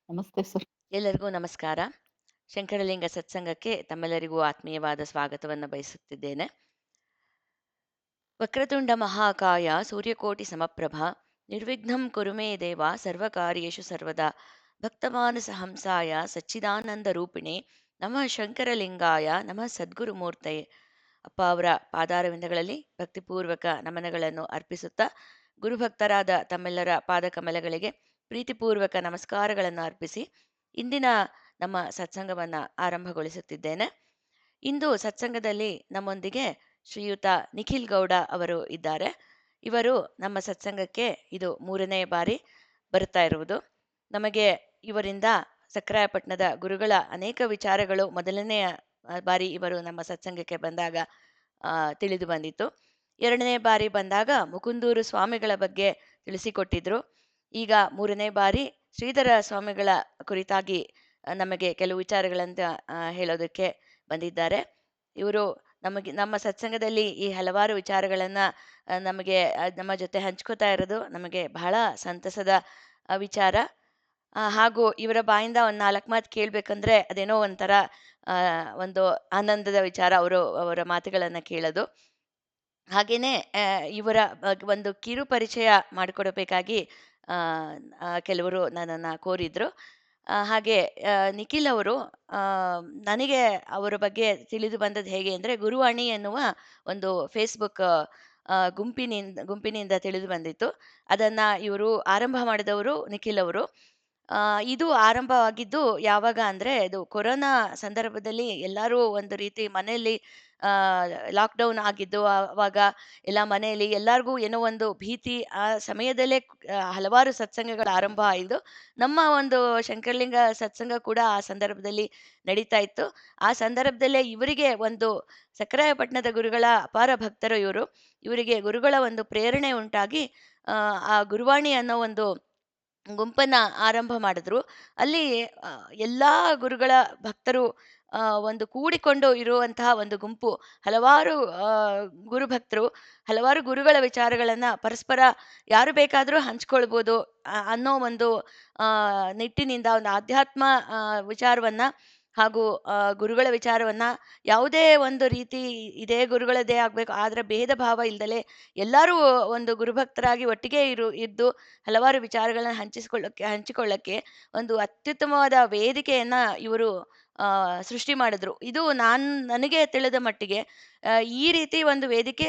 ನಮಸ್ತೆ ಸರ್. ಎಲ್ಲರಿಗೂ ನಮಸ್ಕಾರ. ಶಂಕರಲಿಂಗ ಸತ್ಸಂಗಕ್ಕೆ ತಮ್ಮೆಲ್ಲರಿಗೂ ಆತ್ಮೀಯವಾದ ಸ್ವಾಗತವನ್ನು ಬಯಸುತ್ತಿದ್ದೇನೆ. ವಕ್ರತುಂಡ ಮಹಾಕಾಯ ಸೂರ್ಯಕೋಟಿ ಸಮಪ್ರಭ ನಿರ್ವಿಘ್ನಂ ಕುರು ಮೇ ದೇವ ಸರ್ವಕಾರ್ಯೇಷು ಸರ್ವದಾ ಭಕ್ತಮಾನಸ ಹಂಸಾಯ ಸಚ್ಚಿದಾನಂದ ರೂಪಿಣೆ ನಮಃ ಶಂಕರಲಿಂಗಾಯ ನಮಃ ಸದ್ಗುರುಮೂರ್ತಯೇ. ಅಪ್ಪ ಅವರ ಪಾದಾರವಿಂದಗಳಲ್ಲಿ ಭಕ್ತಿಪೂರ್ವಕ ನಮನಗಳನ್ನು ಅರ್ಪಿಸುತ್ತಾ ಗುರುಭಕ್ತರಾದ ತಮ್ಮೆಲ್ಲರ ಪಾದಕಮಲಗಳಿಗೆ ಪ್ರೀತಿಪೂರ್ವಕ ನಮಸ್ಕಾರಗಳನ್ನು ಅರ್ಪಿಸಿ ಇಂದಿನ ನಮ್ಮ ಸತ್ಸಂಗವನ್ನು ಆರಂಭಗೊಳಿಸುತ್ತಿದ್ದೇನೆ. ಇಂದು ಸತ್ಸಂಗದಲ್ಲಿ ನಮ್ಮೊಂದಿಗೆ ಶ್ರೀಯುತ ನಿಖಿಲ್ ಗೌಡ ಅವರು ಇದ್ದಾರೆ. ಇವರು ನಮ್ಮ ಸತ್ಸಂಗಕ್ಕೆ ಇದು 3ನೇ ಬಾರಿ ಬರುತ್ತಾ ಇರುವುದು. ನಮಗೆ ಇವರಿಂದ ಸಕ್ರಾಯಪಟ್ಟಣದ ಗುರುಗಳ ಅನೇಕ ವಿಚಾರಗಳು ಮೊದಲನೆಯ ಬಾರಿ ಇವರು ನಮ್ಮ ಸತ್ಸಂಗಕ್ಕೆ ಬಂದಾಗ ತಿಳಿದು ಬಂದಿತ್ತು. 2ನೇ ಬಾರಿ ಬಂದಾಗ ಮುಕುಂದೂರು ಸ್ವಾಮಿಗಳ ಬಗ್ಗೆ ತಿಳಿಸಿಕೊಟ್ಟಿದ್ರು. ಈಗ 3ನೇ ಬಾರಿ ಶ್ರೀಧರ ಸ್ವಾಮಿಗಳ ಕುರಿತಾಗಿ ನಮಗೆ ಕೆಲವು ವಿಚಾರಗಳಂತ ಹೇಳೋದಕ್ಕೆ ಬಂದಿದ್ದಾರೆ. ಇವರು ನಮ್ಮ ಸತ್ಸಂಗದಲ್ಲಿ ಈ ಹಲವಾರು ವಿಚಾರಗಳನ್ನ ನಮ್ಮ ಜೊತೆ ಹಂಚ್ಕೋತಾ ಇರೋದು ನಮಗೆ ಬಹಳ ಸಂತಸದ ವಿಚಾರ. ಹಾಗೂ ಇವರ ಬಾಯಿಂದ ಒಂದು 4 ಮಾತು ಕೇಳಬೇಕಂದ್ರೆ ಅದೇನೋ ಒಂಥರ ಒಂದು ಆನಂದದ ವಿಚಾರ ಅವರ ಮಾತುಗಳನ್ನು ಕೇಳೋದು. ಹಾಗೇನೆ ಇವರ ಒಂದು ಕಿರು ಪರಿಚಯ ಮಾಡಿಕೊಡಬೇಕಾಗಿ ಕೆಲವರು ನನ್ನನ್ನು ಕೋರಿದ್ರು. ಹಾಗೆ ನಿಖಿಲ್ ಅವರು ನನಗೆ ಅವರ ಬಗ್ಗೆ ತಿಳಿದು ಬಂದದ್ದು ಹೇಗೆ ಅಂದರೆ ಗುರುವಾಣಿ ಎನ್ನುವ ಒಂದು ಫೇಸ್ಬುಕ್ ಗುಂಪಿನಿಂದ ತಿಳಿದು ಬಂದಿತ್ತು. ಅದನ್ನು ಇವರು ಆರಂಭ ಮಾಡಿದವರು ನಿಖಿಲ್ ಅವರು. ಇದು ಆರಂಭವಾಗಿದ್ದು ಯಾವಾಗ ಅಂದರೆ ಇದು ಕೊರೋನಾ ಸಂದರ್ಭದಲ್ಲಿ ಎಲ್ಲರೂ ಒಂದು ರೀತಿ ಮನೆಯಲ್ಲಿ ಲಾಕ್ಡೌನ್ ಆಗಿದ್ದು. ಆವಾಗ ಎಲ್ಲ ಮನೆಯಲ್ಲಿ ಎಲ್ಲರಿಗೂ ಏನೋ ಒಂದು ಭೀತಿ. ಆ ಸಮಯದಲ್ಲೇ ಹಲವಾರು ಸತ್ಸಂಗಗಳು ಆರಂಭ ಆಯಿತು. ನಮ್ಮ ಒಂದು ಶಂಕರಲಿಂಗ ಸತ್ಸಂಗ ಕೂಡ ಆ ಸಂದರ್ಭದಲ್ಲಿ ನಡೀತಾ ಇತ್ತು. ಆ ಸಂದರ್ಭದಲ್ಲೇ ಇವರಿಗೆ ಒಂದು ಸಕ್ರಾಯಪಟ್ಟಣದ ಗುರುಗಳ ಅಪಾರ ಭಕ್ತರು ಇವರು. ಇವರಿಗೆ ಗುರುಗಳ ಒಂದು ಪ್ರೇರಣೆ ಉಂಟಾಗಿ ಆ ಗುರುವಾಣಿ ಅನ್ನೋ ಒಂದು ಗುಂಪನ್ನ ಆರಂಭ ಮಾಡಿದ್ರು. ಅಲ್ಲಿ ಎಲ್ಲಾ ಗುರುಗಳ ಭಕ್ತರು ಒಂದು ಕೂಡಿಕೊಂಡು ಇರುವಂತಹ ಒಂದು ಗುಂಪು. ಹಲವಾರು ಗುರುಭಕ್ತರು ಹಲವಾರು ಗುರುಗಳ ವಿಚಾರಗಳನ್ನ ಪರಸ್ಪರ ಯಾರು ಬೇಕಾದರೂ ಹಂಚ್ಕೊಳ್ಬೋದು ಅನ್ನೋ ಒಂದು ನಿಟ್ಟಿನಿಂದ ಒಂದು ಆಧ್ಯಾತ್ಮ ವಿಚಾರವನ್ನ ಹಾಗೂ ಗುರುಗಳ ವಿಚಾರವನ್ನ ಯಾವುದೇ ಒಂದು ರೀತಿ ಇದೇ ಗುರುಗಳದ್ದೇ ಆಗ್ಬೇಕು ಆದ್ರೆ ಭೇದ ಭಾವ ಇಲ್ದಲೆ ಎಲ್ಲರೂ ಒಂದು ಗುರುಭಕ್ತರಾಗಿ ಒಟ್ಟಿಗೆ ಇದ್ದು ಹಲವಾರು ವಿಚಾರಗಳನ್ನ ಹಂಚಿಕೊಳ್ಳಕ್ಕೆ ಒಂದು ಅತ್ಯುತ್ತಮವಾದ ವೇದಿಕೆಯನ್ನ ಇವರು ಸೃಷ್ಟಿ ಮಾಡಿದ್ರು. ಇದು ನನಗೆ ತಿಳಿದ ಮಟ್ಟಿಗೆ ಈ ರೀತಿ ಒಂದು ವೇದಿಕೆ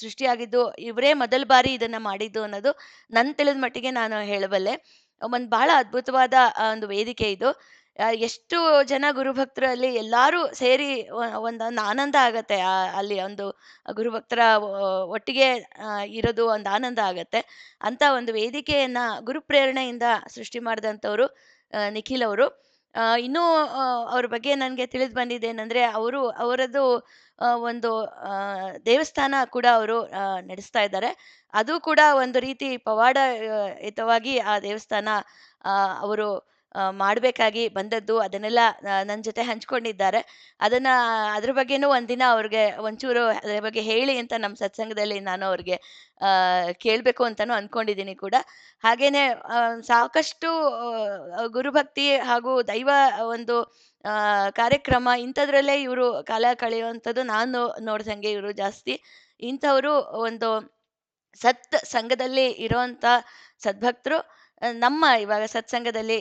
ಸೃಷ್ಟಿಯಾಗಿದ್ದು ಇವರೇ ಮೊದಲ ಬಾರಿ ಇದನ್ನ ಮಾಡಿದ್ದು ಅನ್ನೋದು ನನ್ನ ತಿಳಿದ ಮಟ್ಟಿಗೆ ನಾನು ಹೇಳಬಲ್ಲೆ. ಒಂದು ಬಹಳ ಅದ್ಭುತವಾದ ಒಂದು ವೇದಿಕೆ ಇದು. ಎಷ್ಟು ಜನ ಗುರುಭಕ್ತರು ಅಲ್ಲಿ ಎಲ್ಲರೂ ಸೇರಿ ಒಂದೊಂದು ಆನಂದ ಆಗತ್ತೆ. ಅಲ್ಲಿ ಒಂದು ಗುರುಭಕ್ತರ ಒಟ್ಟಿಗೆ ಇರೋದು ಒಂದು ಆನಂದ ಆಗತ್ತೆ. ಅಂತ ಒಂದು ವೇದಿಕೆಯನ್ನ ಗುರುಪ್ರೇರಣೆಯಿಂದ ಸೃಷ್ಟಿ ಮಾಡಿದಂಥವ್ರು ನಿಖಿಲ್ ಅವರು. ಇನ್ನೂ ಅವ್ರ ಬಗ್ಗೆ ನನಗೆ ತಿಳಿದು ಬಂದಿದ್ದೇನೆಂದರೆ ಅವರದ್ದು ಒಂದು ದೇವಸ್ಥಾನ ಕೂಡ ಅವರು ನಡೆಸ್ತಾ ಇದ್ದಾರೆ. ಅದು ಕೂಡ ಒಂದು ರೀತಿ ಪವಾಡಯುತವಾಗಿ ಆ ದೇವಸ್ಥಾನ ಅವರು ಮಾಡಬೇಕಾಗಿ ಬಂದದ್ದು. ಅದನ್ನೆಲ್ಲ ನನ್ನ ಜೊತೆ ಹಂಚ್ಕೊಂಡಿದ್ದಾರೆ. ಅದ್ರ ಬಗ್ಗೆನೂ ಒಂದಿನ ಅವ್ರಿಗೆ ಒಂಚೂರು ಅದ್ರ ಬಗ್ಗೆ ಹೇಳಿ ಅಂತ ನಮ್ಮ ಸತ್ಸಂಗದಲ್ಲಿ ನಾನು ಅವ್ರಿಗೆ ಕೇಳಬೇಕು ಅಂತಲೂ ಅಂದ್ಕೊಂಡಿದ್ದೀನಿ ಕೂಡ. ಹಾಗೇನೆ ಸಾಕಷ್ಟು ಗುರುಭಕ್ತಿ ಹಾಗೂ ದೈವ ಒಂದು ಕಾರ್ಯಕ್ರಮ ಇಂಥದ್ರಲ್ಲೇ ಇವರು ಕಾಲ ಕಳೆಯುವಂಥದ್ದು ನಾನು ನೋಡ್ದಂಗೆ ಇವರು ಜಾಸ್ತಿ. ಇಂಥವರು ಒಂದು ಸಂಘದಲ್ಲಿ ಇರೋಂಥ ಸದ್ಭಕ್ತರು ನಮ್ಮ ಇವಾಗ ಸತ್ಸಂಗದಲ್ಲಿ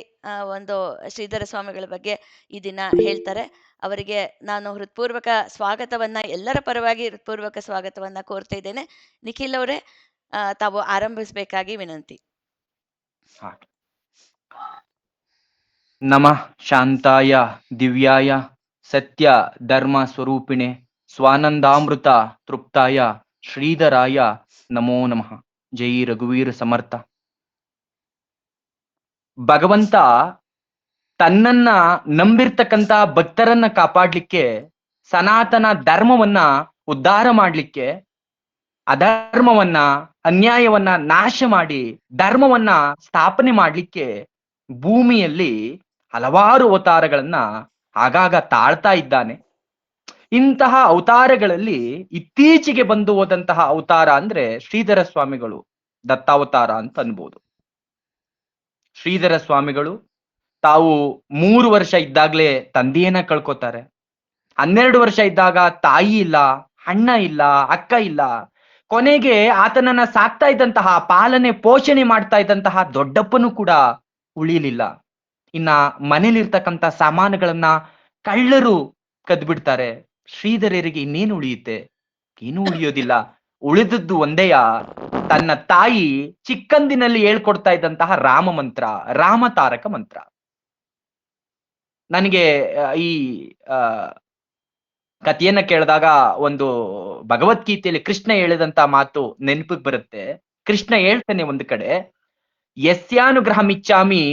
ಒಂದು ಶ್ರೀಧರ ಸ್ವಾಮಿಗಳ ಬಗ್ಗೆ ಈ ದಿನ ಹೇಳ್ತಾರೆ. ಅವರಿಗೆ ನಾನು ಹೃತ್ಪೂರ್ವಕ ಸ್ವಾಗತವನ್ನ ಎಲ್ಲರ ಪರವಾಗಿ ಹೃತ್ಪೂರ್ವಕ ಸ್ವಾಗತವನ್ನ ಕೋರ್ತಾ ಇದ್ದೇನೆ. ನಿಖಿಲ್ ಅವರೇ, ತಾವು ಆರಂಭಿಸಬೇಕಾಗಿ ವಿನಂತಿ. ನಮಃ ಶಾಂತಾಯ ದಿವ್ಯಾಯ ಸತ್ಯ ಧರ್ಮ ಸ್ವರೂಪಿಣೆ ಸ್ವಾನಂದಾಮೃತ ತೃಪ್ತಾಯ ಶ್ರೀಧರಾಯ ನಮೋ ನಮಃ. ಜೈ ರಘುವೀರ ಸಮರ್ಥ. ಭಗವಂತ ತನ್ನನ್ನ ನಂಬಿರ್ತಕ್ಕಂತ ಭಕ್ತರನ್ನ ಕಾಪಾಡ್ಲಿಕ್ಕೆ, ಸನಾತನ ಧರ್ಮವನ್ನ ಉದ್ಧಾರ ಮಾಡ್ಲಿಕ್ಕೆ, ಅಧರ್ಮವನ್ನ ಅನ್ಯಾಯವನ್ನ ನಾಶ ಮಾಡಿ ಧರ್ಮವನ್ನ ಸ್ಥಾಪನೆ ಮಾಡ್ಲಿಕ್ಕೆ ಭೂಮಿಯಲ್ಲಿ ಹಲವಾರು ಅವತಾರಗಳನ್ನ ಆಗಾಗ ತಾಳ್ತಾ ಇದ್ದಾನೆ. ಇಂತಹ ಅವತಾರಗಳಲ್ಲಿ ಇತ್ತೀಚೆಗೆ ಬಂದು ಹೋದಂತಹ ಅವತಾರ ಅಂದ್ರೆ ಶ್ರೀಧರ ಸ್ವಾಮಿಗಳು ದತ್ತಾವತಾರ ಅಂತ ಅನ್ಬೋದು. ಶ್ರೀಧರ ಸ್ವಾಮಿಗಳು ತಾವು 3 ವರ್ಷ ಇದ್ದಾಗ್ಲೇ ತಂದೆಯನ್ನ ಕಳ್ಕೊತಾರೆ. 12 ವರ್ಷ ಇದ್ದಾಗ ತಾಯಿ ಇಲ್ಲ, ಅಣ್ಣ ಇಲ್ಲ, ಅಕ್ಕ ಇಲ್ಲ. ಕೊನೆಗೆ ಆತನನ್ನ ಸಾಕ್ತಾ ಇದ್ದಂತಹ, ಪಾಲನೆ ಪೋಷಣೆ ಮಾಡ್ತಾ ಇದ್ದಂತಹ ದೊಡ್ಡಪ್ಪನೂ ಕೂಡ ಉಳಿಲಿಲ್ಲ. ಇನ್ನ ಮನೇಲಿರ್ತಕ್ಕಂಥ ಸಾಮಾನುಗಳನ್ನ ಕಳ್ಳರು ಕದ್ಬಿಡ್ತಾರೆ. ಶ್ರೀಧರರಿಗೆ ಇನ್ನೇನು ಉಳಿಯುತ್ತೆ? ಏನೂ ಉಳಿಯೋದಿಲ್ಲ. ಉಳಿದದ್ದು ಒಂದೇಯ, ತನ್ನ ತಾಯಿ ಚಿಕ್ಕಂದಿನಲ್ಲಿ ಹೇಳ್ಕೊಡ್ತಾ ಇದ್ದಂತಹ ರಾಮ ಮಂತ್ರ, ರಾಮ ತಾರಕ ಮಂತ್ರ. ನನಗೆ ಈ ಆ, ಕಥೆಯನ್ನ ಕೇಳಿದಾಗ ಒಂದು ಭಗವದ್ಗೀತೆಯಲ್ಲಿ ಕೃಷ್ಣ ಹೇಳಿದಂತ ಮಾತು ನೆನಪಿಗೆ ಬರುತ್ತೆ. ಕೃಷ್ಣ ಹೇಳ್ತಾನೆ ಒಂದು ಕಡೆ, ಯಸ್ಯಾನುಗ್ರಹಮಿಚ್ಛಾಮಿ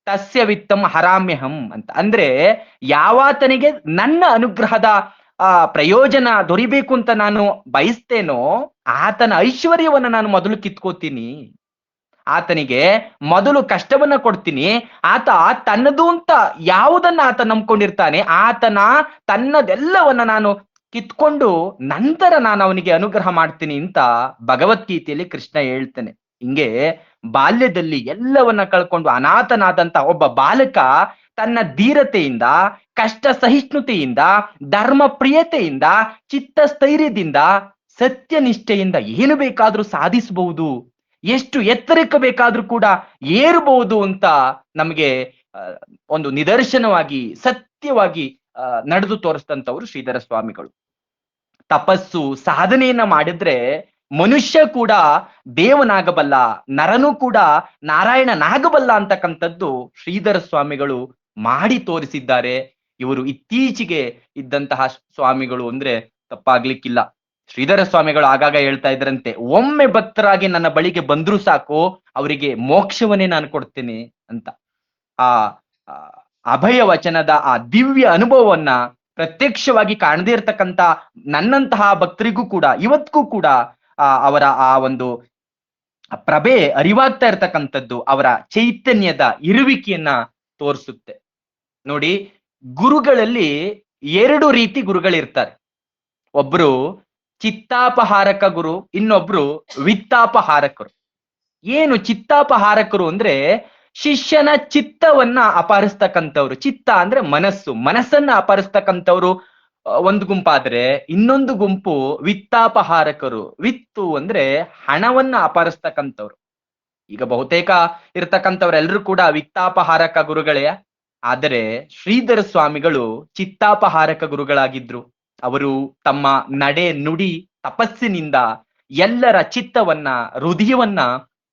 ತಸ್ಯ ವಿತ್ತಂ ಹರಾಮ್ಯಹಂ ಅಂತ. ಅಂದ್ರೆ ಯಾವಾತನಿಗೆ ನನ್ನ ಅನುಗ್ರಹದ ಪ್ರಯೋಜನ ದೊರಿಬೇಕು ಅಂತ ನಾನು ಬಯಸ್ತೇನೋ, ಆತನ ಐಶ್ವರ್ಯವನ್ನ ನಾನು ಮೊದಲು ಕಿತ್ಕೋತೀನಿ. ಆತನಿಗೆ ಮೊದಲು ಕಷ್ಟವನ್ನ ಕೊಡ್ತೀನಿ. ಆತ ತನ್ನದು ಅಂತ ಯಾವುದನ್ನ ಆತ ನಂಬ್ಕೊಂಡಿರ್ತಾನೆ, ಆತನ ತನ್ನದೆಲ್ಲವನ್ನ ನಾನು ಕಿತ್ಕೊಂಡು ನಂತರ ನಾನು ಅವನಿಗೆ ಅನುಗ್ರಹ ಮಾಡ್ತೀನಿ ಅಂತ ಭಗವದ್ಗೀತೆಯಲ್ಲಿ ಕೃಷ್ಣ ಹೇಳ್ತಾನೆ. ಹಿಂಗೆ ಬಾಲ್ಯದಲ್ಲಿ ಎಲ್ಲವನ್ನ ಕಳ್ಕೊಂಡು ಅನಾಥನಾದಂತ ಒಬ್ಬ ಬಾಲಕ ತನ್ನ ಧೀರತೆಯಿಂದ, ಕಷ್ಟ ಸಹಿಷ್ಣುತೆಯಿಂದ, ಧರ್ಮ ಪ್ರಿಯತೆಯಿಂದ, ಚಿತ್ತಸ್ಥೈರ್ಯದಿಂದ, ಸತ್ಯನಿಷ್ಠೆಯಿಂದ ಏನು ಬೇಕಾದ್ರೂ ಸಾಧಿಸಬಹುದು, ಎಷ್ಟು ಎತ್ತರಕ್ಕೆ ಬೇಕಾದ್ರೂ ಕೂಡ ಏರಬಹುದು ಅಂತ ನಮಗೆ ಒಂದು ನಿದರ್ಶನವಾಗಿ, ಸತ್ಯವಾಗಿ ನಡೆದು ತೋರಿಸಿದಂತವರು ಶ್ರೀಧರ ಸ್ವಾಮಿಗಳು. ತಪಸ್ಸು ಸಾಧನೆಯನ್ನ ಮಾಡಿದ್ರೆ ಮನುಷ್ಯ ಕೂಡ ದೇವನಾಗಬಲ್ಲ, ನರನು ಕೂಡ ನಾರಾಯಣನಾಗಬಲ್ಲ ಅಂತಕ್ಕಂಥದ್ದು ಶ್ರೀಧರ ಸ್ವಾಮಿಗಳು ಮಾಡಿ ತೋರಿಸಿದ್ದಾರೆ. ಇವರು ಇತ್ತೀಚೆಗೆ ಇದ್ದಂತಹ ಸ್ವಾಮಿಗಳು ಅಂದ್ರೆ ತಪ್ಪಾಗ್ಲಿಕ್ಕಿಲ್ಲ. ಶ್ರೀಧರ ಸ್ವಾಮಿಗಳು ಆಗಾಗ ಹೇಳ್ತಾ ಇದ್ರಂತೆ, ಒಮ್ಮೆ ಭಕ್ತರಾಗಿ ನನ್ನ ಬಳಿಗೆ ಬಂದ್ರು ಸಾಕು, ಅವರಿಗೆ ಮೋಕ್ಷವನ್ನೇ ನಾನು ಕೊಡ್ತೇನೆ ಅಂತ. ಆ ಆ, ಅಭಯ ವಚನದ ಆ ದಿವ್ಯ ಅನುಭವವನ್ನ ಪ್ರತ್ಯಕ್ಷವಾಗಿ ಕಾಣದೇ ಇರತಕ್ಕಂತ ನನ್ನಂತಹ ಭಕ್ತರಿಗೂ ಕೂಡ ಇವತ್ತಿಗೂ ಕೂಡ ಅವರ ಆ ಒಂದು ಪ್ರಭೆ ಅರಿವಾಗ್ತಾ ಇರತಕ್ಕಂಥದ್ದು ಅವರ ಚೈತನ್ಯದ ಇರುವಿಕೆಯನ್ನ ತೋರಿಸುತ್ತೆ. ನೋಡಿ, ಗುರುಗಳಲ್ಲಿ 2 ರೀತಿ ಗುರುಗಳಿರ್ತಾರೆ. ಒಬ್ರು ಚಿತ್ತಾಪಹಾರಕ ಗುರು, ಇನ್ನೊಬ್ರು ವಿತ್ತಾಪಹಾರಕರು. ಏನು ಚಿತ್ತಾಪಹಾರಕರು ಅಂದ್ರೆ ಶಿಷ್ಯನ ಚಿತ್ತವನ್ನ ಅಪಹರಿಸ್ತಕ್ಕಂಥವ್ರು. ಚಿತ್ತ ಅಂದ್ರೆ ಮನಸ್ಸು, ಮನಸ್ಸನ್ನ ಅಪಹರಿಸ್ತಕ್ಕಂಥವ್ರು ಒಂದು ಗುಂಪಾದ್ರೆ, ಇನ್ನೊಂದು ಗುಂಪು ವಿತ್ತಾಪಹಾರಕರು. ವಿತ್ತು ಅಂದ್ರೆ ಹಣವನ್ನ ಅಪಹರಿಸ್ತಕ್ಕಂಥವ್ರು. ಈಗ ಬಹುತೇಕ ಇರ್ತಕ್ಕಂಥವ್ರೆಲ್ಲರೂ ಕೂಡ ವಿತ್ತಾಪಹಾರಕ ಗುರುಗಳೇ. ಆದರೆ ಶ್ರೀಧರ ಸ್ವಾಮಿಗಳು ಚಿತ್ತಾಪಹಾರಕ ಗುರುಗಳಾಗಿದ್ರು. ಅವರು ತಮ್ಮ ನಡೆ ನುಡಿ ತಪಸ್ಸಿನಿಂದ ಎಲ್ಲರ ಚಿತ್ತವನ್ನ, ಹೃದಯವನ್ನ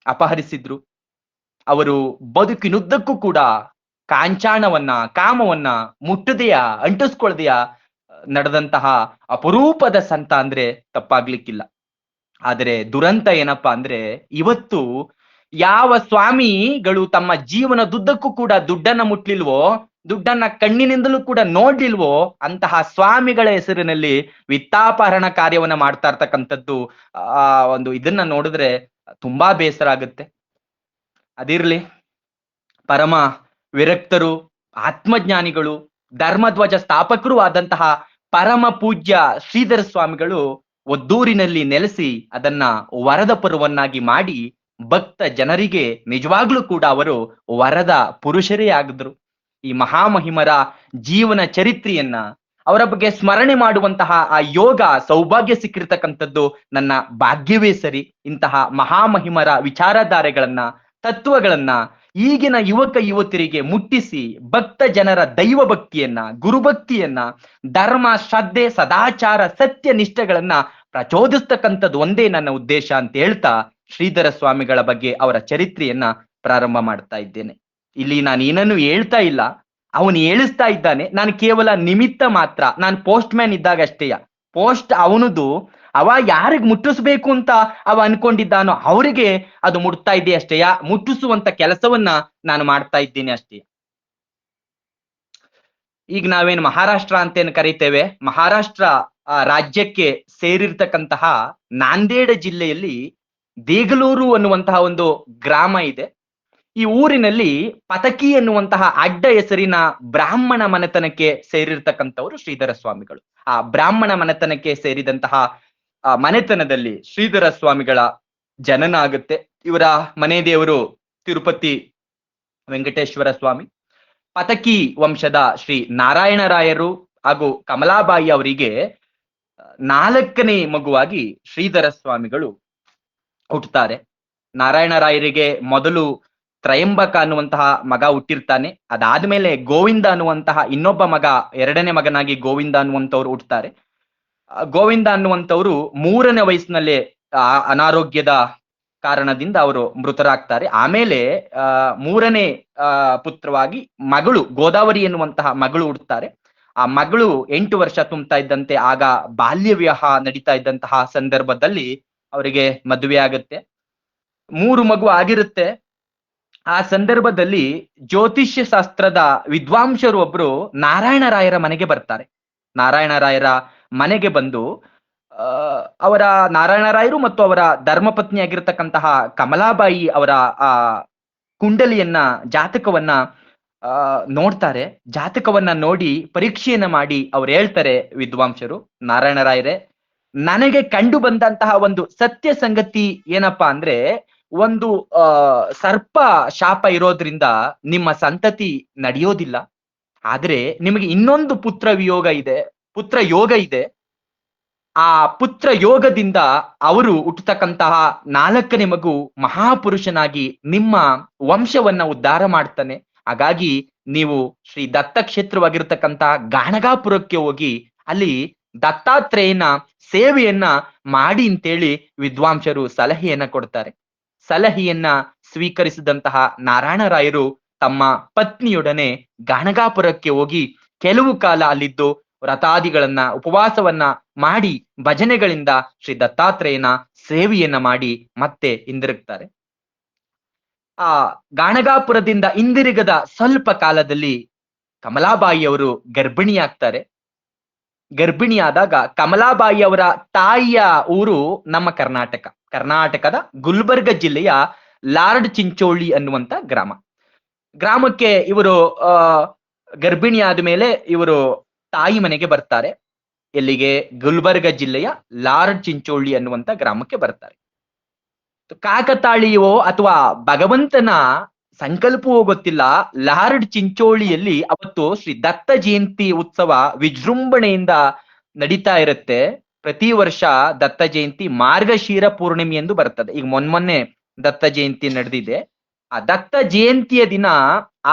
ಅಪಹರಿಸಿದ್ರು. ಅವರು ಬದುಕಿನುದ್ದಕ್ಕೂ ಕೂಡ ಕಾಂಚಾಣವನ್ನ, ಕಾಮವನ್ನ ಮುಟ್ಟದೆಯ, ಅಂಟಿಸ್ಕೊಳ್ದೆಯ ನಡೆದಂತಹ ಅಪರೂಪದ ಸಂತ ಅಂದ್ರೆ ತಪ್ಪಾಗ್ಲಿಕ್ಕಿಲ್ಲ. ಆದರೆ ದುರಂತ ಏನಪ್ಪಾ ಅಂದ್ರೆ, ಇವತ್ತು ಯಾವ ಸ್ವಾಮಿಗಳು ತಮ್ಮ ಜೀವನದುದ್ದಕ್ಕೂ ಕೂಡ ದುಡ್ಡನ್ನ ಮುಟ್ಲಿಲ್ವೋ, ದುಡ್ಡನ್ನ ಕಣ್ಣಿನಿಂದಲೂ ಕೂಡ ನೋಡ್ಲಿಲ್ವೋ, ಅಂತಹ ಸ್ವಾಮಿಗಳ ಹೆಸರಿನಲ್ಲಿ ವಿತ್ತಾಪಹರಣ ಕಾರ್ಯವನ್ನ ಮಾಡ್ತಾ ಇರ್ತಕ್ಕಂಥದ್ದು ಒಂದು ಇದನ್ನ ನೋಡಿದ್ರೆ ತುಂಬಾ ಬೇಸರ ಆಗುತ್ತೆ. ಅದಿರ್ಲಿ, ಪರಮ ವಿರಕ್ತರು, ಆತ್ಮಜ್ಞಾನಿಗಳು, ಧರ್ಮಧ್ವಜ ಸ್ಥಾಪಕರು ಆದಂತಹ ಪರಮ ಪೂಜ್ಯ ಶ್ರೀಧರ ಸ್ವಾಮಿಗಳು ಒದ್ದೂರಿನಲ್ಲಿ ನೆಲೆಸಿ ಅದನ್ನ ವರದ ಪುರವನ್ನಾಗಿ ಮಾಡಿ ಭಕ್ತ ಜನರಿಗೆ ನಿಜವಾಗ್ಲೂ ಕೂಡ ಅವರು ವರದ ಪುರುಷರೇ ಆಗಿದ್ರು. ಈ ಮಹಾಮಹಿಮರ ಜೀವನ ಚರಿತ್ರೆಯನ್ನ, ಅವರ ಬಗ್ಗೆ ಸ್ಮರಣೆ ಮಾಡುವಂತಹ ಆ ಯೋಗ ಸೌಭಾಗ್ಯ ಸಿಕ್ಕಿರ್ತಕ್ಕಂಥದ್ದು ನನ್ನ ಭಾಗ್ಯವೇ ಸರಿ. ಇಂತಹ ಮಹಾಮಹಿಮರ ವಿಚಾರಧಾರೆಗಳನ್ನ, ತತ್ವಗಳನ್ನ ಈಗಿನ ಯುವಕ ಯುವತಿಯರಿಗೆ ಮುಟ್ಟಿಸಿ ಭಕ್ತ ಜನರ ದೈವ ಭಕ್ತಿಯನ್ನ, ಗುರುಭಕ್ತಿಯನ್ನ, ಧರ್ಮ ಶ್ರದ್ಧೆ ಸದಾಚಾರ ಸತ್ಯ ನಿಷ್ಠೆಗಳನ್ನ ಪ್ರಚೋದಿಸ್ತಕ್ಕಂಥದ್ದು ಒಂದೇ ನನ್ನ ಉದ್ದೇಶ ಅಂತ ಹೇಳ್ತಾ ಶ್ರೀಧರ ಸ್ವಾಮಿಗಳ ಬಗ್ಗೆ ಅವರ ಚರಿತ್ರೆಯನ್ನ ಪ್ರಾರಂಭ ಮಾಡ್ತಾ ಇದ್ದೇನೆ. ಇಲ್ಲಿ ನಾನು ಏನನ್ನು ಹೇಳ್ತಾ ಇಲ್ಲ, ಅವನು ಹೇಳಿಸ್ತಾ ಇದ್ದಾನೆ. ನಾನು ಕೇವಲ ನಿಮಿತ್ತ ಮಾತ್ರ. ನಾನು ಪೋಸ್ಟ್ ಮ್ಯಾನ್ ಇದ್ದಾಗ ಅಷ್ಟೇಯ. ಪೋಸ್ಟ್ ಅವನದು, ಅವ ಯಾರಿಗ್ ಮುಟ್ಟಿಸ್ಬೇಕು ಅಂತ ಅವ ಅನ್ಕೊಂಡಿದ್ದಾನೋ ಅವರಿಗೆ ಅದು ಮುಟ್ತಾ ಇದೆ ಅಷ್ಟೇಯ. ಮುಟ್ಟಿಸುವಂತ ಕೆಲಸವನ್ನ ನಾನು ಮಾಡ್ತಾ ಇದ್ದೀನಿ ಅಷ್ಟೇ. ಈಗ ನಾವೇನು ಮಹಾರಾಷ್ಟ್ರ ಅಂತೇನು ಕರಿತೇವೆ, ಮಹಾರಾಷ್ಟ್ರ ರಾಜ್ಯಕ್ಕೆ ಸೇರಿರ್ತಕ್ಕಂತಹ ನಾಂದೇಡ ಜಿಲ್ಲೆಯಲ್ಲಿ ದೇಗಲೂರು ಅನ್ನುವಂತಹ ಒಂದು ಗ್ರಾಮ ಇದೆ. ಈ ಊರಿನಲ್ಲಿ ಪತಕಿ ಎನ್ನುವಂತಹ ಅಡ್ಡ ಹೆಸರಿನ ಬ್ರಾಹ್ಮಣ ಮನೆತನಕ್ಕೆ ಸೇರಿರ್ತಕ್ಕಂಥವರು ಶ್ರೀಧರ ಸ್ವಾಮಿಗಳು. ಆ ಬ್ರಾಹ್ಮಣ ಮನೆತನಕ್ಕೆ ಸೇರಿದಂತಹ ಮನೆತನದಲ್ಲಿ ಶ್ರೀಧರ ಸ್ವಾಮಿಗಳ ಜನನ ಆಗುತ್ತೆ. ಇವರ ಮನೆ ದೇವರು ತಿರುಪತಿ ವೆಂಕಟೇಶ್ವರ ಸ್ವಾಮಿ. ಪತಕಿ ವಂಶದ ಶ್ರೀ ನಾರಾಯಣರಾಯರು ಹಾಗೂ ಕಮಲಾಬಾಯಿ ಅವರಿಗೆ 4ನೇ ಮಗುವಾಗಿ ಶ್ರೀಧರ ಸ್ವಾಮಿಗಳು ಹುಟ್ಟುತ್ತಾರೆ. ನಾರಾಯಣರಾಯರಿಗೆ ಮೊದಲು ತ್ರಯಂಬಕ ಅನ್ನುವಂತಹ ಮಗ ಹುಟ್ಟಿರ್ತಾನೆ. ಅದಾದ್ಮೇಲೆ ಗೋವಿಂದ ಅನ್ನುವಂತಹ ಇನ್ನೊಬ್ಬ ಮಗ, 2ನೇ ಮಗನಾಗಿ ಗೋವಿಂದ ಅನ್ನುವಂಥವ್ರು ಹುಟ್ಟುತ್ತಾರೆ. ಗೋವಿಂದ ಅನ್ನುವಂಥವ್ರು 3ನೇ ವಯಸ್ಸಿನಲ್ಲೇ ಅನಾರೋಗ್ಯದ ಕಾರಣದಿಂದ ಅವರು ಮೃತರಾಗ್ತಾರೆ. ಆಮೇಲೆ 3ನೇ ಪುತ್ರವಾಗಿ ಮಗಳು ಗೋದಾವರಿ ಎನ್ನುವಂತಹ ಮಗಳು ಹುಟ್ಟುತ್ತಾರೆ. ಆ ಮಗಳು 8 ವರ್ಷ ತುಂಬುತ್ತಾ ಇದ್ದಂತೆ ಆಗ ಬಾಲ್ಯ ವಿವಾಹ ನಡೀತಾ ಇದ್ದಂತಹ ಸಂದರ್ಭದಲ್ಲಿ ಅವರಿಗೆ ಮದುವೆ ಆಗುತ್ತೆ. 3 ಮಗು ಆಗಿರುತ್ತೆ. ಆ ಸಂದರ್ಭದಲ್ಲಿ ಜ್ಯೋತಿಷ್ಯ ಶಾಸ್ತ್ರದ ವಿದ್ವಾಂಸರು ಒಬ್ರು ನಾರಾಯಣರಾಯರ ಮನೆಗೆ ಬರ್ತಾರೆ. ನಾರಾಯಣರಾಯರ ಮನೆಗೆ ಬಂದು ಆ, ಅವರ ನಾರಾಯಣರಾಯರು ಮತ್ತು ಅವರ ಧರ್ಮಪತ್ನಿಯಾಗಿರ್ತಕ್ಕಂತಹ ಕಮಲಾಬಾಯಿ ಅವರ ಆ ಕುಂಡಲಿಯನ್ನ, ಜಾತಕವನ್ನ ಆ ನೋಡ್ತಾರೆ. ಜಾತಕವನ್ನ ನೋಡಿ ಪರೀಕ್ಷೆಯನ್ನ ಮಾಡಿ ಅವ್ರು ಹೇಳ್ತಾರೆ ವಿದ್ವಾಂಸರು, ನಾರಾಯಣರಾಯರೇ, ನನಗೆ ಕಂಡು ಬಂದಂತಹ ಒಂದು ಸತ್ಯ ಸಂಗತಿ ಏನಪ್ಪಾ ಅಂದ್ರೆ, ಒಂದು ಆ ಸರ್ಪ ಶಾಪ ಇರೋದ್ರಿಂದ ನಿಮ್ಮ ಸಂತತಿ ನಡೆಯೋದಿಲ್ಲ. ಆದ್ರೆ ನಿಮಗೆ ಇನ್ನೊಂದು ಪುತ್ರ ವಿಯೋಗ ಇದೆ, ಪುತ್ರ ಯೋಗ ಇದೆ. ಆ ಪುತ್ರ ಯೋಗದಿಂದ ಅವರು ಹುಟ್ಟತಕ್ಕಂತಹ 4ನೇ ಮಗು ಮಹಾಪುರುಷನಾಗಿ ನಿಮ್ಮ ವಂಶವನ್ನ ಉದ್ಧಾರ ಮಾಡ್ತಾನೆ. ಹಾಗಾಗಿ ನೀವು ಶ್ರೀ ದತ್ತ ಕ್ಷೇತ್ರವಾಗಿರ್ತಕ್ಕಂತಹ ಗಾಣಗಾಪುರಕ್ಕೆ ಹೋಗಿ ಅಲ್ಲಿ ದತ್ತಾತ್ರೇಯನ ಸೇವೆಯನ್ನ ಮಾಡಿ ಅಂತೇಳಿ ವಿದ್ವಾಂಸರು ಸಲಹೆಯನ್ನ ಕೊಡ್ತಾರೆ. ಸಲಹೆಯನ್ನ ಸ್ವೀಕರಿಸಿದಂತಹ ನಾರಾಯಣರಾಯರು ತಮ್ಮ ಪತ್ನಿಯೊಡನೆ ಗಾಣಗಾಪುರಕ್ಕೆ ಹೋಗಿ ಕೆಲವು ಕಾಲ ಅಲ್ಲಿದ್ದು ವ್ರತಾದಿಗಳನ್ನ, ಉಪವಾಸವನ್ನ ಮಾಡಿ ಭಜನೆಗಳಿಂದ ಶ್ರೀ ದತ್ತಾತ್ರೇಯನ ಸೇವೆಯನ್ನ ಮಾಡಿ ಮತ್ತೆ ಹಿಂದಿರುಗ್ತಾರೆ. ಆ ಗಾಣಗಾಪುರದಿಂದ ಹಿಂದಿರುಗದ ಸ್ವಲ್ಪ ಕಾಲದಲ್ಲಿ ಕಮಲಾಬಾಯಿ ಅವರು ಗರ್ಭಿಣಿಯಾಗ್ತಾರೆ. ಗರ್ಭಿಣಿಯಾದಾಗ ಕಮಲಾಬಾಯಿ ಅವರ ತಾಯಿಯ ಊರು ನಮ್ಮ ಕರ್ನಾಟಕದ ಗುಲ್ಬರ್ಗ ಜಿಲ್ಲೆಯ ಲಾರ್ಡ್ ಚಿಂಚೋಳಿ ಅನ್ನುವಂತ ಗ್ರಾಮಕ್ಕೆ ಇವರು ಗರ್ಭಿಣಿಯಾದ ಮೇಲೆ ಇವರು ತಾಯಿ ಮನೆಗೆ ಬರ್ತಾರೆ. ಎಲ್ಲಿಗೆ? ಗುಲ್ಬರ್ಗ ಜಿಲ್ಲೆಯ ಲಾರ್ಡ್ ಚಿಂಚೋಳಿ ಅನ್ನುವಂತ ಗ್ರಾಮಕ್ಕೆ ಬರ್ತಾರೆ. ಕಾಕತಾಳೀಯವೋ ಅಥವಾ ಭಗವಂತನ ಸಂಕಲ್ಪವೋ ಗೊತ್ತಿಲ್ಲ, ಲಾರ್ಡ್ ಚಿಂಚೋಳಿಯಲ್ಲಿ ಅವತ್ತು ಶ್ರೀ ದತ್ತ ಜಯಂತಿ ಉತ್ಸವ ವಿಜೃಂಭಣೆಯಿಂದ ನಡೀತಾ ಇರುತ್ತೆ. ಪ್ರತಿ ವರ್ಷ ದತ್ತ ಜಯಂತಿ ಮಾರ್ಗಶೀರ ಪೂರ್ಣಿಮೆ ಎಂದು ಬರ್ತದೆ. ಈಗ ಮೊನ್ನೆ ದತ್ತ ಜಯಂತಿ ನಡೆದಿದೆ. ಆ ದತ್ತ ಜಯಂತಿಯ ದಿನ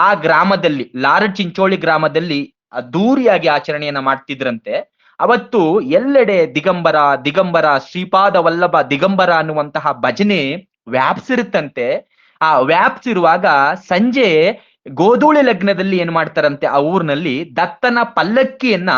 ಆ ಗ್ರಾಮದಲ್ಲಿ, ಲಾರ್ಡ್ ಚಿಂಚೋಳಿ ಗ್ರಾಮದಲ್ಲಿ ಅದ್ದೂರಿಯಾಗಿ ಆಚರಣೆಯನ್ನ ಮಾಡ್ತಿದ್ರಂತೆ. ಅವತ್ತು ಎಲ್ಲೆಡೆ ದಿಗಂಬರ ದಿಗಂಬರ ಶ್ರೀಪಾದ ವಲ್ಲಭ ದಿಗಂಬರ ಅನ್ನುವಂತಹ ಭಜನೆ ವ್ಯಾಪ್ಸಿರುತ್ತಂತೆ. ಆ ವ್ಯಾಪ್ಸಿರುವಾಗ ಸಂಜೆ ಗೋಧೂಳಿ ಲಗ್ನದಲ್ಲಿ ಏನ್ ಮಾಡ್ತಾರಂತೆ, ಆ ಊರಿನಲ್ಲಿ ದತ್ತನ ಪಲ್ಲಕ್ಕಿಯನ್ನ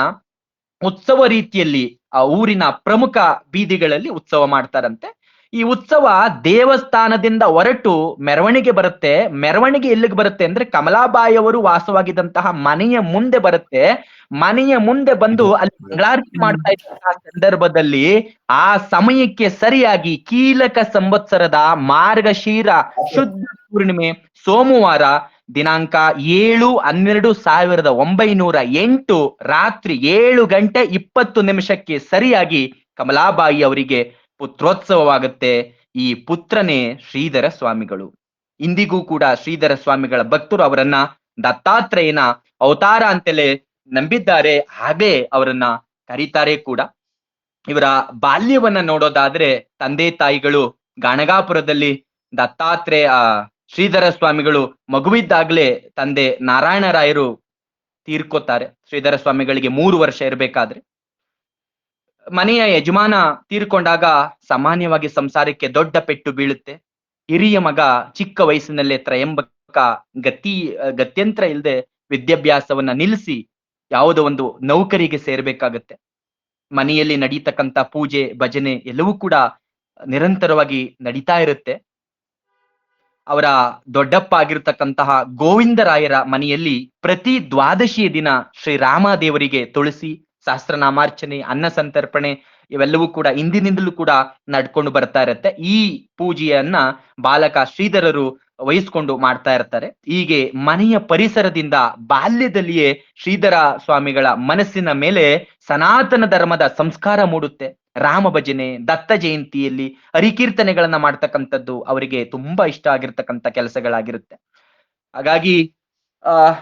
ಉತ್ಸವ ರೀತಿಯಲ್ಲಿ ಆ ಊರಿನ ಪ್ರಮುಖ ಬೀದಿಗಳಲ್ಲಿ ಉತ್ಸವ ಮಾಡ್ತಾರಂತೆ. ಈ ಉತ್ಸವ ದೇವಸ್ಥಾನದಿಂದ ಹೊರಟು ಮೆರವಣಿಗೆ ಬರುತ್ತೆ. ಮೆರವಣಿಗೆ ಎಲ್ಲಿಗೆ ಬರುತ್ತೆ ಅಂದ್ರೆ ಕಮಲಾಬಾಯಿ ಅವರು ವಾಸವಾಗಿದ್ದಂತಹ ಮನೆಯ ಮುಂದೆ ಬರುತ್ತೆ. ಮನೆಯ ಮುಂದೆ ಬಂದು ಅಲ್ಲಿ ಮಂಗಳಾರತಿ ಮಾಡ್ತಾ ಇದ್ದಂತಹ ಸಂದರ್ಭದಲ್ಲಿ ಆ ಸಮಯಕ್ಕೆ ಸರಿಯಾಗಿ ಕೀಲಕ ಸಂವತ್ಸರದ ಮಾರ್ಗಶೀರ ಶುದ್ಧ ಪೂರ್ಣಿಮೆ ಸೋಮವಾರ ದಿನಾಂಕ 7/12/1908 ರಾತ್ರಿ 7:20 ಸರಿಯಾಗಿ ಕಮಲಾಬಾಯಿ ಅವರಿಗೆ ಪುತ್ರೋತ್ಸವವಾಗುತ್ತೆ. ಈ ಪುತ್ರನೇ ಶ್ರೀಧರ ಸ್ವಾಮಿಗಳು. ಇಂದಿಗೂ ಕೂಡ ಶ್ರೀಧರ ಸ್ವಾಮಿಗಳ ಭಕ್ತರು ಅವರನ್ನ ದತ್ತಾತ್ರೇಯನ ಅವತಾರ ಅಂತಲೇ ನಂಬಿದ್ದಾರೆ, ಹಾಗೆ ಅವರನ್ನ ಕರೀತಾರೆ ಕೂಡ. ಇವರ ಬಾಲ್ಯವನ್ನ ನೋಡೋದಾದ್ರೆ ತಂದೆ ತಾಯಿಗಳು ಗಾಣಗಾಪುರದಲ್ಲಿ ದತ್ತಾತ್ರೇಯ ಶ್ರೀಧರ ಸ್ವಾಮಿಗಳು ಮಗುವಿದ್ದಾಗ್ಲೇ ತಂದೆ ನಾರಾಯಣರಾಯರು ತೀರ್ಕೋತಾರೆ. ಶ್ರೀಧರ ಸ್ವಾಮಿಗಳಿಗೆ 3 ವರ್ಷ ಇರಬೇಕಾದ್ರೆ ಮನೆಯ ಯಜಮಾನ ತೀರ್ಕೊಂಡಾಗ ಸಾಮಾನ್ಯವಾಗಿ ಸಂಸಾರಕ್ಕೆ ದೊಡ್ಡ ಪೆಟ್ಟು ಬೀಳುತ್ತೆ. ಹಿರಿಯ ಮಗ ಚಿಕ್ಕ ವಯಸ್ಸಿನಲ್ಲೇ ತ್ರಯಂಬಕ ಗತ್ಯಂತರ ಇಲ್ಲದೆ ವಿದ್ಯಾಭ್ಯಾಸವನ್ನ ನಿಲ್ಲಿಸಿ ಯಾವುದೋ ಒಂದು ನೌಕರಿಗೆ ಸೇರ್ಬೇಕಾಗತ್ತೆ. ಮನೆಯಲ್ಲಿ ನಡೀತಕ್ಕಂತ ಪೂಜೆ ಭಜನೆ ಎಲ್ಲವೂ ಕೂಡ ನಿರಂತರವಾಗಿ ನಡೀತಾ ಇರುತ್ತೆ. ಅವರ ದೊಡ್ಡಪ್ಪ ಆಗಿರ್ತಕ್ಕಂತಹ ಗೋವಿಂದರಾಯರ ಮನೆಯಲ್ಲಿ ಪ್ರತಿ ದ್ವಾದಶಿಯ ದಿನ ಶ್ರೀರಾಮ ದೇವರಿಗೆ ತುಳಸಿ ಸಹಸ್ರನಾಮಾರ್ಚನೆ, ಅನ್ನ ಸಂತರ್ಪಣೆ ಇವೆಲ್ಲವೂ ಕೂಡ ಇಂದಿನಿಂದಲೂ ಕೂಡ ನಡ್ಕೊಂಡು ಬರ್ತಾ ಇರತ್ತೆ. ಈ ಪೂಜೆಯನ್ನ ಬಾಲಕ ಶ್ರೀಧರರು ವಹಿಸ್ಕೊಂಡು ಮಾಡ್ತಾ ಇರ್ತಾರೆ. ಹೀಗೆ ಮನೆಯ ಪರಿಸರದಿಂದ ಬಾಲ್ಯದಲ್ಲಿಯೇ ಶ್ರೀಧರ ಸ್ವಾಮಿಗಳ ಮನಸ್ಸಿನ ಮೇಲೆ ಸನಾತನ ಧರ್ಮದ ಸಂಸ್ಕಾರ ಮೂಡುತ್ತೆ. ರಾಮ ಭಜನೆ, ದತ್ತ ಜಯಂತಿಯಲ್ಲಿ ಹರಿಕೀರ್ತನೆಗಳನ್ನ ಮಾಡ್ತಕ್ಕಂಥದ್ದು ಅವರಿಗೆ ತುಂಬಾ ಇಷ್ಟ ಆಗಿರ್ತಕ್ಕಂಥ ಕೆಲಸಗಳಾಗಿರುತ್ತೆ. ಹಾಗಾಗಿ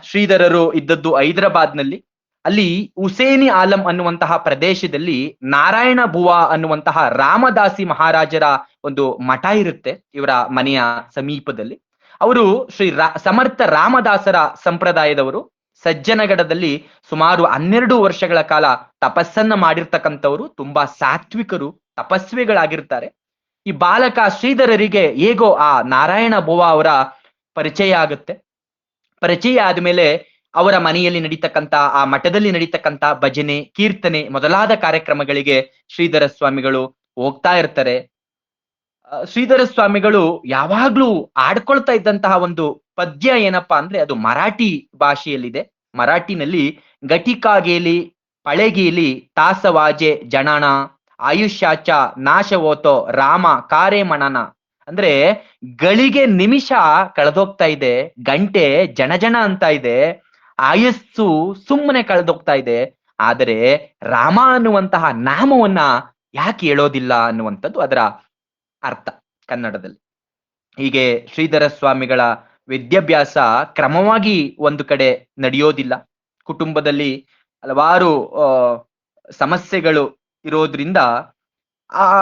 ಶ್ರೀಧರರು ಇದ್ದದ್ದು ಹೈದರಾಬಾದ್ನಲ್ಲಿ. ಅಲ್ಲಿ ಹುಸೇನಿ ಆಲಂ ಅನ್ನುವಂತಹ ಪ್ರದೇಶದಲ್ಲಿ ನಾರಾಯಣ ಬುವಾ ಅನ್ನುವಂತಹ ರಾಮದಾಸಿ ಮಹಾರಾಜರ ಒಂದು ಮಠ ಇರುತ್ತೆ ಇವರ ಮನೆಯ ಸಮೀಪದಲ್ಲಿ. ಅವರು ಸಮರ್ಥ ರಾಮದಾಸರ ಸಂಪ್ರದಾಯದವರು. ಸಜ್ಜನಗಡದಲ್ಲಿ ಸುಮಾರು 12 ವರ್ಷಗಳ ಕಾಲ ತಪಸ್ಸನ್ನ ಮಾಡಿರ್ತಕ್ಕಂಥವ್ರು. ತುಂಬಾ ಸಾತ್ವಿಕರು, ತಪಸ್ವಿಗಳಾಗಿರ್ತಾರೆ. ಈ ಬಾಲಕ ಶ್ರೀಧರರಿಗೆ ಹೇಗೋ ಆ ನಾರಾಯಣ ಬುವಾ ಅವರ ಪರಿಚಯ ಆಗುತ್ತೆ. ಪರಿಚಯ ಆದ್ಮೇಲೆ ಅವರ ಮನೆಯಲ್ಲಿ ನಡೀತಕ್ಕಂತ, ಆ ಮಠದಲ್ಲಿ ನಡೀತಕ್ಕಂತ ಭಜನೆ, ಕೀರ್ತನೆ ಮೊದಲಾದ ಕಾರ್ಯಕ್ರಮಗಳಿಗೆ ಶ್ರೀಧರ ಸ್ವಾಮಿಗಳು ಹೋಗ್ತಾ ಇರ್ತಾರೆ. ಶ್ರೀಧರ ಸ್ವಾಮಿಗಳು ಯಾವಾಗ್ಲೂ ಆಡ್ಕೊಳ್ತಾ ಇದ್ದಂತಹ ಒಂದು ಪದ್ಯ ಏನಪ್ಪಾ ಅಂದ್ರೆ ಅದು ಮರಾಠಿ ಭಾಷೆಯಲ್ಲಿದೆ. ಮರಾಠಿನಲ್ಲಿ ಘಟಿಕಾಗೇಲಿ ಪಳೆಗೇಲಿ ತಾಸವಾಜೆ ಜನನ ಆಯುಷ್ಯಾಚ ನಾಶ ಹೋತೋ ರಾಮ ಕಾರೆ ಮನನ. ಅಂದ್ರೆ ಗಳಿಗೆ ನಿಮಿಷ ಕಳೆದೋಗ್ತಾ ಇದೆ, ಗಂಟೆ ಜನ ಅಂತ ಇದೆ, ಆಯಸ್ಸು ಸುಮ್ಮನೆ ಕಳೆದೋಗ್ತಾ ಇದೆ, ಆದರೆ ರಾಮ ಅನ್ನುವಂತಹ ನಾಮವನ್ನ ಯಾಕೆ ಹೇಳೋದಿಲ್ಲ ಅನ್ನುವಂಥದ್ದು ಅದರ ಅರ್ಥ ಕನ್ನಡದಲ್ಲಿ. ಹೀಗೆ ಶ್ರೀಧರ ಸ್ವಾಮಿಗಳ ವಿದ್ಯಾಭ್ಯಾಸ ಕ್ರಮವಾಗಿ ಒಂದು ಕಡೆ ನಡೆಯೋದಿಲ್ಲ. ಕುಟುಂಬದಲ್ಲಿ ಹಲವಾರು ಸಮಸ್ಯೆಗಳು ಇರೋದ್ರಿಂದ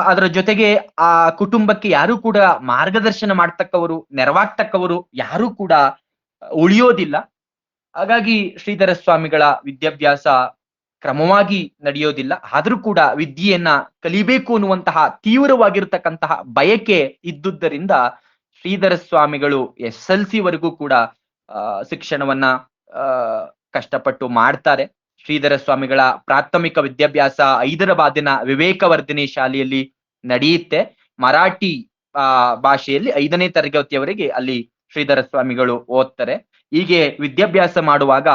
ಅದರ ಜೊತೆಗೆ ಆ ಕುಟುಂಬಕ್ಕೆ ಯಾರು ಕೂಡ ಮಾರ್ಗದರ್ಶನ ಮಾಡ್ತಕ್ಕವರು, ನೆರವಾಗ್ತಕ್ಕವರು ಯಾರು ಕೂಡ ಉಳಿಯೋದಿಲ್ಲ. ಹಾಗಾಗಿ ಶ್ರೀಧರ ಸ್ವಾಮಿಗಳ ವಿದ್ಯಾಭ್ಯಾಸ ಕ್ರಮವಾಗಿ ನಡೆಯೋದಿಲ್ಲ. ಆದ್ರೂ ಕೂಡ ವಿದ್ಯೆಯನ್ನ ಕಲಿಬೇಕು ಅನ್ನುವಂತಹ ತೀವ್ರವಾಗಿರ್ತಕ್ಕಂತಹ ಬಯಕೆ ಇದ್ದುದರಿಂದ ಶ್ರೀಧರ ಸ್ವಾಮಿಗಳು SLC ವರೆಗೂ ಕೂಡ ಶಿಕ್ಷಣವನ್ನ ಕಷ್ಟಪಟ್ಟು ಮಾಡ್ತಾರೆ. ಶ್ರೀಧರ ಸ್ವಾಮಿಗಳ ಪ್ರಾಥಮಿಕ ವಿದ್ಯಾಭ್ಯಾಸ ಹೈದರಾಬಾದಿನ ವಿವೇಕವರ್ಧಿನಿ ಶಾಲೆಯಲ್ಲಿ ನಡೆಯುತ್ತೆ. ಮರಾಠಿ ಭಾಷೆಯಲ್ಲಿ 5ನೇ ತರಗತಿಯವರೆಗೆ ಅಲ್ಲಿ ಶ್ರೀಧರ ಸ್ವಾಮಿಗಳು ಓದ್ತಾರೆ. ಹೀಗೆ ವಿದ್ಯಾಭ್ಯಾಸ ಮಾಡುವಾಗ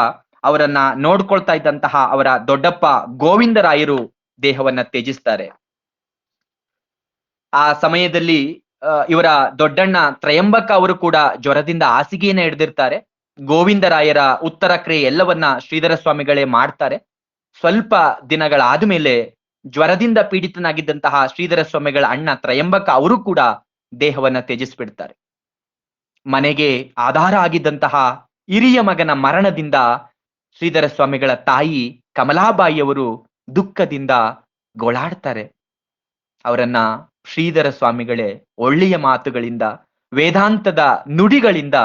ಅವರನ್ನ ನೋಡ್ಕೊಳ್ತಾ ಇದ್ದಂತಹ ಅವರ ದೊಡ್ಡಪ್ಪ ಗೋವಿಂದರಾಯರು ದೇಹವನ್ನ ತ್ಯಜಿಸ್ತಾರೆ. ಆ ಸಮಯದಲ್ಲಿ ಇವರ ದೊಡ್ಡಣ್ಣ ತ್ರಯಂಬಕ ಅವರು ಕೂಡ ಜ್ವರದಿಂದ ಹಾಸಿಗೆಯನ್ನ ಹಿಡಿದಿರ್ತಾರೆ. ಗೋವಿಂದರಾಯರ ಉತ್ತರ ಕ್ರಿಯೆ ಎಲ್ಲವನ್ನ ಶ್ರೀಧರ ಸ್ವಾಮಿಗಳೇ ಮಾಡ್ತಾರೆ. ಸ್ವಲ್ಪ ದಿನಗಳಾದ ಮೇಲೆ ಜ್ವರದಿಂದ ಪೀಡಿತನಾಗಿದ್ದಂತಹ ಶ್ರೀಧರ ಸ್ವಾಮಿಗಳ ಅಣ್ಣ ತ್ರಯಂಬಕ ಅವರು ಕೂಡ ದೇಹವನ್ನ ತ್ಯಜಿಸ್ಬಿಡ್ತಾರೆ. ಮನೆಗೆ ಆಧಾರ ಆಗಿದ್ದಂತಹ ಹಿರಿಯ ಮಗನ ಮರಣದಿಂದ ಶ್ರೀಧರ ಸ್ವಾಮಿಗಳ ತಾಯಿ ಕಮಲಾಬಾಯಿಯವರು ದುಃಖದಿಂದ ಗೋಳಾಡ್ತಾರೆ. ಅವರನ್ನ ಶ್ರೀಧರ ಸ್ವಾಮಿಗಳೇ ಒಳ್ಳೆಯ ಮಾತುಗಳಿಂದ, ವೇದಾಂತದ ನುಡಿಗಳಿಂದ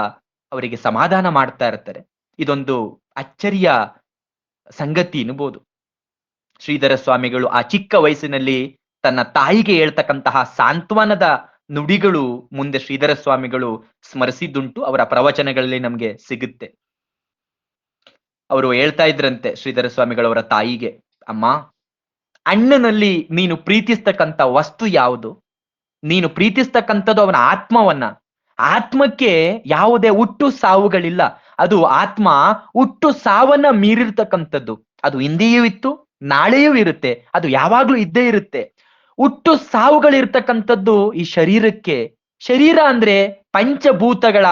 ಅವರಿಗೆ ಸಮಾಧಾನ ಮಾಡ್ತಾ ಇರ್ತಾರೆ. ಇದೊಂದು ಅಚ್ಚರಿಯ ಸಂಗತಿ ಎನ್ನಬಹುದು. ಶ್ರೀಧರ ಸ್ವಾಮಿಗಳು ಆ ಚಿಕ್ಕ ವಯಸ್ಸಿನಲ್ಲಿ ತನ್ನ ತಾಯಿಗೆ ಹೇಳ್ತಕ್ಕಂತಹ ಸಾಂತ್ವನದ ನುಡಿಗಳು ಮುಂದೆ ಶ್ರೀಧರ ಸ್ವಾಮಿಗಳು ಸ್ಮರಿಸಿದ್ದುಂಟು. ಅವರ ಪ್ರವಚನಗಳಲ್ಲಿ ನಮ್ಗೆ ಸಿಗುತ್ತೆ. ಅವರು ಹೇಳ್ತಾ ಇದ್ರಂತೆ ಶ್ರೀಧರ ಸ್ವಾಮಿಗಳವರ ತಾಯಿಗೆ, ಅಮ್ಮ, ಅಣ್ಣನಲ್ಲಿ ನೀನು ಪ್ರೀತಿಸ್ತಕ್ಕಂಥ ವಸ್ತು ಯಾವುದು? ನೀನು ಪ್ರೀತಿಸ್ತಕ್ಕಂಥದ್ದು ಅವನ ಆತ್ಮವನ್ನ. ಆತ್ಮಕ್ಕೆ ಯಾವುದೇ ಹುಟ್ಟು ಸಾವುಗಳಿಲ್ಲ. ಅದು ಆತ್ಮ ಹುಟ್ಟು ಸಾವನ್ನ ಮೀರಿರ್ತಕ್ಕಂಥದ್ದು. ಅದು ಹಿಂದೆಯೂ ಇತ್ತು, ನಾಳೆಯೂ ಇರುತ್ತೆ, ಅದು ಯಾವಾಗ್ಲೂ ಇದ್ದೇ ಇರುತ್ತೆ. ಹುಟ್ಟು ಸಾವುಗಳಿರ್ತಕ್ಕಂಥದ್ದು ಈ ಶರೀರಕ್ಕೆ. ಶರೀರ ಅಂದ್ರೆ ಪಂಚಭೂತಗಳ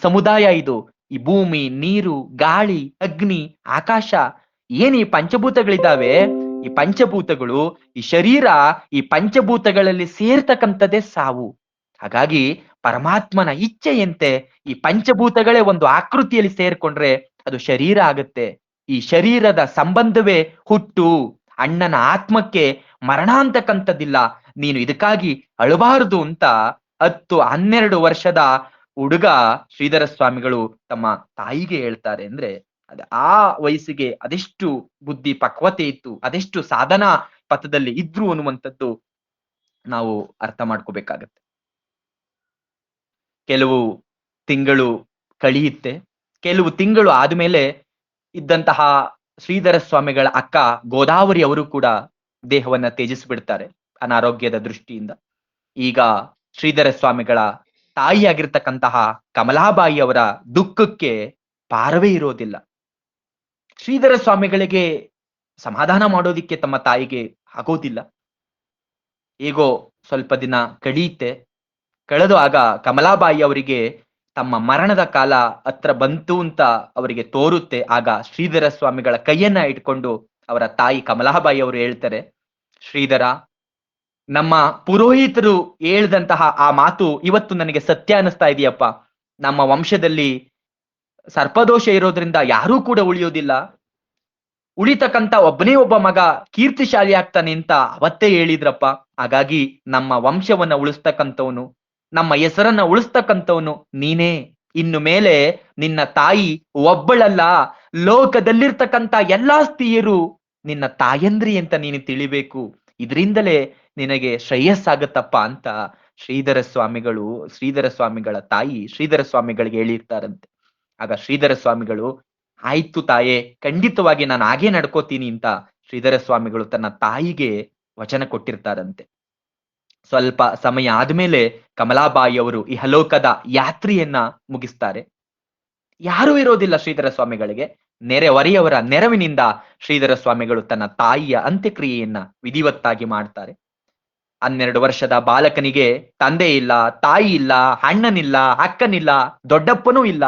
ಸಮುದಾಯ. ಇದು ಈ ಭೂಮಿ, ನೀರು, ಗಾಳಿ, ಅಗ್ನಿ, ಆಕಾಶ, ಏನ್ ಈ ಪಂಚಭೂತಗಳಿದ್ದಾವೆ, ಈ ಪಂಚಭೂತಗಳು, ಈ ಶರೀರ, ಈ ಪಂಚಭೂತಗಳಲ್ಲಿ ಸೇರ್ತಕ್ಕಂಥದ್ದೇ ಸಾವು. ಹಾಗಾಗಿ ಪರಮಾತ್ಮನ ಇಚ್ಛೆಯಂತೆ ಈ ಪಂಚಭೂತಗಳೇ ಒಂದು ಆಕೃತಿಯಲ್ಲಿ ಸೇರ್ಕೊಂಡ್ರೆ ಅದು ಶರೀರ ಆಗುತ್ತೆ. ಈ ಶರೀರದ ಸಂಬಂಧವೇ ಹುಟ್ಟು. ಅಣ್ಣನ ಆತ್ಮಕ್ಕೆ ಮರಣ ಅಂತಕ್ಕಂಥದ್ದಿಲ್ಲ. ನೀನು ಇದಕ್ಕಾಗಿ ಅಳಬಾರದು ಅಂತ 10-12 ವರ್ಷದ ಹುಡುಗ ಶ್ರೀಧರ ಸ್ವಾಮಿಗಳು ತಮ್ಮ ತಾಯಿಗೆ ಹೇಳ್ತಾರೆ. ಅಂದ್ರೆ ಆ ವಯಸ್ಸಿಗೆ ಅದೆಷ್ಟು ಬುದ್ಧಿ ಪಕ್ವತೆ ಇತ್ತು, ಅದೆಷ್ಟು ಸಾಧನಾ ಪಥದಲ್ಲಿ ಇದ್ರು ಅನ್ನುವಂಥದ್ದು ನಾವು ಅರ್ಥ ಮಾಡ್ಕೋಬೇಕಾಗತ್ತೆ. ಕೆಲವು ತಿಂಗಳು ಕಳೆಯುತ್ತೆ. ಕೆಲವು ತಿಂಗಳು ಆದ್ಮೇಲೆ ಇದ್ದಂತಹ ಶ್ರೀಧರ ಸ್ವಾಮಿಗಳ ಅಕ್ಕ ಗೋದಾವರಿ ಅವರು ಕೂಡ ದೇಹವನ್ನ ತ್ಯಜಿಸಿಬಿಡ್ತಾರೆ ಅನಾರೋಗ್ಯದ ದೃಷ್ಟಿಯಿಂದ. ಈಗ ಶ್ರೀಧರ ಸ್ವಾಮಿಗಳ ತಾಯಿಯಾಗಿರ್ತಕ್ಕಂತಹ ಕಮಲಾಬಾಯಿ ಅವರ ದುಃಖಕ್ಕೆ ಪಾರವೇ ಇರೋದಿಲ್ಲ. ಶ್ರೀಧರ ಸ್ವಾಮಿಗಳಿಗೆ ಸಮಾಧಾನ ಮಾಡೋದಿಕ್ಕೆ ತಮ್ಮ ತಾಯಿಗೆ ಆಗೋದಿಲ್ಲ. ಹೇಗೋ ಸ್ವಲ್ಪ ದಿನ ಕಳೆಯುತ್ತೆ. ಕಳೆದು ಆಗ ಕಮಲಾಬಾಯಿ ಅವರಿಗೆ ತಮ್ಮ ಮರಣದ ಕಾಲ ಹತ್ರ ಬಂತು ಅಂತ ಅವರಿಗೆ ತೋರುತ್ತೆ. ಆಗ ಶ್ರೀಧರ ಸ್ವಾಮಿಗಳ ಕೈಯನ್ನ ಇಟ್ಕೊಂಡು ಅವರ ತಾಯಿ ಕಮಲಾಬಾಯಿ ಅವರು ಹೇಳ್ತಾರೆ, ಶ್ರೀಧರ, ನಮ್ಮ ಪುರೋಹಿತರು ಹೇಳ್ದಂತಹ ಆ ಮಾತು ಇವತ್ತು ನನಗೆ ಸತ್ಯ ಅನಿಸ್ತಾ ಇದೆಯಪ್ಪ. ನಮ್ಮ ವಂಶದಲ್ಲಿ ಸರ್ಪದೋಷ ಇರೋದ್ರಿಂದ ಯಾರೂ ಕೂಡ ಉಳಿಯೋದಿಲ್ಲ. ಉಳಿತಕ್ಕಂತ ಒಬ್ಬನೇ ಒಬ್ಬ ಮಗ ಕೀರ್ತಿಶಾಲಿ ಆಗ್ತಾನೆ ಅಂತ ಅವತ್ತೇ ಹೇಳಿದ್ರಪ್ಪ. ಹಾಗಾಗಿ ನಮ್ಮ ವಂಶವನ್ನ ಉಳಿಸ್ತಕ್ಕಂಥವನು, ನಮ್ಮ ಹೆಸರನ್ನ ಉಳಿಸ್ತಕ್ಕಂಥವನು ನೀನೇ. ಇನ್ನು ಮೇಲೆ ನಿನ್ನ ತಾಯಿ ಒಬ್ಬಳಲ್ಲ, ಲೋಕದಲ್ಲಿರ್ತಕ್ಕಂತ ಎಲ್ಲಾ ಸ್ತ್ರೀಯರು ನಿನ್ನ ತಾಯಂದ್ರಿ ಅಂತ ನೀನು ತಿಳಿಬೇಕು. ಇದರಿಂದಲೇ ನಿನಗೆ ಶ್ರೇಯಸ್ಸಾಗತ್ತಪ್ಪ ಅಂತ ಶ್ರೀಧರ ಸ್ವಾಮಿಗಳು, ಶ್ರೀಧರ ಸ್ವಾಮಿಗಳ ತಾಯಿ ಶ್ರೀಧರ ಸ್ವಾಮಿಗಳಿಗೆ ಹೇಳಿರ್ತಾರಂತೆ. ಆಗ ಶ್ರೀಧರ ಸ್ವಾಮಿಗಳು, ಆಯ್ತು ತಾಯೇ, ಖಂಡಿತವಾಗಿ ನಾನು ಹಾಗೆ ನಡ್ಕೋತೀನಿ ಅಂತ ಶ್ರೀಧರ ಸ್ವಾಮಿಗಳು ತನ್ನ ತಾಯಿಗೆ ವಚನ ಕೊಟ್ಟಿರ್ತಾರಂತೆ. ಸ್ವಲ್ಪ ಸಮಯ ಆದ್ಮೇಲೆ ಕಮಲಾಬಾಯಿ ಅವರು ಇಹಲೋಕದ ಯಾತ್ರೆಯನ್ನ ಮುಗಿಸ್ತಾರೆ. ಯಾರೂ ಇರೋದಿಲ್ಲ ಶ್ರೀಧರ ಸ್ವಾಮಿಗಳಿಗೆ. ನೆರೆಹೊರೆಯವರ ನೆರವಿನಿಂದ ಶ್ರೀಧರ ಸ್ವಾಮಿಗಳು ತನ್ನ ತಾಯಿಯ ಅಂತ್ಯಕ್ರಿಯೆಯನ್ನ ವಿಧಿವತ್ತಾಗಿ ಮಾಡ್ತಾರೆ. 12 ವರ್ಷದ ಬಾಲಕನಿಗೆ ತಂದೆ ಇಲ್ಲ, ತಾಯಿ ಇಲ್ಲ, ಅಣ್ಣನಿಲ್ಲ, ಅಕ್ಕನಿಲ್ಲ, ದೊಡ್ಡಪ್ಪನೂ ಇಲ್ಲ.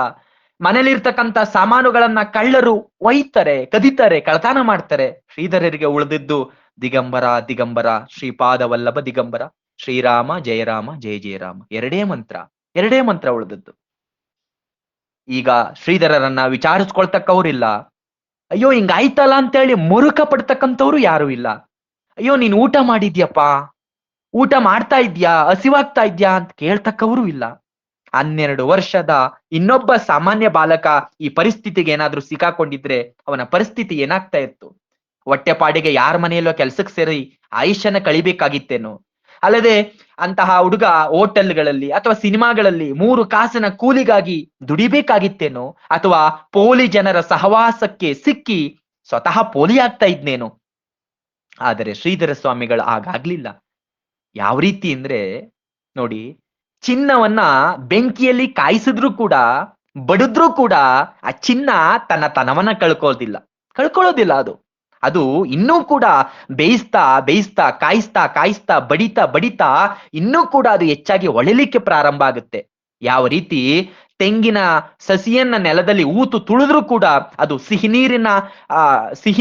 ಮನೇಲಿರ್ತಕ್ಕಂತ ಸಾಮಾನುಗಳನ್ನ ಕಳ್ಳರು ಒಯ್ತಾರೆ, ಕದಿತಾರೆ, ಕಳ್ತನ ಮಾಡ್ತಾರೆ. ಶ್ರೀಧರರಿಗೆ ಉಳಿದಿದ್ದು ದಿಗಂಬರ ದಿಗಂಬರ ಶ್ರೀಪಾದ ವಲ್ಲಭ ದಿಗಂಬರ, ಶ್ರೀರಾಮ ಜಯರಾಮ ಜಯ ಜಯರಾಮ, ಎರಡೇ ಮಂತ್ರ ಉಳಿದದ್ದು. ಈಗ ಶ್ರೀಧರರನ್ನ ವಿಚಾರಿಸ್ಕೊಳ್ತಕ್ಕವ್ರಿಲ್ಲ. ಅಯ್ಯೋ ಹಿಂಗಾಯ್ತಲ್ಲ ಅಂತೇಳಿ ಮುರುಕ ಪಡ್ತಕ್ಕಂಥವ್ರು ಯಾರು ಇಲ್ಲ. ಅಯ್ಯೋ ನೀನ್ ಊಟ ಮಾಡಿದ್ಯಪ್ಪ, ಊಟ ಮಾಡ್ತಾ ಇದ್ಯಾ, ಹಸಿವಾಗ್ತಾ ಇದ್ಯಾ ಅಂತ ಕೇಳ್ತಕ್ಕವರು ಇಲ್ಲ. 12 ವರ್ಷದ ಇನ್ನೊಬ್ಬ ಸಾಮಾನ್ಯ ಬಾಲಕ ಈ ಪರಿಸ್ಥಿತಿಗೆ ಏನಾದ್ರೂ ಸಿಕ್ಕಾಕೊಂಡಿದ್ರೆ ಅವನ ಪರಿಸ್ಥಿತಿ ಏನಾಗ್ತಾ ಇತ್ತು? ಹೊಟ್ಟೆಪಾಡಿಗೆ ಯಾರ ಮನೆಯಲ್ಲೋ ಕೆಲ್ಸಕ್ಕೆ ಸೇರಿ ಆಯುಷ್ಯನ ಕಳಿಬೇಕಾಗಿತ್ತೇನೋ? ಅಲ್ಲದೆ ಅಂತಹ ಹುಡುಗ ಹೋಟೆಲ್ಗಳಲ್ಲಿ ಅಥವಾ ಸಿನಿಮಾಗಳಲ್ಲಿ 3 ಕಾಸಿನ ಕೂಲಿಗಾಗಿ ದುಡಿಬೇಕಾಗಿತ್ತೇನೋ? ಅಥವಾ ಪೋಲಿ ಜನರ ಸಹವಾಸಕ್ಕೆ ಸಿಕ್ಕಿ ಸ್ವತಃ ಪೋಲಿ ಆಗ್ತಾ ಇದ್ನೇನೋ? ಆದರೆ ಶ್ರೀಧರ ಸ್ವಾಮಿಗಳು ಹಾಗಾಗ್ಲಿಲ್ಲ. ಯಾವ ರೀತಿ ಅಂದ್ರೆ ನೋಡಿ, ಚಿನ್ನವನ್ನ ಬೆಂಕಿಯಲ್ಲಿ ಕಾಯಿಸಿದ್ರು ಕೂಡ, ಬಡಿದ್ರು ಕೂಡ ಆ ಚಿನ್ನ ತನ್ನ ತನವನ್ನ ಕಳ್ಕೊಳ್ಳೋದಿಲ್ಲ ಅದು. ಅದು ಇನ್ನೂ ಕೂಡ ಬೇಯಿಸ್ತಾ ಬೇಯಿಸ್ತಾ, ಕಾಯಿಸ್ತಾ ಕಾಯಿಸ್ತಾ, ಬಡಿತಾ ಬಡಿತಾ ಇನ್ನೂ ಕೂಡ ಅದು ಹೆಚ್ಚಾಗಿ ಹೊಳಿಲಿಕ್ಕೆ ಪ್ರಾರಂಭ ಆಗುತ್ತೆ. ಯಾವ ರೀತಿ ತೆಂಗಿನ ಸಸಿಯನ್ನ ನೆಲದಲ್ಲಿ ಊತು ತುಳಿದ್ರು ಕೂಡ ಅದು ಸಿಹಿ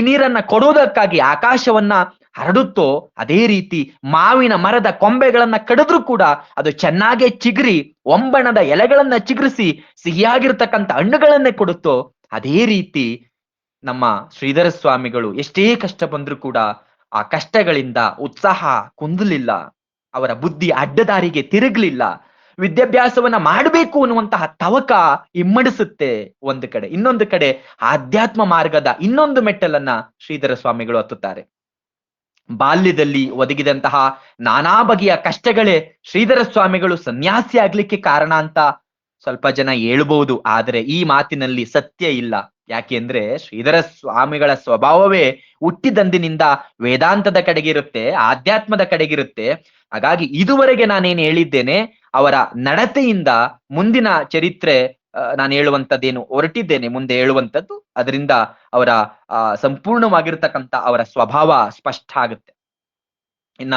ನೀರನ್ನ ಕೊಡೋದಕ್ಕಾಗಿ ಆಕಾಶವನ್ನ ಹರಡುತ್ತೋ, ಅದೇ ರೀತಿ ಮಾವಿನ ಮರದ ಕೊಂಬೆಗಳನ್ನ ಕಡಿದ್ರು ಕೂಡ ಅದು ಚೆನ್ನಾಗೆ ಚಿಗುರಿ ಒಂಬಣದ ಎಲೆಗಳನ್ನ ಚಿಗುರಿಸಿ ಸಿಹಿಯಾಗಿರ್ತಕ್ಕಂಥ ಹಣ್ಣುಗಳನ್ನೇ ಕೊಡುತ್ತೋ, ಅದೇ ರೀತಿ ನಮ್ಮ ಶ್ರೀಧರ ಸ್ವಾಮಿಗಳು ಎಷ್ಟೇ ಕಷ್ಟ ಬಂದ್ರು ಕೂಡ ಆ ಕಷ್ಟಗಳಿಂದ ಉತ್ಸಾಹ ಕುಂದಲಿಲ್ಲ. ಅವರ ಬುದ್ಧಿ ಅಡ್ಡದಾರಿಗೆ ತಿರುಗ್ಲಿಲ್ಲ. ವಿದ್ಯಾಭ್ಯಾಸವನ್ನ ಮಾಡಬೇಕು ಅನ್ನುವಂತಹ ತವಕ ಇಮ್ಮಡಿಸುತ್ತೆ ಒಂದು ಕಡೆ. ಇನ್ನೊಂದು ಕಡೆ ಆಧ್ಯಾತ್ಮ ಮಾರ್ಗದ ಇನ್ನೊಂದು ಮೆಟ್ಟಲನ್ನ ಶ್ರೀಧರ ಸ್ವಾಮಿಗಳು ಹತ್ತುತ್ತಾರೆ. ಬಾಲ್ಯದಲ್ಲಿ ಒದಗಿದಂತಹ ನಾನಾ ಬಗೆಯ ಕಷ್ಟಗಳೇ ಶ್ರೀಧರ ಸ್ವಾಮಿಗಳು ಸನ್ಯಾಸಿ ಆಗ್ಲಿಕ್ಕೆ ಕಾರಣ ಅಂತ ಸ್ವಲ್ಪ ಜನ ಹೇಳ್ಬಹುದು. ಆದರೆ ಈ ಮಾತಿನಲ್ಲಿ ಸತ್ಯ ಇಲ್ಲ. ಯಾಕೆಂದ್ರೆ ಶ್ರೀಧರ ಸ್ವಾಮಿಗಳ ಸ್ವಭಾವವೇ ಹುಟ್ಟಿದಂದಿನಿಂದ ವೇದಾಂತದ ಕಡೆಗಿರುತ್ತೆ, ಆಧ್ಯಾತ್ಮದ ಕಡೆಗಿರುತ್ತೆ. ಹಾಗಾಗಿ ಇದುವರೆಗೆ ನಾನೇನು ಹೇಳಿದ್ದೇನೆ, ಅವರ ನಡತೆಯಿಂದ ಮುಂದಿನ ಚರಿತ್ರೆ ನಾನು ಹೇಳುವಂತದ್ದೇನು ಹೊರಟಿದ್ದೇನೆ ಮುಂದೆ ಹೇಳುವಂತದ್ದು, ಅದರಿಂದ ಅವರ ಸಂಪೂರ್ಣವಾಗಿರ್ತಕ್ಕಂಥ ಅವರ ಸ್ವಭಾವ ಸ್ಪಷ್ಟ ಆಗುತ್ತೆ. ಇನ್ನ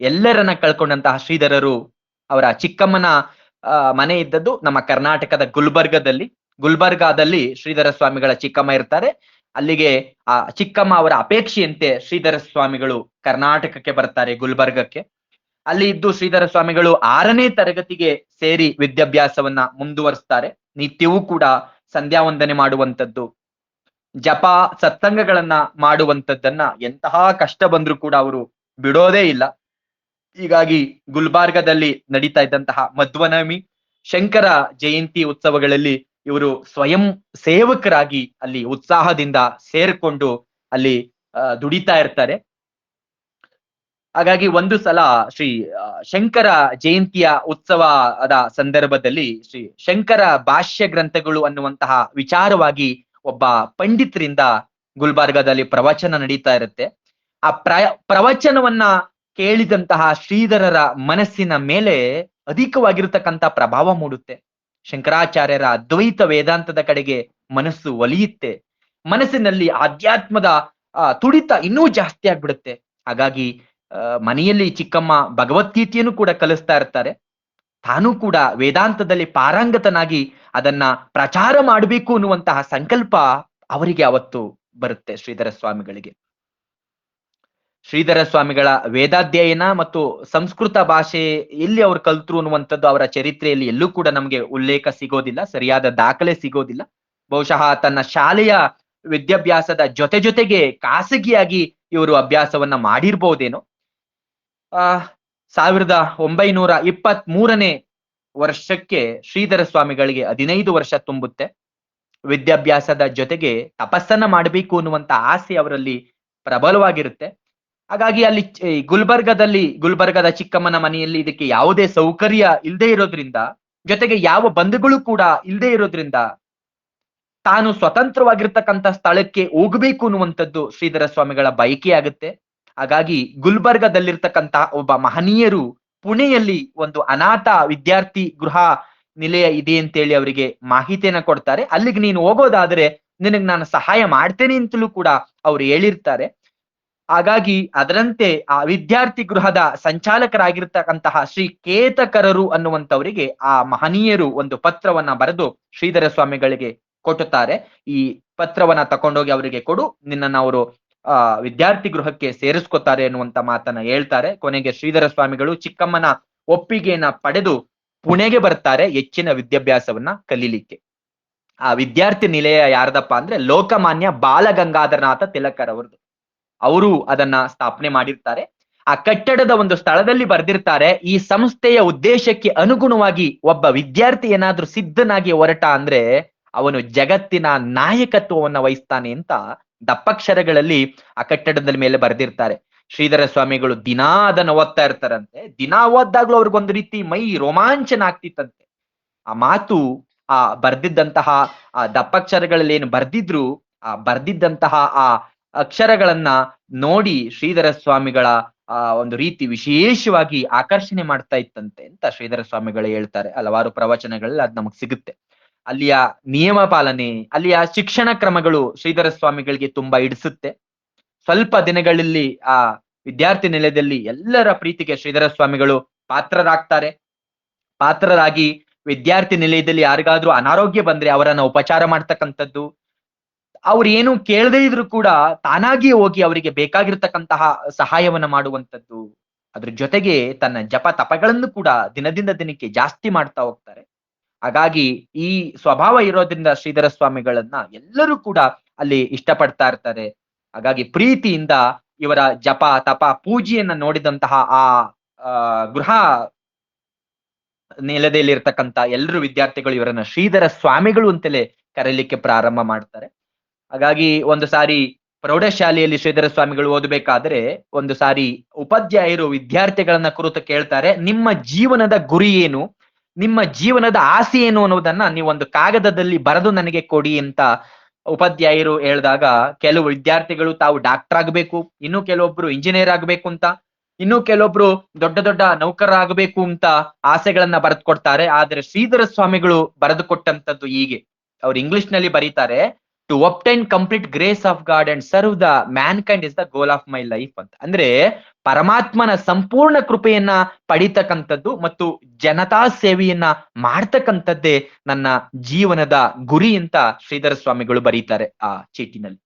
ಎಲ್ಲರನ್ನ ಕಳ್ಕೊಂಡಂತಹ ಶ್ರೀಧರರು ಅವರ ಚಿಕ್ಕಮ್ಮನ ಮನೆ ಇದ್ದದ್ದು ನಮ್ಮ ಕರ್ನಾಟಕದ ಗುಲ್ಬರ್ಗಾದಲ್ಲಿ ಶ್ರೀಧರ ಸ್ವಾಮಿಗಳ ಚಿಕ್ಕಮ್ಮ ಇರ್ತಾರೆ. ಅಲ್ಲಿಗೆ ಆ ಚಿಕ್ಕಮ್ಮ ಅವರ ಅಪೇಕ್ಷೆಯಂತೆ ಶ್ರೀಧರ ಸ್ವಾಮಿಗಳು ಕರ್ನಾಟಕಕ್ಕೆ ಬರ್ತಾರೆ, ಗುಲ್ಬರ್ಗಕ್ಕೆ. ಅಲ್ಲಿ ಇದ್ದು ಶ್ರೀಧರ ಸ್ವಾಮಿಗಳು 6ನೇ ತರಗತಿಗೆ ಸೇರಿ ವಿದ್ಯಾಭ್ಯಾಸವನ್ನ ಮುಂದುವರಿಸ್ತಾರೆ. ನಿತ್ಯವೂ ಕೂಡ ಸಂಧ್ಯಾ ವಂದನೆ ಮಾಡುವಂತದ್ದು, ಜಪ ಸತ್ಸಂಗಗಳನ್ನ ಮಾಡುವಂತದ್ದನ್ನ ಎಂತಹ ಕಷ್ಟ ಬಂದ್ರು ಕೂಡ ಅವರು ಬಿಡೋದೇ ಇಲ್ಲ. ಹೀಗಾಗಿ ಗುಲ್ಬರ್ಗದಲ್ಲಿ ನಡೀತಾ ಇದ್ದಂತಹ ಮಧ್ವನವಮಿ, ಶಂಕರ ಜಯಂತಿ ಉತ್ಸವಗಳಲ್ಲಿ ಇವರು ಸ್ವಯಂ ಸೇವಕರಾಗಿ ಅಲ್ಲಿ ಉತ್ಸಾಹದಿಂದ ಸೇರ್ಕೊಂಡು ಅಲ್ಲಿ ದುಡಿತಾ ಇರ್ತಾರೆ. ಹಾಗಾಗಿ ಒಂದು ಸಲ ಶ್ರೀ ಶಂಕರ ಜಯಂತಿಯ ಉತ್ಸವದ ಸಂದರ್ಭದಲ್ಲಿ ಶ್ರೀ ಶಂಕರ ಭಾಷ್ಯ ಗ್ರಂಥಗಳು ಅನ್ನುವಂತಹ ವಿಚಾರವಾಗಿ ಒಬ್ಬ ಪಂಡಿತರಿಂದ ಗುಲ್ಬರ್ಗದಲ್ಲಿ ಪ್ರವಚನ ನಡೀತಾ ಇರುತ್ತೆ. ಆ ಪ್ರವಚನವನ್ನ ಕೇಳಿದಂತಹ ಶ್ರೀಧರರ ಮನಸ್ಸಿನ ಮೇಲೆ ಅಧಿಕವಾಗಿರ್ತಕ್ಕಂಥ ಪ್ರಭಾವ ಮೂಡುತ್ತೆ. ಶಂಕರಾಚಾರ್ಯರ ಅದ್ವೈತ ವೇದಾಂತದ ಕಡೆಗೆ ಮನಸ್ಸು ಒಲಿಯುತ್ತೆ. ಮನಸ್ಸಿನಲ್ಲಿ ಆಧ್ಯಾತ್ಮದ ತುಡಿತ ಇನ್ನೂ ಜಾಸ್ತಿ ಆಗ್ಬಿಡುತ್ತೆ. ಹಾಗಾಗಿ ಮನೆಯಲ್ಲಿ ಚಿಕ್ಕಮ್ಮ ಭಗವದ್ಗೀತೆಯನ್ನು ಕೂಡ ಕಲಿಸ್ತಾ ಇರ್ತಾರೆ. ತಾನೂ ಕೂಡ ವೇದಾಂತದಲ್ಲಿ ಪಾರಂಗತನಾಗಿ ಅದನ್ನ ಪ್ರಚಾರ ಮಾಡಬೇಕು ಅನ್ನುವಂತಹ ಸಂಕಲ್ಪ ಅವರಿಗೆ ಅವತ್ತು ಬರುತ್ತೆ ಶ್ರೀಧರ ಸ್ವಾಮಿಗಳಿಗೆ. ಶ್ರೀಧರ ಸ್ವಾಮಿಗಳ ವೇದಾಧ್ಯಯನ ಮತ್ತು ಸಂಸ್ಕೃತ ಭಾಷೆ ಎಲ್ಲಿ ಅವ್ರು ಕಲ್ತರು ಅನ್ನುವಂಥದ್ದು ಅವರ ಚರಿತ್ರೆಯಲ್ಲಿ ಎಲ್ಲೂ ಕೂಡ ನಮಗೆ ಉಲ್ಲೇಖ ಸಿಗೋದಿಲ್ಲ, ಸರಿಯಾದ ದಾಖಲೆ ಸಿಗೋದಿಲ್ಲ. ಬಹುಶಃ ತನ್ನ ಶಾಲೆಯ ವಿದ್ಯಾಭ್ಯಾಸದ ಜೊತೆಗೆ ಖಾಸಗಿಯಾಗಿ ಇವರು ಅಭ್ಯಾಸವನ್ನ ಮಾಡಿರ್ಬೋದೇನೋ. ಆ 1923ನೇ ವರ್ಷಕ್ಕೆ ಶ್ರೀಧರ ಸ್ವಾಮಿಗಳಿಗೆ 15 ವರ್ಷ ತುಂಬುತ್ತೆ. ವಿದ್ಯಾಭ್ಯಾಸದ ಜೊತೆಗೆ ತಪಸ್ಸನ್ನ ಮಾಡಬೇಕು ಅನ್ನುವಂತ ಆಸೆ ಅವರಲ್ಲಿ ಪ್ರಬಲವಾಗಿರುತ್ತೆ. ಹಾಗಾಗಿ ಅಲ್ಲಿ ಗುಲ್ಬರ್ಗದ ಚಿಕ್ಕಮ್ಮನ ಮನೆಯಲ್ಲಿ ಇದಕ್ಕೆ ಯಾವುದೇ ಸೌಕರ್ಯ ಇಲ್ಲದೆ ಇರೋದ್ರಿಂದ, ಜೊತೆಗೆ ಯಾವ ಬಂಧುಗಳು ಕೂಡ ಇಲ್ಲದೆ ಇರೋದ್ರಿಂದ ತಾನು ಸ್ವತಂತ್ರವಾಗಿರ್ತಕ್ಕಂಥ ಸ್ಥಳಕ್ಕೆ ಹೋಗಬೇಕು ಅನ್ನುವಂಥದ್ದು ಶ್ರೀಧರ ಸ್ವಾಮಿಗಳ ಬಯಕೆ ಆಗುತ್ತೆ. ಹಾಗಾಗಿ ಗುಲ್ಬರ್ಗದಲ್ಲಿರ್ತಕ್ಕಂಥ ಒಬ್ಬ ಮಹನೀಯರು ಪುಣೆಯಲ್ಲಿ ಒಂದು ಅನಾಥ ವಿದ್ಯಾರ್ಥಿ ಗೃಹ ನಿಲಯ ಇದೆ ಅಂತೇಳಿ ಅವರಿಗೆ ಮಾಹಿತಿಯನ್ನ ಕೊಡ್ತಾರೆ. ಅಲ್ಲಿಗೆ ನೀನು ಹೋಗೋದಾದ್ರೆ ನಿನಗೆ ನಾನು ಸಹಾಯ ಮಾಡ್ತೇನೆ ಅಂತಲೂ ಕೂಡ ಅವ್ರು ಹೇಳಿರ್ತಾರೆ. ಹಾಗಾಗಿ ಅದರಂತೆ ಆ ವಿದ್ಯಾರ್ಥಿ ಗೃಹದ ಸಂಚಾಲಕರಾಗಿರ್ತಕ್ಕಂತಹ ಶ್ರೀ ಕೇತಕರರು ಅನ್ನುವಂಥವರಿಗೆ ಆ ಮಹನೀಯರು ಒಂದು ಪತ್ರವನ್ನ ಬರೆದು ಶ್ರೀಧರ ಸ್ವಾಮಿಗಳಿಗೆ ಕೊಟ್ಟುತ್ತಾರೆ. ಈ ಪತ್ರವನ್ನ ತಕೊಂಡೋಗಿ ಅವರಿಗೆ ಕೊಡು, ನಿನ್ನನ್ನು ಅವರು ವಿದ್ಯಾರ್ಥಿ ಗೃಹಕ್ಕೆ ಸೇರಿಸ್ಕೊತಾರೆ ಅನ್ನುವಂತ ಮಾತನ್ನ ಹೇಳ್ತಾರೆ. ಕೊನೆಗೆ ಶ್ರೀಧರ ಸ್ವಾಮಿಗಳು ಚಿಕ್ಕಮ್ಮನ ಒಪ್ಪಿಗೆಯನ್ನ ಪಡೆದು ಪುಣೆಗೆ ಬರ್ತಾರೆ ಹೆಚ್ಚಿನ ವಿದ್ಯಾಭ್ಯಾಸವನ್ನ ಕಲೀಲಿಕ್ಕೆ. ಆ ವಿದ್ಯಾರ್ಥಿ ನಿಲಯ ಯಾರ್ದಪ್ಪ ಅಂದ್ರೆ ಲೋಕಮಾನ್ಯ ಬಾಲಗಂಗಾಧರನಾಥ ತಿಲಕರವರದು. ಅವರು ಅದನ್ನ ಸ್ಥಾಪನೆ ಮಾಡಿರ್ತಾರೆ. ಆ ಕಟ್ಟಡದ ಒಂದು ಸ್ಥಳದಲ್ಲಿ ಬರ್ದಿರ್ತಾರೆ, ಈ ಸಂಸ್ಥೆಯ ಉದ್ದೇಶಕ್ಕೆ ಅನುಗುಣವಾಗಿ ಒಬ್ಬ ವಿದ್ಯಾರ್ಥಿ ಏನಾದ್ರೂ ಸಿದ್ಧನಾಗಿ ಹೊರಟ ಅಂದ್ರೆ ಅವನು ಜಗತ್ತಿನ ನಾಯಕತ್ವವನ್ನ ವಹಿಸ್ತಾನೆ ಅಂತ ದಪ್ಪಕ್ಷರಗಳಲ್ಲಿ ಆ ಕಟ್ಟಡದ ಮೇಲೆ ಬರ್ದಿರ್ತಾರೆ. ಶ್ರೀಧರ ಸ್ವಾಮಿಗಳು ದಿನಾ ಅದನ್ನ ಓದ್ತಾ ಇರ್ತಾರಂತೆ. ದಿನಾ ಓದ್ದಾಗ್ಲೂ ಅವ್ರಿಗೊಂದು ರೀತಿ ಮೈ ರೋಮಾಂಚನ ಆಗ್ತಿತ್ತಂತೆ. ಆ ಮಾತು, ಆ ಬರ್ದಿದ್ದಂತಹ ಆ ದಪ್ಪಕ್ಷರಗಳಲ್ಲಿ ಏನು ಬರ್ದಿದ್ರು, ಆ ಬರ್ದಿದ್ದಂತಹ ಆ ಅಕ್ಷರಗಳನ್ನ ನೋಡಿ ಶ್ರೀಧರ ಸ್ವಾಮಿಗಳ ಒಂದು ರೀತಿ ವಿಶೇಷವಾಗಿ ಆಕರ್ಷಣೆ ಮಾಡ್ತಾ ಇತ್ತಂತೆ ಅಂತ ಶ್ರೀಧರ ಸ್ವಾಮಿಗಳು ಹೇಳ್ತಾರೆ. ಹಲವಾರು ಪ್ರವಚನಗಳಲ್ಲಿ ಅದ್ ನಮಗ್ ಸಿಗುತ್ತೆ. ಅಲ್ಲಿಯ ನಿಯಮ ಪಾಲನೆ, ಅಲ್ಲಿಯ ಶಿಕ್ಷಣ ಕ್ರಮಗಳು ಶ್ರೀಧರ ಸ್ವಾಮಿಗಳಿಗೆ ತುಂಬಾ ಹಿಡಿಸುತ್ತೆ. ಸ್ವಲ್ಪ ದಿನಗಳಲ್ಲಿ ಆ ವಿದ್ಯಾರ್ಥಿ ನಿಲಯದಲ್ಲಿ ಎಲ್ಲರ ಪ್ರೀತಿಗೆ ಶ್ರೀಧರ ಸ್ವಾಮಿಗಳು ಪಾತ್ರರಾಗಿ ವಿದ್ಯಾರ್ಥಿ ನಿಲಯದಲ್ಲಿ ಯಾರಿಗಾದ್ರೂ ಅನಾರೋಗ್ಯ ಬಂದ್ರೆ ಅವರನ್ನ ಉಪಚಾರ ಮಾಡ್ತಕ್ಕಂಥದ್ದು, ಅವ್ರು ಏನು ಕೇಳದೇ ಇದ್ರು ಕೂಡ ತಾನಾಗಿಯೇ ಹೋಗಿ ಅವರಿಗೆ ಬೇಕಾಗಿರ್ತಕ್ಕಂತಹ ಸಹಾಯವನ್ನ ಮಾಡುವಂಥದ್ದು. ಅದ್ರ ಜೊತೆಗೆ ತನ್ನ ಜಪ ತಪಗಳನ್ನು ಕೂಡ ದಿನದಿಂದ ದಿನಕ್ಕೆ ಜಾಸ್ತಿ ಮಾಡ್ತಾ ಹೋಗ್ತಾರೆ. ಹಾಗಾಗಿ ಈ ಸ್ವಭಾವ ಇರೋದ್ರಿಂದ ಶ್ರೀಧರ ಸ್ವಾಮಿಗಳನ್ನ ಎಲ್ಲರೂ ಕೂಡ ಅಲ್ಲಿ ಇಷ್ಟಪಡ್ತಾ ಇರ್ತಾರೆ. ಹಾಗಾಗಿ ಪ್ರೀತಿಯಿಂದ ಇವರ ಜಪ ತಪ ಪೂಜೆಯನ್ನ ನೋಡಿದಂತಹ ಆ ಗೃಹ ನೆಲದಲ್ಲಿರ್ತಕ್ಕಂಥ ಎಲ್ಲರೂ ವಿದ್ಯಾರ್ಥಿಗಳು ಇವರನ್ನ ಶ್ರೀಧರ ಸ್ವಾಮಿಗಳು ಅಂತಲೇ ಕರೀಲಿಕ್ಕೆ ಪ್ರಾರಂಭ ಮಾಡ್ತಾರೆ. ಹಾಗಾಗಿ ಒಂದು ಸಾರಿ ಪ್ರೌಢಶಾಲೆಯಲ್ಲಿ ಶ್ರೀಧರ ಸ್ವಾಮಿಗಳು ಓದಬೇಕಾದ್ರೆ ಒಂದು ಸಾರಿ ಉಪಾಧ್ಯಾಯರು ವಿದ್ಯಾರ್ಥಿಗಳನ್ನ ಕುರಿತು ಕೇಳ್ತಾರೆ, ನಿಮ್ಮ ಜೀವನದ ಗುರಿ ಏನು, ನಿಮ್ಮ ಜೀವನದ ಆಸೆ ಏನು ಅನ್ನೋದನ್ನ ನೀವು ಒಂದು ಕಾಗದದಲ್ಲಿ ಬರೆದು ನನಗೆ ಕೊಡಿ ಅಂತ ಉಪಾಧ್ಯಾಯರು ಹೇಳಿದಾಗ, ಕೆಲವು ವಿದ್ಯಾರ್ಥಿಗಳು ತಾವು ಡಾಕ್ಟರ್ ಆಗ್ಬೇಕು, ಇನ್ನು ಕೆಲವೊಬ್ರು ಇಂಜಿನಿಯರ್ ಆಗ್ಬೇಕು ಅಂತ, ಇನ್ನು ಕೆಲವೊಬ್ರು ದೊಡ್ಡ ದೊಡ್ಡ ನೌಕರರಾಗಬೇಕು ಅಂತ ಆಸೆಗಳನ್ನ ಬರೆದು ಕೊಡ್ತಾರೆ. ಆದ್ರೆ ಶ್ರೀಧರ ಸ್ವಾಮಿಗಳು ಬರೆದು ಕೊಟ್ಟಂತದ್ದು ಹೀಗೆ, ಅವ್ರು ಇಂಗ್ಲಿಷ್ ನಲ್ಲಿ ಬರೀತಾರೆ, to obtain complete grace of God and serve the mankind is the goal of my life ಅಂತ. ಅಂದ್ರೆ ಪರಮಾತ್ಮನ ಸಂಪೂರ್ಣ ಕೃಪೆಯನ್ನ ಪಡಿತಕ್ಕಂಥದ್ದು ಮತ್ತು ಜನತಾ ಸೇವೆಯನ್ನ ಮಾಡ್ತಕ್ಕಂಥದ್ದೇ ನನ್ನ ಜೀವನದ ಗುರಿ ಅಂತ ಶ್ರೀಧರ ಸ್ವಾಮಿಗಳು ಬರೀತಾರೆ ಆ ಚೀಟಿನಲ್ಲಿ.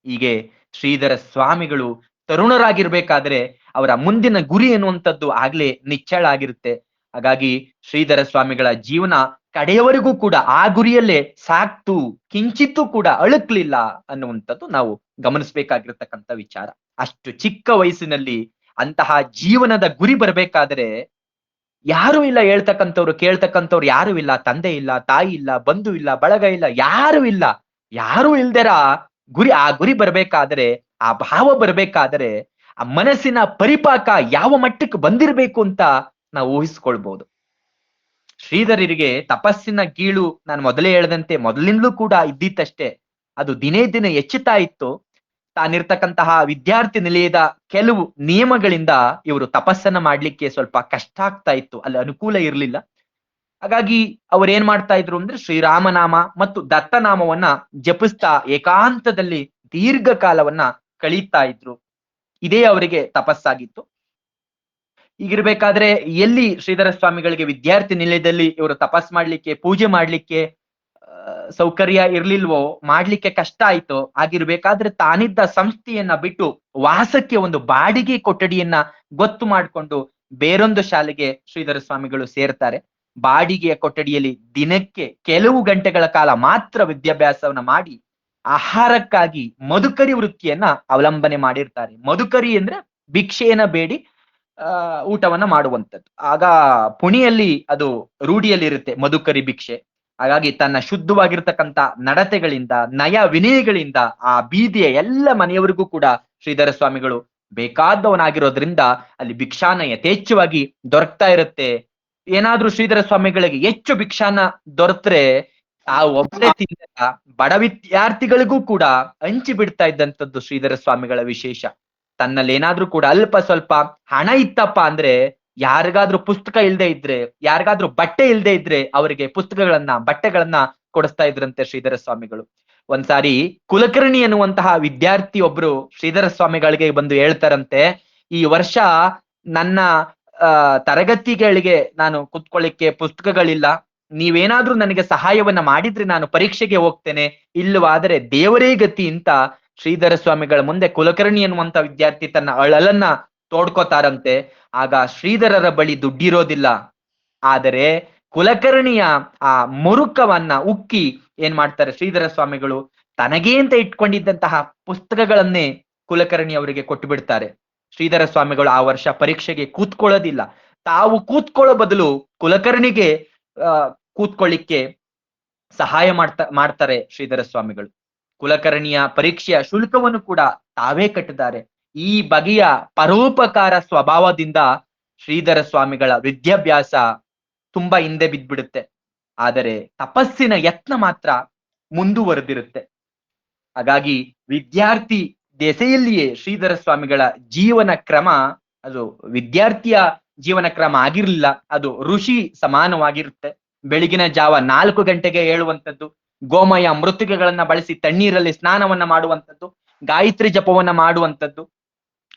ಹೀಗೆ ಶ್ರೀಧರ ಸ್ವಾಮಿಗಳು ತರುಣರಾಗಿರ್ಬೇಕಾದ್ರೆ ಅವರ ಮುಂದಿನ ಗುರಿ ಎನ್ನುವಂಥದ್ದು ಆಗ್ಲೇ ನಿಚ್ಚಳ ಆಗಿರುತ್ತೆ. ಹಾಗಾಗಿ ಶ್ರೀಧರ ಸ್ವಾಮಿಗಳ ಜೀವನ ಕಡೆಯವರೆಗೂ ಕೂಡ ಆ ಗುರಿಯಲ್ಲೇ ಸಾಕ್ತು, ಕಿಂಚಿತ್ತೂ ಕೂಡ ಅಳುಕ್ಲಿಲ್ಲ ಅನ್ನುವಂಥದ್ದು ನಾವು ಗಮನಿಸಬೇಕಾಗಿರ್ತಕ್ಕಂಥ ವಿಚಾರ. ಅಷ್ಟು ಚಿಕ್ಕ ವಯಸ್ಸಿನಲ್ಲಿ ಅಂತಹ ಜೀವನದ ಗುರಿ ಬರ್ಬೇಕಾದ್ರೆ ಯಾರು ಇಲ್ಲ ಹೇಳ್ತಕ್ಕಂಥವ್ರು, ಕೇಳ್ತಕ್ಕಂಥವ್ರು ಯಾರು ಇಲ್ಲ, ತಂದೆ ಇಲ್ಲ, ತಾಯಿ ಇಲ್ಲ, ಬಂಧು ಇಲ್ಲ, ಬಳಗ ಇಲ್ಲ, ಯಾರು ಇಲ್ದೆರ ಆ ಗುರಿ ಬರ್ಬೇಕಾದ್ರೆ, ಆ ಭಾವ ಬರ್ಬೇಕಾದ್ರೆ ಆ ಮನಸ್ಸಿನ ಪರಿಪಾಕ ಯಾವ ಮಟ್ಟಕ್ಕೆ ಬಂದಿರಬೇಕು ಅಂತ ನಾವು ಊಹಿಸ್ಕೊಳ್ಬಹುದು. ಶ್ರೀಧರರಿಗೆ ತಪಸ್ಸಿನ ಗೀಳು ನಾನು ಮೊದಲೇ ಹೇಳದಂತೆ ಮೊದಲಿಂದಲೂ ಕೂಡ ಇದ್ದಿತ್ತಷ್ಟೇ, ಅದು ದಿನೇ ದಿನ ಹೆಚ್ಚುತ್ತಾ ಇತ್ತು. ತಾನಿರ್ತಕ್ಕಂತಹ ವಿದ್ಯಾರ್ಥಿ ನಿಲಯದ ಕೆಲವು ನಿಯಮಗಳಿಂದ ಇವರು ತಪಸ್ಸನ್ನ ಮಾಡ್ಲಿಕ್ಕೆ ಸ್ವಲ್ಪ ಕಷ್ಟ ಆಗ್ತಾ ಇತ್ತು, ಅಲ್ಲಿ ಅನುಕೂಲ ಇರಲಿಲ್ಲ. ಹಾಗಾಗಿ ಅವ್ರು ಏನ್ ಮಾಡ್ತಾ ಇದ್ರು ಅಂದ್ರೆ ಶ್ರೀರಾಮನಾಮ ಮತ್ತು ದತ್ತನಾಮವನ್ನ ಜಪಿಸ್ತಾ ಏಕಾಂತದಲ್ಲಿ ದೀರ್ಘಕಾಲವನ್ನ ಕಳೀತಾ ಇದ್ರು. ಇದೇ ಅವರಿಗೆ ತಪಸ್ಸಾಗಿತ್ತು. ಹೀಗಿರ್ಬೇಕಾದ್ರೆ ಎಲ್ಲಿ ಶ್ರೀಧರ ಸ್ವಾಮಿಗಳಿಗೆ ವಿದ್ಯಾರ್ಥಿ ನಿಲಯದಲ್ಲಿ ಇವರು ತಪಸ್ ಮಾಡ್ಲಿಕ್ಕೆ, ಪೂಜೆ ಮಾಡ್ಲಿಕ್ಕೆ ಸೌಕರ್ಯ ಇರ್ಲಿಲ್ವೋ, ಮಾಡ್ಲಿಕ್ಕೆ ಕಷ್ಟ ಆಯ್ತು. ಆಗಿರ್ಬೇಕಾದ್ರೆ ತಾನಿದ್ದ ಸಂಸ್ಥೆಯನ್ನ ಬಿಟ್ಟು ವಾಸಕ್ಕೆ ಒಂದು ಬಾಡಿಗೆ ಕೊಠಡಿಯನ್ನ ಗೊತ್ತು ಮಾಡಿಕೊಂಡು ಬೇರೊಂದು ಶಾಲೆಗೆ ಶ್ರೀಧರ ಸ್ವಾಮಿಗಳು ಸೇರ್ತಾರೆ. ಬಾಡಿಗೆಯ ಕೊಠಡಿಯಲ್ಲಿ ದಿನಕ್ಕೆ ಕೆಲವು ಗಂಟೆಗಳ ಕಾಲ ಮಾತ್ರ ವಿದ್ಯಾಭ್ಯಾಸವನ್ನ ಮಾಡಿ ಆಹಾರಕ್ಕಾಗಿ ಮಧುಕರಿ ವೃತ್ತಿಯನ್ನ ಅವಲಂಬನೆ ಮಾಡಿರ್ತಾರೆ. ಮಧುಕರಿ ಅಂದ್ರೆ ಭಿಕ್ಷೆಯನ್ನ ಬೇಡಿ ಊಟವನ್ನ ಮಾಡುವಂಥದ್ದು. ಆಗ ಪುಣೆಯಲ್ಲಿ ಅದು ರೂಢಿಯಲ್ಲಿರುತ್ತೆ ಮಧುಕರಿ ಭಿಕ್ಷೆ. ಹಾಗಾಗಿ ತನ್ನ ಶುದ್ಧವಾಗಿರ್ತಕ್ಕಂಥ ನಡತೆಗಳಿಂದ, ನಯ ವಿನಯಗಳಿಂದ ಆ ಬೀದಿಯ ಎಲ್ಲ ಮನೆಯವರಿಗೂ ಕೂಡ ಶ್ರೀಧರ ಸ್ವಾಮಿಗಳು ಬೇಕಾದವನಾಗಿರೋದ್ರಿಂದ ಅಲ್ಲಿ ಭಿಕ್ಷಾನ ಯಥೇಚ್ಛವಾಗಿ ದೊರಕ್ತಾ ಇರುತ್ತೆ. ಏನಾದ್ರೂ ಶ್ರೀಧರ ಸ್ವಾಮಿಗಳಿಗೆ ಹೆಚ್ಚು ಭಿಕ್ಷಾನ ದೊರೆತ್ರೆ ಆ ಒಬ್ಬರೇ ತಿನ್ನಲ್ಲ, ಬಡ ವಿದ್ಯಾರ್ಥಿಗಳಿಗೂ ಕೂಡ ಹಂಚಿ ಬಿಡ್ತಾ ಇದ್ದಂಥದ್ದು ಶ್ರೀಧರ ಸ್ವಾಮಿಗಳ ವಿಶೇಷ. ತನ್ನಲ್ಲಿ ಏನಾದ್ರೂ ಕೂಡ ಅಲ್ಪ ಸ್ವಲ್ಪ ಹಣ ಇತ್ತಪ್ಪ ಅಂದ್ರೆ ಯಾರಿಗಾದ್ರೂ ಪುಸ್ತಕ ಇಲ್ದೇ ಇದ್ರೆ, ಯಾರಿಗಾದ್ರೂ ಬಟ್ಟೆ ಇಲ್ದೇ ಇದ್ರೆ ಅವರಿಗೆ ಪುಸ್ತಕಗಳನ್ನ, ಬಟ್ಟೆಗಳನ್ನ ಕೊಡಿಸ್ತಾ ಇದ್ರಂತೆ ಶ್ರೀಧರ ಸ್ವಾಮಿಗಳು. ಒಂದ್ಸಾರಿ ಕುಲಕರ್ಣಿ ಎನ್ನುವಂತಹ ವಿದ್ಯಾರ್ಥಿ ಒಬ್ರು ಶ್ರೀಧರ ಸ್ವಾಮಿಗಳಿಗೆ ಬಂದು ಹೇಳ್ತಾರಂತೆ, ಈ ವರ್ಷ ನನ್ನ ತರಗತಿಗಳಿಗೆ ನಾನು ಕುತ್ಕೊಳ್ಳಿಕ್ಕೆ ಪುಸ್ತಕಗಳಿಲ್ಲ, ನೀವೇನಾದ್ರೂ ನನಗೆ ಸಹಾಯವನ್ನ ಮಾಡಿದ್ರೆ ನಾನು ಪರೀಕ್ಷೆಗೆ ಹೋಗ್ತೇನೆ, ಇಲ್ಲವಾದರೆ ದೇವರೇ ಗತಿ ಅಂತ ಶ್ರೀಧರ ಸ್ವಾಮಿಗಳ ಮುಂದೆ ಕುಲಕರ್ಣಿ ಎನ್ನುವಂತ ವಿದ್ಯಾರ್ಥಿ ತನ್ನ ಅಳಲನ್ನ ತೋಡ್ಕೋತಾರಂತೆ. ಆಗ ಶ್ರೀಧರರ ಬಳಿ ದುಡ್ಡಿರೋದಿಲ್ಲ, ಆದರೆ ಕುಲಕರ್ಣಿಯ ಆ ಮುರುಕವನ್ನ ಉಕ್ಕಿ ಏನ್ ಮಾಡ್ತಾರೆ ಶ್ರೀಧರ ಸ್ವಾಮಿಗಳು, ತನಗೇ ಅಂತ ಇಟ್ಕೊಂಡಿದ್ದಂತಹ ಪುಸ್ತಕಗಳನ್ನೇ ಕುಲಕರ್ಣಿ ಅವರಿಗೆ ಕೊಟ್ಟು ಬಿಡ್ತಾರೆ. ಶ್ರೀಧರ ಸ್ವಾಮಿಗಳು ಆ ವರ್ಷ ಪರೀಕ್ಷೆಗೆ ಕೂತ್ಕೊಳ್ಳೋದಿಲ್ಲ. ತಾವು ಕೂತ್ಕೊಳ್ಳೋ ಬದಲು ಕುಲಕರ್ಣಿಗೆ ಕೂತ್ಕೊಳ್ಳಿಕ್ಕೆ ಸಹಾಯ ಮಾಡ್ತಾರೆ ಶ್ರೀಧರ ಸ್ವಾಮಿಗಳು. ಕುಲಕರ್ಣಿಯ ಪರೀಕ್ಷೆಯ ಶುಲ್ಕವನ್ನು ಕೂಡ ತಾವೇ ಕಟ್ಟಿದ್ದಾರೆ. ಈ ಬಗೆಯ ಪರೋಪಕಾರ ಸ್ವಭಾವದಿಂದ ಶ್ರೀಧರ ಸ್ವಾಮಿಗಳ ವಿದ್ಯಾಭ್ಯಾಸ ತುಂಬಾ ಹಿಂದೆ ಬಿದ್ದ್ಬಿಡುತ್ತೆ. ಆದರೆ ತಪಸ್ಸಿನ ಯತ್ನ ಮಾತ್ರ ಮುಂದುವರೆದಿರುತ್ತೆ. ಹಾಗಾಗಿ ವಿದ್ಯಾರ್ಥಿ ದೆಸೆಯಲ್ಲಿಯೇ ಶ್ರೀಧರ ಸ್ವಾಮಿಗಳ ಜೀವನ ಕ್ರಮ ಅದು ವಿದ್ಯಾರ್ಥಿಯ ಜೀವನ ಕ್ರಮ ಆಗಿರ್ಲಿಲ್ಲ, ಅದು ಋಷಿ ಸಮಾನವಾಗಿರುತ್ತೆ. ಬೆಳಗಿನ ಜಾವ 4 ಗಂಟೆಗೆ ಏಳುವಂಥದ್ದು, ಗೋಮಯ ಮೃತ್ತಿಕೆಗಳನ್ನ ಬಳಸಿ ತಣ್ಣೀರಲ್ಲಿ ಸ್ನಾನವನ್ನ ಮಾಡುವಂಥದ್ದು, ಗಾಯತ್ರಿ ಜಪವನ್ನ ಮಾಡುವಂಥದ್ದು,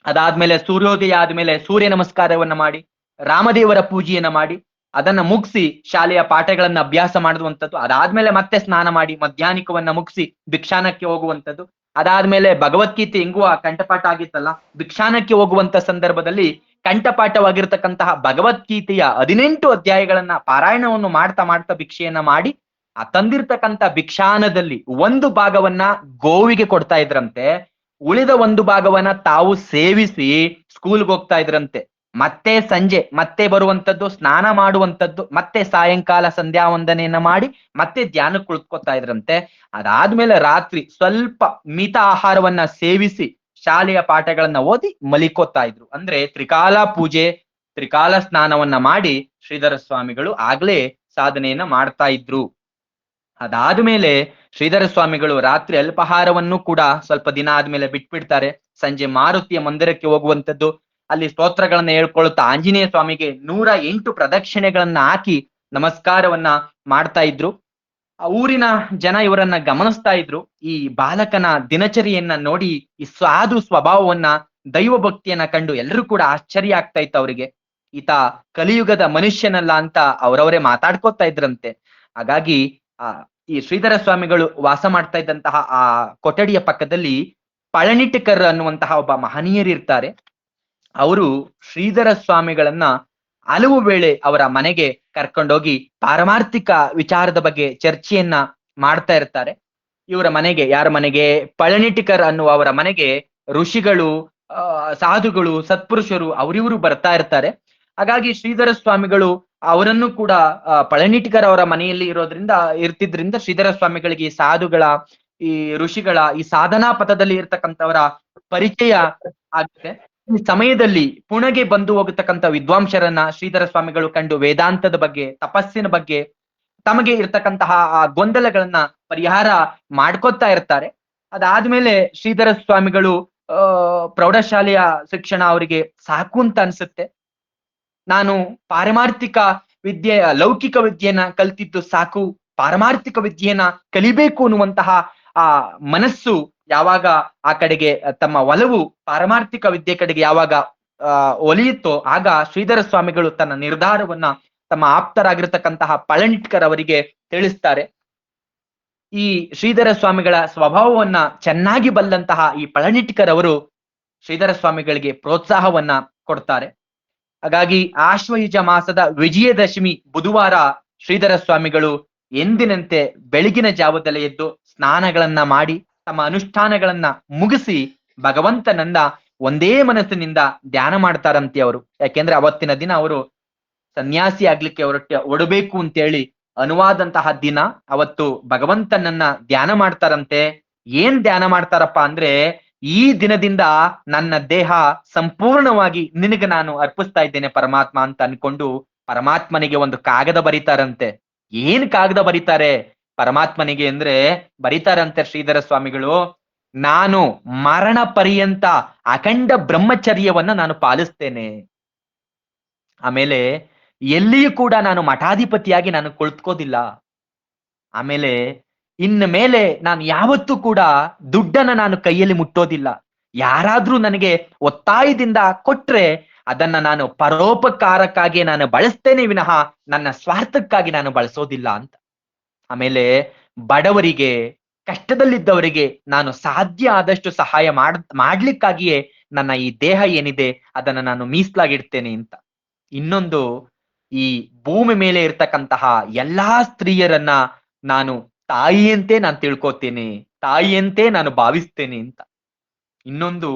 ಅದಾದ್ಮೇಲೆ ಸೂರ್ಯೋದಯ ಆದ್ಮೇಲೆ ಸೂರ್ಯ ನಮಸ್ಕಾರವನ್ನ ಮಾಡಿ ರಾಮದೇವರ ಪೂಜೆಯನ್ನ ಮಾಡಿ ಅದನ್ನ ಮುಗಿಸಿ ಶಾಲೆಯ ಪಾಠಗಳನ್ನ ಅಭ್ಯಾಸ ಮಾಡುವಂಥದ್ದು, ಅದಾದ್ಮೇಲೆ ಮತ್ತೆ ಸ್ನಾನ ಮಾಡಿ ಮಧ್ಯಾಹ್ನಿಕವನ್ನ ಮುಗಿಸಿ ಭಿಕ್ಷಾನಕ್ಕೆ ಹೋಗುವಂಥದ್ದು, ಅದಾದ್ಮೇಲೆ ಭಗವದ್ಗೀತೆ ಹೆಂಗೂ ಆ ಕಂಠಪಾಠ ಆಗಿತ್ತಲ್ಲ, ಭಿಕ್ಷಾನಕ್ಕೆ ಹೋಗುವಂತ ಸಂದರ್ಭದಲ್ಲಿ ಕಂಠಪಾಠವಾಗಿರ್ತಕ್ಕಂತಹ ಭಗವದ್ಗೀತೆಯ 18 ಅಧ್ಯಾಯಗಳನ್ನ ಪಾರಾಯಣವನ್ನು ಮಾಡ್ತಾ ಮಾಡ್ತಾ ಭಿಕ್ಷೆಯನ್ನ ಮಾಡಿ ಆ ತಂದಿರ್ತಕ್ಕಂಥ ಭಿಕ್ಷಾನದಲ್ಲಿ ಒಂದು ಭಾಗವನ್ನ ಗೋವಿಗೆ ಕೊಡ್ತಾ ಇದ್ರಂತೆ, ಉಳಿದ ಒಂದು ಭಾಗವನ್ನ ತಾವು ಸೇವಿಸಿ ಸ್ಕೂಲ್ಗೆ ಹೋಗ್ತಾ ಇದ್ರಂತೆ. ಮತ್ತೆ ಸಂಜೆ ಮತ್ತೆ ಬರುವಂತದ್ದು, ಸ್ನಾನ ಮಾಡುವಂತದ್ದು, ಮತ್ತೆ ಸಾಯಂಕಾಲ ಸಂಧ್ಯಾ ವಂದನೆಯನ್ನ ಮಾಡಿ ಮತ್ತೆ ಧ್ಯಾನಕ್ಕೆ ಕುಳಿತುಕೊತಾ ಇದ್ರಂತೆ. ಅದಾದ್ಮೇಲೆ ರಾತ್ರಿ ಸ್ವಲ್ಪ ಮಿತ ಆಹಾರವನ್ನ ಸೇವಿಸಿ ಶಾಲೆಯ ಪಾಠಗಳನ್ನ ಓದಿ ಮಲಿಕೋತಾ ಇದ್ರು. ಅಂದ್ರೆ ತ್ರಿಕಾಲ ಪೂಜೆ, ತ್ರಿಕಾಲ ಸ್ನಾನವನ್ನ ಮಾಡಿ ಶ್ರೀಧರ ಸ್ವಾಮಿಗಳು ಆಗ್ಲೇ ಸಾಧನೆಯನ್ನ ಮಾಡ್ತಾ ಇದ್ರು. ಅದಾದ್ಮೇಲೆ ಶ್ರೀಧರ ಸ್ವಾಮಿಗಳು ರಾತ್ರಿ ಅಲ್ಪಾಹಾರವನ್ನು ಕೂಡ ಸ್ವಲ್ಪ ದಿನ ಆದ್ಮೇಲೆ ಬಿಟ್ಬಿಡ್ತಾರೆ. ಸಂಜೆ ಮಾರುತಿಯ ಮಂದಿರಕ್ಕೆ ಹೋಗುವಂತದ್ದು, ಅಲ್ಲಿ ಸ್ತೋತ್ರಗಳನ್ನ ಹೇಳ್ಕೊಳುತ್ತಾ ಆಂಜನೇಯ ಸ್ವಾಮಿಗೆ 108 ಪ್ರದಕ್ಷಿಣೆಗಳನ್ನ ಹಾಕಿ ನಮಸ್ಕಾರವನ್ನ ಮಾಡ್ತಾ ಇದ್ರು. ಆ ಊರಿನ ಜನ ಇವರನ್ನ ಗಮನಿಸ್ತಾ ಇದ್ರು. ಈ ಬಾಲಕನ ದಿನಚರಿಯನ್ನ ನೋಡಿ ಈ ಸಾಧು ಸ್ವಭಾವವನ್ನ, ದೈವ ಭಕ್ತಿಯನ್ನ ಕಂಡು ಎಲ್ಲರೂ ಕೂಡ ಆಶ್ಚರ್ಯ ಆಗ್ತಾ ಇತ್ತು ಅವರಿಗೆ. ಈತ ಕಲಿಯುಗದ ಮನುಷ್ಯನಲ್ಲ ಅಂತ ಅವರವರೇ ಮಾತಾಡ್ಕೋತಾ ಇದ್ರಂತೆ. ಹಾಗಾಗಿ ಈ ಶ್ರೀಧರ ಸ್ವಾಮಿಗಳು ವಾಸ ಮಾಡ್ತಾ ಇದ್ದಂತಹ ಆ ಕೊಠಡಿಯ ಪಕ್ಕದಲ್ಲಿ ಪಳನಿಟಿಕರ್ ಅನ್ನುವಂತಹ ಒಬ್ಬ ಮಹನೀಯರಿರ್ತಾರೆ. ಅವರು ಶ್ರೀಧರ ಸ್ವಾಮಿಗಳನ್ನ ಹಲವು ವೇಳೆ ಅವರ ಮನೆಗೆ ಕರ್ಕೊಂಡೋಗಿ ಪಾರಮಾರ್ಥಿಕ ವಿಚಾರದ ಬಗ್ಗೆ ಚರ್ಚೆಯನ್ನ ಮಾಡ್ತಾ ಇರ್ತಾರೆ. ಇವರ ಮನೆಗೆ, ಯಾರ ಮನೆಗೆ? ಪಳನಿಟಿಕರ್ ಅನ್ನುವ ಅವರ ಮನೆಗೆ ಋಷಿಗಳು, ಸಾಧುಗಳು, ಸತ್ಪುರುಷರು ಅವರಿವರು ಬರ್ತಾ ಇರ್ತಾರೆ. ಹಾಗಾಗಿ ಶ್ರೀಧರ ಸ್ವಾಮಿಗಳು ಅವರನ್ನು ಕೂಡ ಪಳನಿಟಿಕರ್ ಅವರ ಮನೆಯಲ್ಲಿ ಇರ್ತಿದ್ರಿಂದ ಶ್ರೀಧರ ಸ್ವಾಮಿಗಳಿಗೆ ಈ ಸಾಧುಗಳ, ಈ ಋಷಿಗಳ, ಈ ಸಾಧನಾ ಪಥದಲ್ಲಿ ಇರ್ತಕ್ಕಂಥವರ ಪರಿಚಯ ಆಗುತ್ತೆ. ಈ ಸಮಯದಲ್ಲಿ ಪುಣೆಗೆ ಬಂದು ಹೋಗತಕ್ಕಂಥ ವಿದ್ವಾಂಸರನ್ನ ಶ್ರೀಧರ ಸ್ವಾಮಿಗಳು ಕಂಡು ವೇದಾಂತದ ಬಗ್ಗೆ, ತಪಸ್ಸಿನ ಬಗ್ಗೆ, ತಮಗೆ ಇರ್ತಕ್ಕಂತಹ ಆ ಗೊಂದಲಗಳನ್ನ ಪರಿಹಾರ ಮಾಡ್ಕೊತಾ ಇರ್ತಾರೆ. ಅದಾದ್ಮೇಲೆ ಶ್ರೀಧರ ಸ್ವಾಮಿಗಳು ಪ್ರೌಢಶಾಲೆಯ ಶಿಕ್ಷಣ ಅವರಿಗೆ ಸಾಕು ಅಂತ ಅನ್ಸುತ್ತೆ. ನಾನು ಪಾರಮಾರ್ಥಿಕ ವಿದ್ಯೆ, ಲೌಕಿಕ ವಿದ್ಯೆಯನ್ನ ಕಲ್ತಿದ್ದು ಸಾಕು, ಪಾರಮಾರ್ಥಿಕ ವಿದ್ಯೆಯನ್ನ ಕಲಿಬೇಕು ಅನ್ನುವಂತಹ ಆ ಮನಸ್ಸು ಯಾವಾಗ ಆ ಕಡೆಗೆ ತಮ್ಮ ಒಲವು ಪಾರಮಾರ್ಥಿಕ ವಿದ್ಯೆ ಕಡೆಗೆ ಯಾವಾಗ ಒಲಿಯುತ್ತೋ ಆಗ ಶ್ರೀಧರ ಸ್ವಾಮಿಗಳು ತನ್ನ ನಿರ್ಧಾರವನ್ನ ತಮ್ಮ ಆಪ್ತರಾಗಿರ್ತಕ್ಕಂತಹ ಪಳನಿಟ್ಕರ್ ಅವರಿಗೆ ತಿಳಿಸ್ತಾರೆ. ಈ ಶ್ರೀಧರ ಸ್ವಾಮಿಗಳ ಸ್ವಭಾವವನ್ನ ಚೆನ್ನಾಗಿ ಬಲ್ಲಂತಹ ಈ ಪಳನಿಟ್ಕರ್ ಅವರು ಶ್ರೀಧರ ಸ್ವಾಮಿಗಳಿಗೆ ಪ್ರೋತ್ಸಾಹವನ್ನ ಕೊಡ್ತಾರೆ. ಹಾಗಾಗಿ ಆಶ್ವಯುಜ ಮಾಸದ ವಿಜಯದಶಮಿ ಬುಧವಾರ ಶ್ರೀಧರ ಸ್ವಾಮಿಗಳು ಎಂದಿನಂತೆ ಬೆಳಗಿನ ಜಾವದಲ್ಲೇ ಎದ್ದು ಸ್ನಾನಗಳನ್ನ ಮಾಡಿ ತಮ್ಮ ಅನುಷ್ಠಾನಗಳನ್ನ ಮುಗಿಸಿ ಭಗವಂತನನ್ನ ಒಂದೇ ಮನಸ್ಸಿನಿಂದ ಧ್ಯಾನ ಮಾಡ್ತಾರಂತೆ ಅವರು. ಯಾಕೆಂದ್ರೆ ಅವತ್ತಿನ ದಿನ ಅವರು ಸನ್ಯಾಸಿ ಆಗ್ಲಿಕ್ಕೆ ಒಡಬೇಕು ಅಂತೇಳಿ ಅನುವಾದಂತಹ ದಿನ. ಅವತ್ತು ಭಗವಂತನನ್ನ ಧ್ಯಾನ ಮಾಡ್ತಾರಂತೆ. ಏನ್ ಧ್ಯಾನ ಮಾಡ್ತಾರಪ್ಪ ಅಂದ್ರೆ, ಈ ದಿನದಿಂದ ನನ್ನ ದೇಹ ಸಂಪೂರ್ಣವಾಗಿ ನಿನಗೆ ನಾನು ಅರ್ಪಿಸ್ತಾ ಇದ್ದೇನೆ ಪರಮಾತ್ಮ ಅಂತ ಅನ್ಕೊಂಡು ಪರಮಾತ್ಮನಿಗೆ ಒಂದು ಕಾಗದ ಬರೀತಾರಂತೆ. ಏನ್ ಕಾಗದ ಬರೀತಾರೆ ಪರಮಾತ್ಮನಿಗೆ ಅಂದ್ರೆ, ಬರೀತಾರಂತೆ ಶ್ರೀಧರ ಸ್ವಾಮಿಗಳು, ನಾನು ಮರಣ ಪರ್ಯಂತ ಅಖಂಡ ಬ್ರಹ್ಮಚರ್ಯವನ್ನ ನಾನು ಪಾಲಿಸ್ತೇನೆ. ಆಮೇಲೆ ಎಲ್ಲಿಯೂ ಕೂಡ ನಾನು ಮಠಾಧಿಪತಿಯಾಗಿ ನಾನು ಕುಳಿತುಕೋದಿಲ್ಲ. ಆಮೇಲೆ ಇನ್ನು ಮೇಲೆ ನಾನು ಯಾವತ್ತೂ ಕೂಡ ದುಡ್ಡನ್ನ ನಾನು ಕೈಯಲ್ಲಿ ಮುಟ್ಟೋದಿಲ್ಲ. ಯಾರಾದ್ರೂ ನನಗೆ ಒತ್ತಾಯದಿಂದ ಕೊಟ್ರೆ ಅದನ್ನ ನಾನು ಪರೋಪಕಾರಕ್ಕಾಗಿ ನಾನು ಬಳಸ್ತೇನೆ ವಿನಃ ನನ್ನ ಸ್ವಾರ್ಥಕ್ಕಾಗಿ ನಾನು ಬಳಸೋದಿಲ್ಲ ಅಂತ. ಆಮೇಲೆ ಬಡವರಿಗೆ, ಕಷ್ಟದಲ್ಲಿದ್ದವರಿಗೆ ನಾನು ಸಾಧ್ಯ ಆದಷ್ಟು ಸಹಾಯ ಮಾಡ್ಲಿಕ್ಕಾಗಿಯೇ ನನ್ನ ಈ ದೇಹ ಏನಿದೆ ಅದನ್ನ ನಾನು ಮೀಸಲಾಗಿಡ್ತೇನೆ ಅಂತ. ಇನ್ನೊಂದು, ಈ ಭೂಮಿ ಮೇಲೆ ಇರ್ತಕ್ಕಂತಹ ಎಲ್ಲಾ ಸ್ತ್ರೀಯರನ್ನ ನಾನು ತಾಯಿಯಂತೆ ನಾನು ತಿಳ್ಕೊತೇನೆ, ತಾಯಿಯಂತೆ ನಾನು ಭಾವಿಸ್ತೇನೆ ಅಂತ. ಇನ್ನೊಂದು,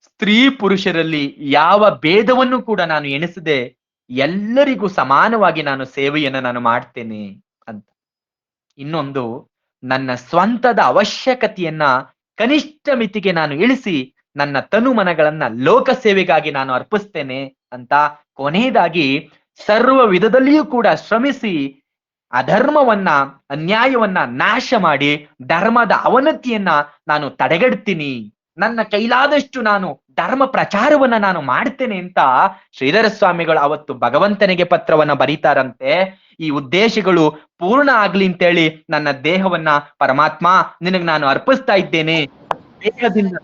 ಸ್ತ್ರೀ ಪುರುಷರಲ್ಲಿ ಯಾವ ಭೇದವನ್ನು ಕೂಡ ನಾನು ಎಣಿಸದೆ ಎಲ್ಲರಿಗೂ ಸಮಾನವಾಗಿ ನಾನು ಸೇವೆಯನ್ನು ನಾನು ಮಾಡ್ತೇನೆ ಅಂತ. ಇನ್ನೊಂದು, ನನ್ನ ಸ್ವಂತದ ಅವಶ್ಯಕತೆಯನ್ನ ಕನಿಷ್ಠ ಮಿತಿಗೆ ನಾನು ಇಳಿಸಿ ನನ್ನ ತನು ಮನಗಳನ್ನ ಲೋಕ ಸೇವೆಗಾಗಿ ನಾನು ಅರ್ಪಿಸ್ತೇನೆ ಅಂತ. ಕೊನೆಯದಾಗಿ ಸರ್ವ ವಿಧದಲ್ಲಿಯೂ ಕೂಡ ಶ್ರಮಿಸಿ ಅಧರ್ಮವನ್ನ, ಅನ್ಯಾಯವನ್ನ ನಾಶ ಮಾಡಿ ಧರ್ಮದ ಅವನತಿಯನ್ನ ನಾನು ತಡೆಗಟ್ತೀನಿ, ನನ್ನ ಕೈಲಾದಷ್ಟು ನಾನು ಧರ್ಮ ಪ್ರಚಾರವನ್ನ ನಾನು ಮಾಡ್ತೇನೆ ಅಂತ ಶ್ರೀಧರ ಸ್ವಾಮಿಗಳು ಅವತ್ತು ಭಗವಂತನಿಗೆ ಪತ್ರವನ್ನ ಬರೀತಾರಂತೆ. ಈ ಉದ್ದೇಶಗಳು ಪೂರ್ಣ ಆಗ್ಲಿ ಅಂತೇಳಿ ನನ್ನ ದೇಹವನ್ನ ಪರಮಾತ್ಮ ನಿನಗೆ ನಾನು ಅರ್ಪಿಸ್ತಾ ಇದ್ದೇನೆ. ದೇಹದಿಂದ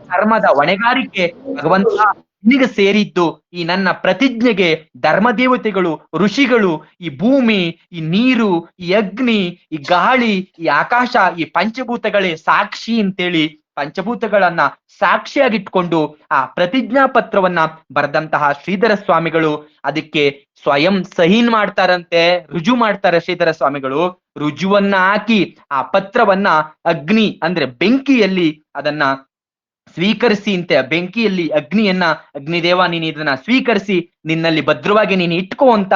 ಧರ್ಮದ ಹೊಣೆಗಾರಿಕೆ ಭಗವಂತ ನಿನಗೆ ಸೇರಿದ್ದು. ಈ ನನ್ನ ಪ್ರತಿಜ್ಞೆಗೆ ಧರ್ಮ ದೇವತೆಗಳು, ಋಷಿಗಳು, ಈ ಭೂಮಿ, ಈ ನೀರು, ಈ ಅಗ್ನಿ, ಈ ಗಾಳಿ, ಈ ಆಕಾಶ, ಈ ಪಂಚಭೂತಗಳೇ ಸಾಕ್ಷಿ ಅಂತೇಳಿ ಪಂಚಭೂತಗಳನ್ನ ಸಾಕ್ಷಿಯಾಗಿಟ್ಕೊಂಡು ಆ ಪ್ರತಿಜ್ಞಾ ಪತ್ರವನ್ನ ಬರೆದಂತಹ ಶ್ರೀಧರ ಸ್ವಾಮಿಗಳು ಅದಕ್ಕೆ ಸ್ವಯಂ ಸಹೀನ್ ಮಾಡ್ತಾರಂತೆ, ರುಜು ಮಾಡ್ತಾರೆ ಶ್ರೀಧರ ಸ್ವಾಮಿಗಳು. ರುಜುವನ್ನ ಹಾಕಿ ಆ ಪತ್ರವನ್ನ ಅಗ್ನಿ ಅಂದ್ರೆ ಬೆಂಕಿಯಲ್ಲಿ ಅದನ್ನ ಸ್ವೀಕರಿಸಿ ಅಂತೆ. ಬೆಂಕಿಯಲ್ಲಿ ಅಗ್ನಿಯನ್ನ, ಅಗ್ನಿದೇವ ನೀನು ಇದನ್ನ ಸ್ವೀಕರಿಸಿ ನಿನ್ನಲ್ಲಿ ಭದ್ರವಾಗಿ ನೀನು ಇಟ್ಕೋ ಅಂತ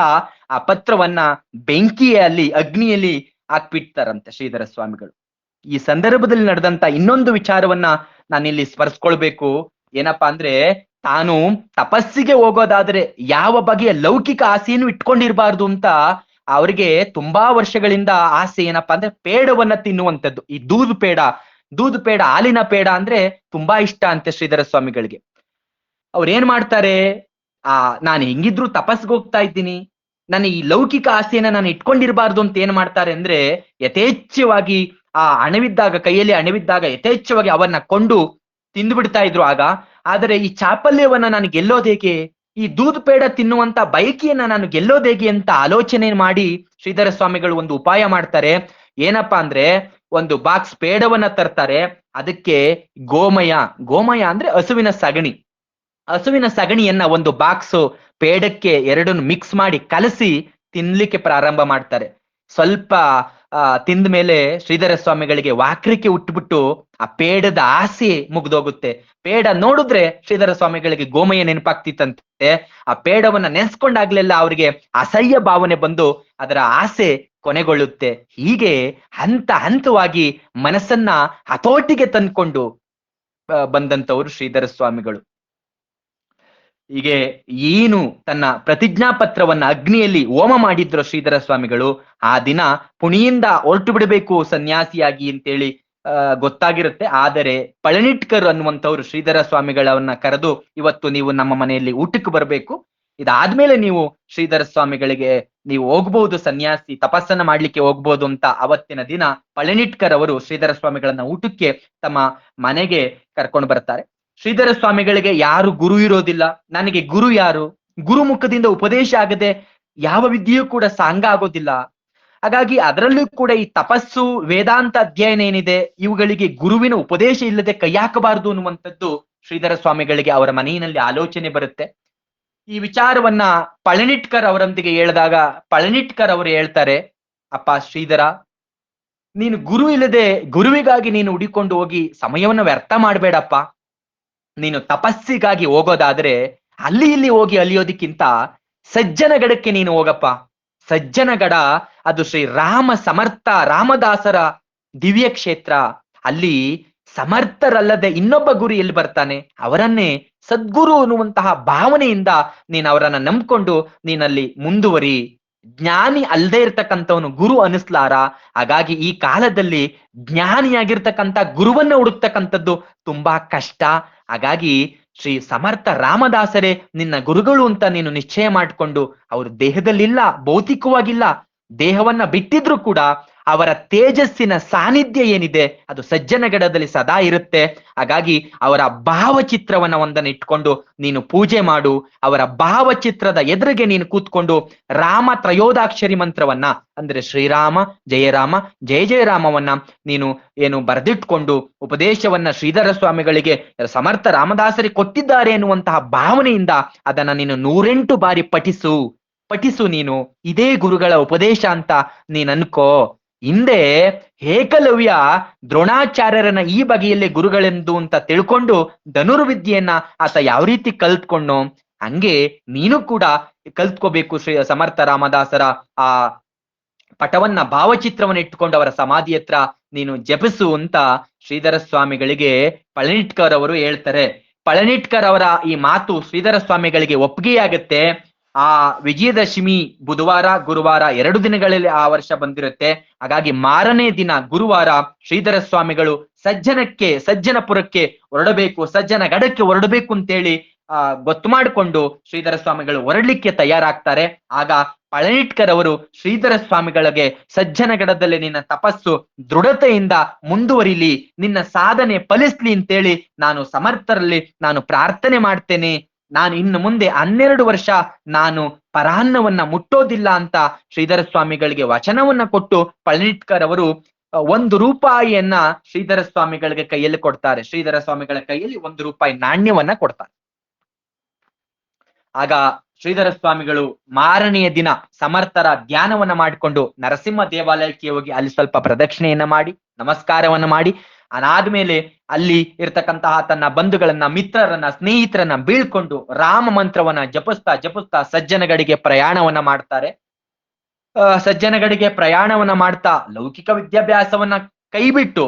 ಆ ಪತ್ರವನ್ನ ಬೆಂಕಿಯಲ್ಲಿ, ಅಗ್ನಿಯಲ್ಲಿ ಹಾಕ್ಬಿಡ್ತಾರಂತೆ ಶ್ರೀಧರ ಸ್ವಾಮಿಗಳು. ಈ ಸಂದರ್ಭದಲ್ಲಿ ನಡೆದಂತ ಇನ್ನೊಂದು ವಿಚಾರವನ್ನ ನಾನಿಲ್ಲಿ ಸ್ಮರಿಸ್ಕೊಳ್ಬೇಕು. ಏನಪ್ಪಾ ಅಂದ್ರೆ, ತಾನು ತಪಸ್ಸಿಗೆ ಹೋಗೋದಾದ್ರೆ ಯಾವ ಬಗೆಯ ಲೌಕಿಕ ಆಸೆಯನ್ನು ಇಟ್ಕೊಂಡಿರ್ಬಾರ್ದು ಅಂತ ಅವರಿಗೆ ತುಂಬಾ ವರ್ಷಗಳಿಂದ ಆಸೆ. ಏನಪ್ಪಾ ಅಂದ್ರೆ, ಪೇಡವನ್ನ ತಿನ್ನುವಂಥದ್ದು. ಈ ದೂದ್ ಪೇಡ, ಹಾಲಿನ ಪೇಡ ಅಂದ್ರೆ ತುಂಬಾ ಇಷ್ಟ ಅಂತೆ ಶ್ರೀಧರ ಸ್ವಾಮಿಗಳಿಗೆ. ಅವ್ರು ಏನ್ ಮಾಡ್ತಾರೆ, ನಾನು ಹೆಂಗಿದ್ರು ತಪಸ್ಗೆ ಹೋಗ್ತಾ ಇದ್ದೀನಿ, ನಾನು ಈ ಲೌಕಿಕ ಆಸೆಯನ್ನ ನಾನು ಇಟ್ಕೊಂಡಿರ್ಬಾರ್ದು ಅಂತ ಏನ್ ಮಾಡ್ತಾರೆ ಅಂದ್ರೆ, ಯಥೇಚ್ಛವಾಗಿ ಆ ಹಣವಿದ್ದಾಗ, ಕೈಯಲ್ಲಿ ಹಣವಿದ್ದಾಗ ಯಥೇಚ್ಛವಾಗಿ ಅವನ್ನ ಕೊಂಡು ತಿಂದು ಬಿಡ್ತಾ ಇದ್ರು ಆಗ. ಆದರೆ ಈ ಚಾಪಲ್ಯವನ್ನ ನಾನು ಗೆಲ್ಲೋದು ಹೇಗೆ, ಈ ದೂದ್ ಪೇಡ ತಿನ್ನುವಂತ ಬಯಕೆಯನ್ನ ನಾನು ಗೆಲ್ಲೋದು ಹೇಗೆ ಅಂತ ಆಲೋಚನೆ ಮಾಡಿ ಶ್ರೀಧರ ಸ್ವಾಮಿಗಳು ಒಂದು ಉಪಾಯ ಮಾಡ್ತಾರೆ. ಏನಪ್ಪಾ ಅಂದ್ರೆ, ಒಂದು ಬಾಕ್ಸ್ ಪೇಡವನ್ನ ತರ್ತಾರೆ. ಅದಕ್ಕೆ ಗೋಮಯ ಅಂದ್ರೆ ಹಸುವಿನ ಸಗಣಿ, ಹಸುವಿನ ಸಗಣಿಯನ್ನ ಒಂದು ಬಾಕ್ಸ್ ಪೇಡಕ್ಕೆ ಎರಡನ್ನು ಮಿಕ್ಸ್ ಮಾಡಿ ಕಲಸಿ ತಿನ್ಲಿಕ್ಕೆ ಪ್ರಾರಂಭ ಮಾಡ್ತಾರೆ. ಸ್ವಲ್ಪ ತಿಂದ ಮೇಲೆ ಶ್ರೀಧರ ಸ್ವಾಮಿಗಳಿಗೆ ವಾಕ್ರಿಕೆ ಹುಟ್ಟುಬಿಟ್ಟು ಆ ಪೇಡದ ಆಸೆ ಮುಗ್ದೋಗುತ್ತೆ. ಪೇಡ ನೋಡಿದ್ರೆ ಶ್ರೀಧರ ಸ್ವಾಮಿಗಳಿಗೆ ಗೋಮಯ ನೆನಪಾಗ್ತಿತ್ತಂತೆ. ಆ ಪೇಡವನ್ನ ನೆನ್ಸ್ಕೊಂಡಾಗ್ಲೆಲ್ಲ ಅವರಿಗೆ ಅಸಹ್ಯ ಭಾವನೆ ಬಂದು ಅದರ ಆಸೆ ಕೊನೆಗೊಳ್ಳುತ್ತೆ. ಹೀಗೆ ಹಂತವಾಗಿ ಮನಸ್ಸನ್ನ ಹತೋಟಿಗೆ ತಂದ್ಕೊಂಡು ಬಂದಂತವರು ಶ್ರೀಧರ ಸ್ವಾಮಿಗಳು. ಹೀಗೆ ಏನು ತನ್ನ ಪ್ರತಿಜ್ಞಾ ಪತ್ರವನ್ನ ಅಗ್ನಿಯಲ್ಲಿ ಹೋಮ ಮಾಡಿದ್ರು ಶ್ರೀಧರ ಸ್ವಾಮಿಗಳು, ಆ ದಿನ ಪುಣಿಯಿಂದ ಹೊರಟು ಬಿಡಬೇಕು ಸನ್ಯಾಸಿಯಾಗಿ ಅಂತೇಳಿ ಗೊತ್ತಾಗಿರುತ್ತೆ. ಆದರೆ ಪಳನಿಟ್ಕರ್ ಅನ್ನುವಂಥವ್ರು ಶ್ರೀಧರ ಸ್ವಾಮಿಗಳವನ್ನ ಕರೆದು, ಇವತ್ತು ನೀವು ನಮ್ಮ ಮನೆಯಲ್ಲಿ ಊಟಕ್ಕೆ ಬರಬೇಕು, ಇದಾದ್ಮೇಲೆ ನೀವು ಶ್ರೀಧರ ಸ್ವಾಮಿಗಳಿಗೆ ನೀವು ಹೋಗ್ಬಹುದು, ಸನ್ಯಾಸಿ ತಪಸ್ಸನ್ನ ಮಾಡ್ಲಿಕ್ಕೆ ಹೋಗ್ಬೋದು ಅಂತ ಅವತ್ತಿನ ದಿನ ಪಳನಿಟ್ಕರ್ ಅವರು ಶ್ರೀಧರ ಸ್ವಾಮಿಗಳನ್ನ ಊಟಕ್ಕೆ ತಮ್ಮ ಮನೆಗೆ ಕರ್ಕೊಂಡು ಬರ್ತಾರೆ. ಶ್ರೀಧರ ಸ್ವಾಮಿಗಳಿಗೆ ಯಾರು ಗುರು ಇರೋದಿಲ್ಲ. ನನಗೆ ಗುರು ಯಾರು, ಗುರುಮುಖದಿಂದ ಉಪದೇಶ ಆಗದೆ ಯಾವ ವಿದ್ಯೆಯೂ ಕೂಡ ಸಾಂಗ ಆಗೋದಿಲ್ಲ. ಹಾಗಾಗಿ ಅದರಲ್ಲೂ ಕೂಡ ಈ ತಪಸ್ಸು, ವೇದಾಂತ ಅಧ್ಯಯನ ಏನಿದೆ, ಇವುಗಳಿಗೆ ಗುರುವಿನ ಉಪದೇಶ ಇಲ್ಲದೆ ಕೈ ಹಾಕಬಾರದು ಅನ್ನುವಂಥದ್ದು ಶ್ರೀಧರ ಸ್ವಾಮಿಗಳಿಗೆ ಅವರ ಮನೆಯಲ್ಲಿ ಆಲೋಚನೆ ಬರುತ್ತೆ. ಈ ವಿಚಾರವನ್ನ ಪಳನಿಟ್ಕರ್ ಅವರೊಂದಿಗೆ ಹೇಳಿದಾಗ ಪಳನಿಟ್ಕರ್ ಅವರು ಹೇಳ್ತಾರೆ, ಅಪ್ಪ ಶ್ರೀಧರ, ನೀನು ಗುರು ಇಲ್ಲದೆ ಗುರುವಿಗಾಗಿ ನೀನು ಹುಡಿಕೊಂಡು ಹೋಗಿ ಸಮಯವನ್ನ ವ್ಯರ್ಥ ಮಾಡಬೇಡಪ್ಪ. ನೀನು ತಪಸ್ಸಿಗಾಗಿ ಹೋಗೋದಾದ್ರೆ ಅಲ್ಲಿ ಇಲ್ಲಿ ಹೋಗಿ ಅಲಿಯೋದಕ್ಕಿಂತ ಸಜ್ಜನಗಡಕ್ಕೆ ನೀನು ಹೋಗಪ್ಪ. ಸಜ್ಜನಗಡ ಅದು ಶ್ರೀ ರಾಮ ಸಮರ್ಥ ರಾಮದಾಸರ ದಿವ್ಯ ಕ್ಷೇತ್ರ. ಅಲ್ಲಿ ಸಮರ್ಥರಲ್ಲದೆ ಇನ್ನೊಬ್ಬ ಗುರು ಎಲ್ಲಿ ಬರ್ತಾನೆ? ಅವರನ್ನೇ ಸದ್ಗುರು ಅನ್ನುವಂತಹ ಭಾವನೆಯಿಂದ ನೀನು ಅವರನ್ನ ನಂಬ್ಕೊಂಡು ನೀನಲ್ಲಿ ಮುಂದುವರಿ. ಜ್ಞಾನಿ ಅಲ್ಲದೆ ಇರ್ತಕ್ಕಂಥವನು ಗುರು ಅನಿಸ್ಲಾರ. ಹಾಗಾಗಿ ಈ ಕಾಲದಲ್ಲಿ ಜ್ಞಾನಿಯಾಗಿರ್ತಕ್ಕಂಥ ಗುರುವನ್ನ ಹುಡುಕ್ತಕ್ಕಂಥದ್ದು ತುಂಬಾ ಕಷ್ಟ. ಹಾಗಾಗಿ ಶ್ರೀ ಸಮರ್ಥ ರಾಮದಾಸರೇ ನಿನ್ನ ಗುರುಗಳು ಅಂತ ನೀನು ನಿಶ್ಚಯ ಮಾಡಿಕೊಂಡು, ಅವರು ದೇಹದಲ್ಲಿಲ್ಲ, ಭೌತಿಕವಾಗಿಲ್ಲ, ದೇಹವನ್ನ ಬಿಟ್ಟಿದ್ರು ಕೂಡ ಅವರ ತೇಜಸ್ಸಿನ ಸಾನ್ನಿಧ್ಯ ಏನಿದೆ ಅದು ಸಜ್ಜನಗಡದಲ್ಲಿ ಸದಾ ಇರುತ್ತೆ. ಹಾಗಾಗಿ ಅವರ ಭಾವಚಿತ್ರವನ್ನ ಒಂದನ್ನು ಇಟ್ಕೊಂಡು ನೀನು ಪೂಜೆ ಮಾಡು. ಅವರ ಭಾವಚಿತ್ರದ ಎದುರಿಗೆ ನೀನು ಕೂತ್ಕೊಂಡು ರಾಮ ತ್ರಯೋದಾಕ್ಷರಿ ಮಂತ್ರವನ್ನ, ಅಂದ್ರೆ ಶ್ರೀರಾಮ ಜಯರಾಮ ಜಯ ಜಯರಾಮವನ್ನ ನೀನು ಏನು ಬರೆದಿಟ್ಕೊಂಡು ಉಪದೇಶವನ್ನ ಶ್ರೀಧರ ಸ್ವಾಮಿಗಳಿಗೆ ಸಮರ್ಥ ರಾಮದಾಸರಿಗೆ ಕೊಟ್ಟಿದ್ದಾರೆ ಎನ್ನುವಂತಹ ಭಾವನೆಯಿಂದ ಅದನ್ನ ನೀನು 108 ಬಾರಿ ಪಠಿಸು ನೀನು. ಇದೇ ಗುರುಗಳ ಉಪದೇಶ ಅಂತ ನೀನ್ ಅನ್ಕೋ. ಹಿಂದೆ ಏಕಲವ್ಯ ದ್ರೋಣಾಚಾರ್ಯರನ್ನ ಈ ಬಗೆಯಲ್ಲಿ ಗುರುಗಳೆಂದು ಅಂತ ತಿಳ್ಕೊಂಡು ಧನುರ್ವಿದ್ಯೆಯನ್ನ ಆತ ಯಾವ ರೀತಿ ಕಲ್ತ್ಕೊಂಡೋ ಹಂಗೆ ನೀನು ಕೂಡ ಕಲ್ತ್ಕೋಬೇಕು. ಶ್ರೀ ಸಮರ್ಥ ರಾಮದಾಸರ ಆ ಪಟವನ್ನ ಭಾವಚಿತ್ರವನ್ನ ಇಟ್ಟುಕೊಂಡು ಅವರ ಸಮಾಧಿ ಹತ್ರ ನೀನು ಜಪಿಸು ಅಂತ ಶ್ರೀಧರ ಸ್ವಾಮಿಗಳಿಗೆ ಪಳನಿಟ್ಕರ್ ಅವರು ಹೇಳ್ತಾರೆ. ಪಳನಿಟ್ಕರ್ ಅವರ ಈ ಮಾತು ಶ್ರೀಧರ ಸ್ವಾಮಿಗಳಿಗೆ ಒಪ್ಪಿಗೆಯಾಗತ್ತೆ. ಆ ವಿಜಯದಶಮಿ ಬುಧವಾರ ಗುರುವಾರ 2 ದಿನಗಳಲ್ಲಿ ಆ ವರ್ಷ ಬಂದಿರುತ್ತೆ. ಹಾಗಾಗಿ ಮಾರನೇ ದಿನ ಗುರುವಾರ ಶ್ರೀಧರ ಸ್ವಾಮಿಗಳು ಸಜ್ಜನಪುರಕ್ಕೆ ಹೊರಡಬೇಕು, ಸಜ್ಜನಗಡಕ್ಕೆ ಹೊರಡಬೇಕು ಅಂತೇಳಿ ಗೊತ್ತು ಮಾಡಿಕೊಂಡು ಶ್ರೀಧರ ಸ್ವಾಮಿಗಳು ಹೊರಡ್ಲಿಕ್ಕೆ ತಯಾರಾಗ್ತಾರೆ. ಆಗ ಪಳನಿಟ್ಕರ್ ಅವರು ಶ್ರೀಧರ ಸ್ವಾಮಿಗಳಿಗೆ ಸಜ್ಜನಗಡದಲ್ಲಿ ನಿನ್ನ ತಪಸ್ಸು ದೃಢತೆಯಿಂದ ಮುಂದುವರಿಲಿ, ನಿನ್ನ ಸಾಧನೆ ಫಲಿಸ್ಲಿ ಅಂತೇಳಿ ನಾನು ಸಮರ್ಥರಲ್ಲಿ ನಾನು ಪ್ರಾರ್ಥನೆ ಮಾಡ್ತೇನೆ. ನಾನು ಇನ್ನು ಮುಂದೆ 12 ವರ್ಷ ನಾನು ಪರಾನ್ನವನ್ನ ಮುಟ್ಟೋದಿಲ್ಲ ಅಂತ ಶ್ರೀಧರ ಸ್ವಾಮಿಗಳಿಗೆ ವಚನವನ್ನ ಕೊಟ್ಟು ಪಳನಿಟ್ಕರ್ ಅವರು 1 ರೂಪಾಯಿಯನ್ನ ಶ್ರೀಧರ ಸ್ವಾಮಿಗಳಿಗೆ ಕೈಯಲ್ಲಿ ಕೊಡ್ತಾರೆ. ಶ್ರೀಧರ ಸ್ವಾಮಿಗಳ ಕೈಯಲ್ಲಿ 1 ರೂಪಾಯಿ ನಾಣ್ಯವನ್ನ ಕೊಡ್ತಾರೆ. ಆಗ ಶ್ರೀಧರ ಸ್ವಾಮಿಗಳು ಮಾರನೆಯ ದಿನ ಸಮರ್ಥರ ಧ್ಯಾನವನ್ನ ಮಾಡಿಕೊಂಡು ನರಸಿಂಹ ದೇವಾಲಯಕ್ಕೆ ಹೋಗಿ ಅಲ್ಲಿ ಸ್ವಲ್ಪ ಪ್ರದಕ್ಷಿಣೆಯನ್ನ ಮಾಡಿ ನಮಸ್ಕಾರವನ್ನ ಮಾಡಿ, ಅದಾದ್ಮೇಲೆ ಅಲ್ಲಿ ಇರ್ತಕ್ಕಂತಹ ತನ್ನ ಬಂಧುಗಳನ್ನ, ಮಿತ್ರರನ್ನ, ಸ್ನೇಹಿತರನ್ನ ಬೀಳ್ಕೊಂಡು ರಾಮ ಮಂತ್ರವನ್ನ ಜಪಿಸ್ತಾ ಸಜ್ಜನಗಡಿಗೆ ಪ್ರಯಾಣವನ್ನ ಮಾಡ್ತಾರೆ. ಸಜ್ಜನಗಡಿಗೆ ಪ್ರಯಾಣವನ್ನ ಮಾಡ್ತಾ ಲೌಕಿಕ ವಿದ್ಯಾಭ್ಯಾಸವನ್ನ ಕೈಬಿಟ್ಟು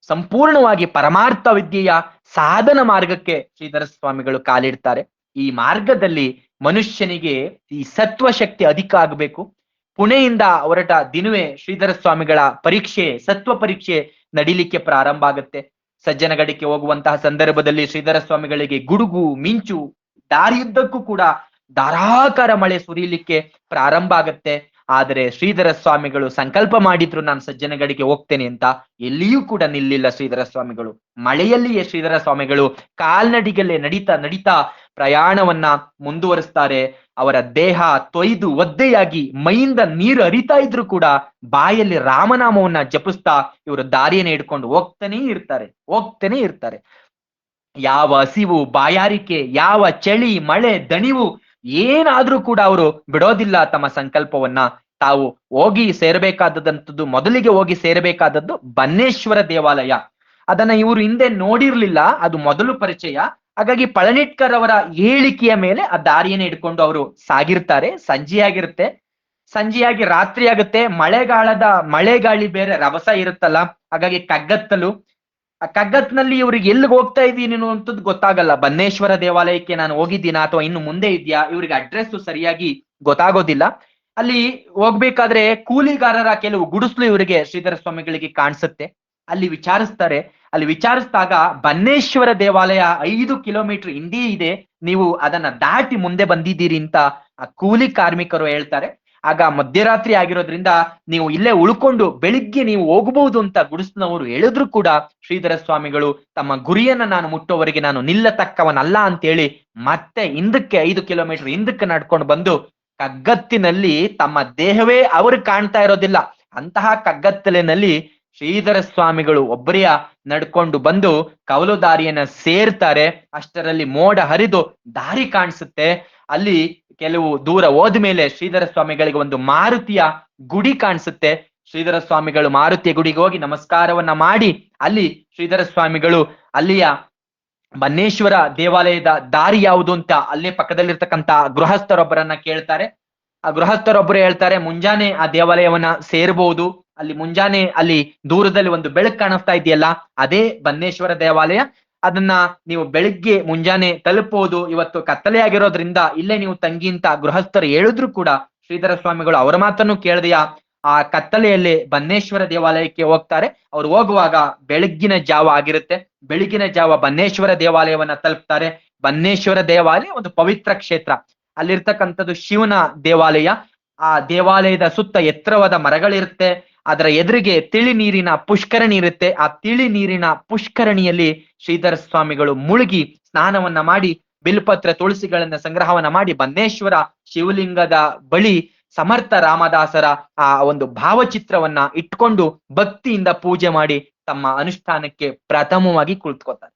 ಸಂಪೂರ್ಣವಾಗಿ ಪರಮಾರ್ಥ ವಿದ್ಯೆಯ ಸಾಧನ ಮಾರ್ಗಕ್ಕೆ ಶ್ರೀಧರ ಸ್ವಾಮಿಗಳು ಕಾಲಿಡ್ತಾರೆ. ಈ ಮಾರ್ಗದಲ್ಲಿ ಮನುಷ್ಯನಿಗೆ ಈ ಸತ್ವ ಶಕ್ತಿ ಅಧಿಕ ಆಗಬೇಕು. ಪುಣೆಯಿಂದ ಹೊರಟ ದಿನವೇ ಶ್ರೀಧರ ಸ್ವಾಮಿಗಳ ಸತ್ವ ಪರೀಕ್ಷೆ ನಡಿಲಿಕ್ಕೆ ಪ್ರಾರಂಭ ಆಗುತ್ತೆ. ಸಜ್ಜನಗಡಿಗೆ ಹೋಗುವಂತಹ ಸಂದರ್ಭದಲ್ಲಿ ಶ್ರೀಧರ ಸ್ವಾಮಿಗಳಿಗೆ ಗುಡುಗು ಮಿಂಚು, ದಾರಿಯುದ್ದಕ್ಕೂ ಕೂಡ ಧಾರಾಕಾರ ಮಳೆ ಸುರಿಯಲಿಕ್ಕೆ ಪ್ರಾರಂಭ ಆಗತ್ತೆ. ಆದರೆ ಶ್ರೀಧರ ಸ್ವಾಮಿಗಳು ಸಂಕಲ್ಪ ಮಾಡಿದ್ರು, ನಾನು ಸಜ್ಜನಗಡಿಗೆ ಹೋಗ್ತೇನೆ ಅಂತ. ಎಲ್ಲಿಯೂ ಕೂಡ ನಿಲ್ಲಿಲ್ಲ ಶ್ರೀಧರ ಸ್ವಾಮಿಗಳು. ಮಳೆಯಲ್ಲಿಯೇ ಶ್ರೀಧರ ಸ್ವಾಮಿಗಳು ಕಾಲ್ನಡಿಗೆಲ್ಲೇ ನಡಿತಾ ಪ್ರಯಾಣವನ್ನ ಮುಂದುವರಿಸ್ತಾರೆ. ಅವರ ದೇಹ ತೊಯ್ದು ಒದ್ದೆಯಾಗಿ ಮೈಯಿಂದ ನೀರು ಹರಿತಾ ಇದ್ರು ಕೂಡ ಬಾಯಲ್ಲಿ ರಾಮನಾಮವನ್ನ ಜಪಿಸ್ತಾ ಇವರು ದಾರಿಯನ್ನು ಹಿಡ್ಕೊಂಡು ಹೋಗ್ತಾನೆ ಇರ್ತಾರೆ. ಯಾವ ಹಸಿವು ಬಾಯಾರಿಕೆ, ಯಾವ ಚಳಿ ಮಳೆ ದಣಿವು ಏನಾದ್ರೂ ಕೂಡ ಅವರು ಬಿಡೋದಿಲ್ಲ. ತಮ್ಮ ಸಂಕಲ್ಪವನ್ನ ತಾವು ಮೊದಲಿಗೆ ಹೋಗಿ ಸೇರಬೇಕಾದದ್ದು ಬನ್ನೇಶ್ವರ ದೇವಾಲಯ. ಅದನ್ನ ಇವರು ಹಿಂದೆ ನೋಡಿರ್ಲಿಲ್ಲ, ಅದು ಮೊದಲು ಪರಿಚಯ. ಹಾಗಾಗಿ ಪಳನಿಟ್ಕರ್ ಅವರ ಹೇಳಿಕೆಯ ಮೇಲೆ ಆ ದಾರಿಯನ್ನು ಹಿಡ್ಕೊಂಡು ಅವರು ಸಾಗಿರ್ತಾರೆ. ಸಂಜೆಯಾಗಿ ರಾತ್ರಿ ಆಗುತ್ತೆ. ಮಳೆಗಾಳಿ ಬೇರೆ ರಭಸ ಇರುತ್ತಲ್ಲ, ಹಾಗಾಗಿ ಕಗ್ಗತ್ನಲ್ಲಿ ಇವ್ರಿಗೆ ಎಲ್ಲಿಗೆ ಹೋಗ್ತಾ ಇದ್ದೀನಿ ಅಂತದ್ದು ಗೊತ್ತಾಗಲ್ಲ. ಬನ್ನೇಶ್ವರ ದೇವಾಲಯಕ್ಕೆ ನಾನು ಹೋಗಿದ್ದೀನಾ ಅಥವಾ ಇನ್ನು ಮುಂದೆ ಇದೆಯಾ, ಇವ್ರಿಗೆ ಅಡ್ರೆಸ್ ಸರಿಯಾಗಿ ಗೊತ್ತಾಗೋದಿಲ್ಲ. ಅಲ್ಲಿ ಹೋಗ್ಬೇಕಾದ್ರೆ ಕೂಲಿಗಾರರ ಕೆಲವು ಗುಡಿಸ್ಲು ಇವರಿಗೆ ಶ್ರೀಧರ ಸ್ವಾಮಿಗಳಿಗೆ ಕಾಣಿಸುತ್ತೆ. ಅಲ್ಲಿ ವಿಚಾರಿಸಿದಾಗ ಬನ್ನೇಶ್ವರ ದೇವಾಲಯ 5 ಕಿಲೋಮೀಟರ್ ಹಿಂದೆ ಇದೆ, ನೀವು ಅದನ್ನ ದಾಟಿ ಮುಂದೆ ಬಂದಿದ್ದೀರಿ ಅಂತ ಆ ಕೂಲಿ ಕಾರ್ಮಿಕರು ಹೇಳ್ತಾರೆ. ಆಗ ಮಧ್ಯರಾತ್ರಿ ಆಗಿರೋದ್ರಿಂದ ನೀವು ಇಲ್ಲೇ ಉಳ್ಕೊಂಡು ಬೆಳಿಗ್ಗೆ ನೀವು ಹೋಗಬಹುದು ಅಂತ ಗುಡಿಸ್ನವರು ಹೇಳಿದ್ರು ಕೂಡ ಶ್ರೀಧರ ಸ್ವಾಮಿಗಳು ತಮ್ಮ ಗುರಿಯನ್ನ ನಾನು ಮುಟ್ಟೋವರೆಗೆ ನಾನು ನಿಲ್ಲತಕ್ಕವನಲ್ಲ ಅಂತೇಳಿ ಮತ್ತೆ ಹಿಂದಕ್ಕೆ 5 ಕಿಲೋಮೀಟರ್ ಹಿಂದಕ್ಕೆ ನಡ್ಕೊಂಡು ಬಂದು ಕಗ್ಗತ್ತಿನಲ್ಲಿ ತಮ್ಮ ದೇಹವೇ ಅವರು ಕಾಣ್ತಾ ಇರೋದಿಲ್ಲ ಅಂತಹ ಕಗ್ಗತ್ತಲಿನಲ್ಲಿ ಶ್ರೀಧರ ಸ್ವಾಮಿಗಳು ಒಬ್ಬರೇ ನಡ್ಕೊಂಡು ಬಂದು ಕವಲು ದಾರಿಯನ್ನ ಸೇರ್ತಾರೆ. ಅಷ್ಟರಲ್ಲಿ ಮೋಡ ಹರಿದು ದಾರಿ ಕಾಣಿಸುತ್ತೆ. ಅಲ್ಲಿ ಕೆಲವು ದೂರ ಹೋದ್ಮೇಲೆ ಶ್ರೀಧರ ಸ್ವಾಮಿಗಳಿಗೆ ಒಂದು ಮಾರುತಿಯ ಗುಡಿ ಕಾಣಿಸುತ್ತೆ. ಶ್ರೀಧರ ಸ್ವಾಮಿಗಳು ಮಾರುತಿಯ ಗುಡಿಗೆ ಹೋಗಿ ನಮಸ್ಕಾರವನ್ನ ಮಾಡಿ ಅಲ್ಲಿ ಶ್ರೀಧರ ಸ್ವಾಮಿಗಳು ಅಲ್ಲಿಯ ಬನ್ನೇಶ್ವರ ದೇವಾಲಯದ ದಾರಿ ಯಾವುದು ಅಂತ ಅಲ್ಲೇ ಪಕ್ಕದಲ್ಲಿರ್ತಕ್ಕಂತ ಗೃಹಸ್ಥರೊಬ್ಬರನ್ನ ಕೇಳ್ತಾರೆ. ಆ ಗೃಹಸ್ಥರೊಬ್ಬರು ಹೇಳ್ತಾರೆ, ಮುಂಜಾನೆ ಆ ದೇವಾಲಯವನ್ನ ಸೇರ್ಬಹುದು, ಅಲ್ಲಿ ಮುಂಜಾನೆ ಅಲ್ಲಿ ದೂರದಲ್ಲಿ ಒಂದು ಬೆಳಕು ಕಾಣಿಸ್ತಾ ಇದೆಯಲ್ಲ, ಅದೇ ಬನ್ನೇಶ್ವರ ದೇವಾಲಯ. ಅದನ್ನ ನೀವು ಬೆಳಿಗ್ಗೆ ಮುಂಜಾನೆ ತಲುಪಬಹುದು, ಇವತ್ತು ಕತ್ತಲೆ ಆಗಿರೋದ್ರಿಂದ ಇಲ್ಲೇ ನೀವು ತಂಗಿ ಅಂತ ಗೃಹಸ್ಥರು ಹೇಳಿದ್ರು ಕೂಡ ಶ್ರೀಧರ ಸ್ವಾಮಿಗಳು ಅವರ ಮಾತನ್ನು ಕೇಳದೆಯ ಆ ಕತ್ತಲೆಯಲ್ಲೇ ಬನ್ನೇಶ್ವರ ದೇವಾಲಯಕ್ಕೆ ಹೋಗ್ತಾರೆ. ಅವ್ರು ಹೋಗುವಾಗ ಬೆಳಗ್ಗಿನ ಜಾವ ಆಗಿರುತ್ತೆ. ಬೆಳಗಿನ ಜಾವ ಬನ್ನೇಶ್ವರ ದೇವಾಲಯವನ್ನ ತಲುಪ್ತಾರೆ. ಬನ್ನೇಶ್ವರ ದೇವಾಲಯ ಒಂದು ಪವಿತ್ರ ಕ್ಷೇತ್ರ. ಅಲ್ಲಿರ್ತಕ್ಕಂಥದ್ದು ಶಿವನ ದೇವಾಲಯ. ಆ ದೇವಾಲಯದ ಸುತ್ತ ಎತ್ತರವಾದ ಮರಗಳಿರುತ್ತೆ. ಅದರ ಎದುರಿಗೆ ತಿಳಿ ನೀರಿನ ಪುಷ್ಕರಣಿ ಇರುತ್ತೆ. ಆ ತಿಳಿ ನೀರಿನ ಪುಷ್ಕರಣಿಯಲ್ಲಿ ಶ್ರೀಧರ ಸ್ವಾಮಿಗಳು ಮುಳುಗಿ ಸ್ನಾನವನ್ನ ಮಾಡಿ ಬಿಲ್ಪತ್ರ ತುಳಸಿಗಳನ್ನ ಸಂಗ್ರಹವನ್ನ ಮಾಡಿ ಬನ್ನೇಶ್ವರ ಶಿವಲಿಂಗದ ಬಳಿ ಸಮರ್ಥ ರಾಮದಾಸರ ಆ ಒಂದು ಭಾವಚಿತ್ರವನ್ನ ಇಟ್ಕೊಂಡು ಭಕ್ತಿಯಿಂದ ಪೂಜೆ ಮಾಡಿ ತಮ್ಮ ಅನುಷ್ಠಾನಕ್ಕೆ ಪ್ರಥಮವಾಗಿ ಕುಳಿತುಕೊತಾರೆ.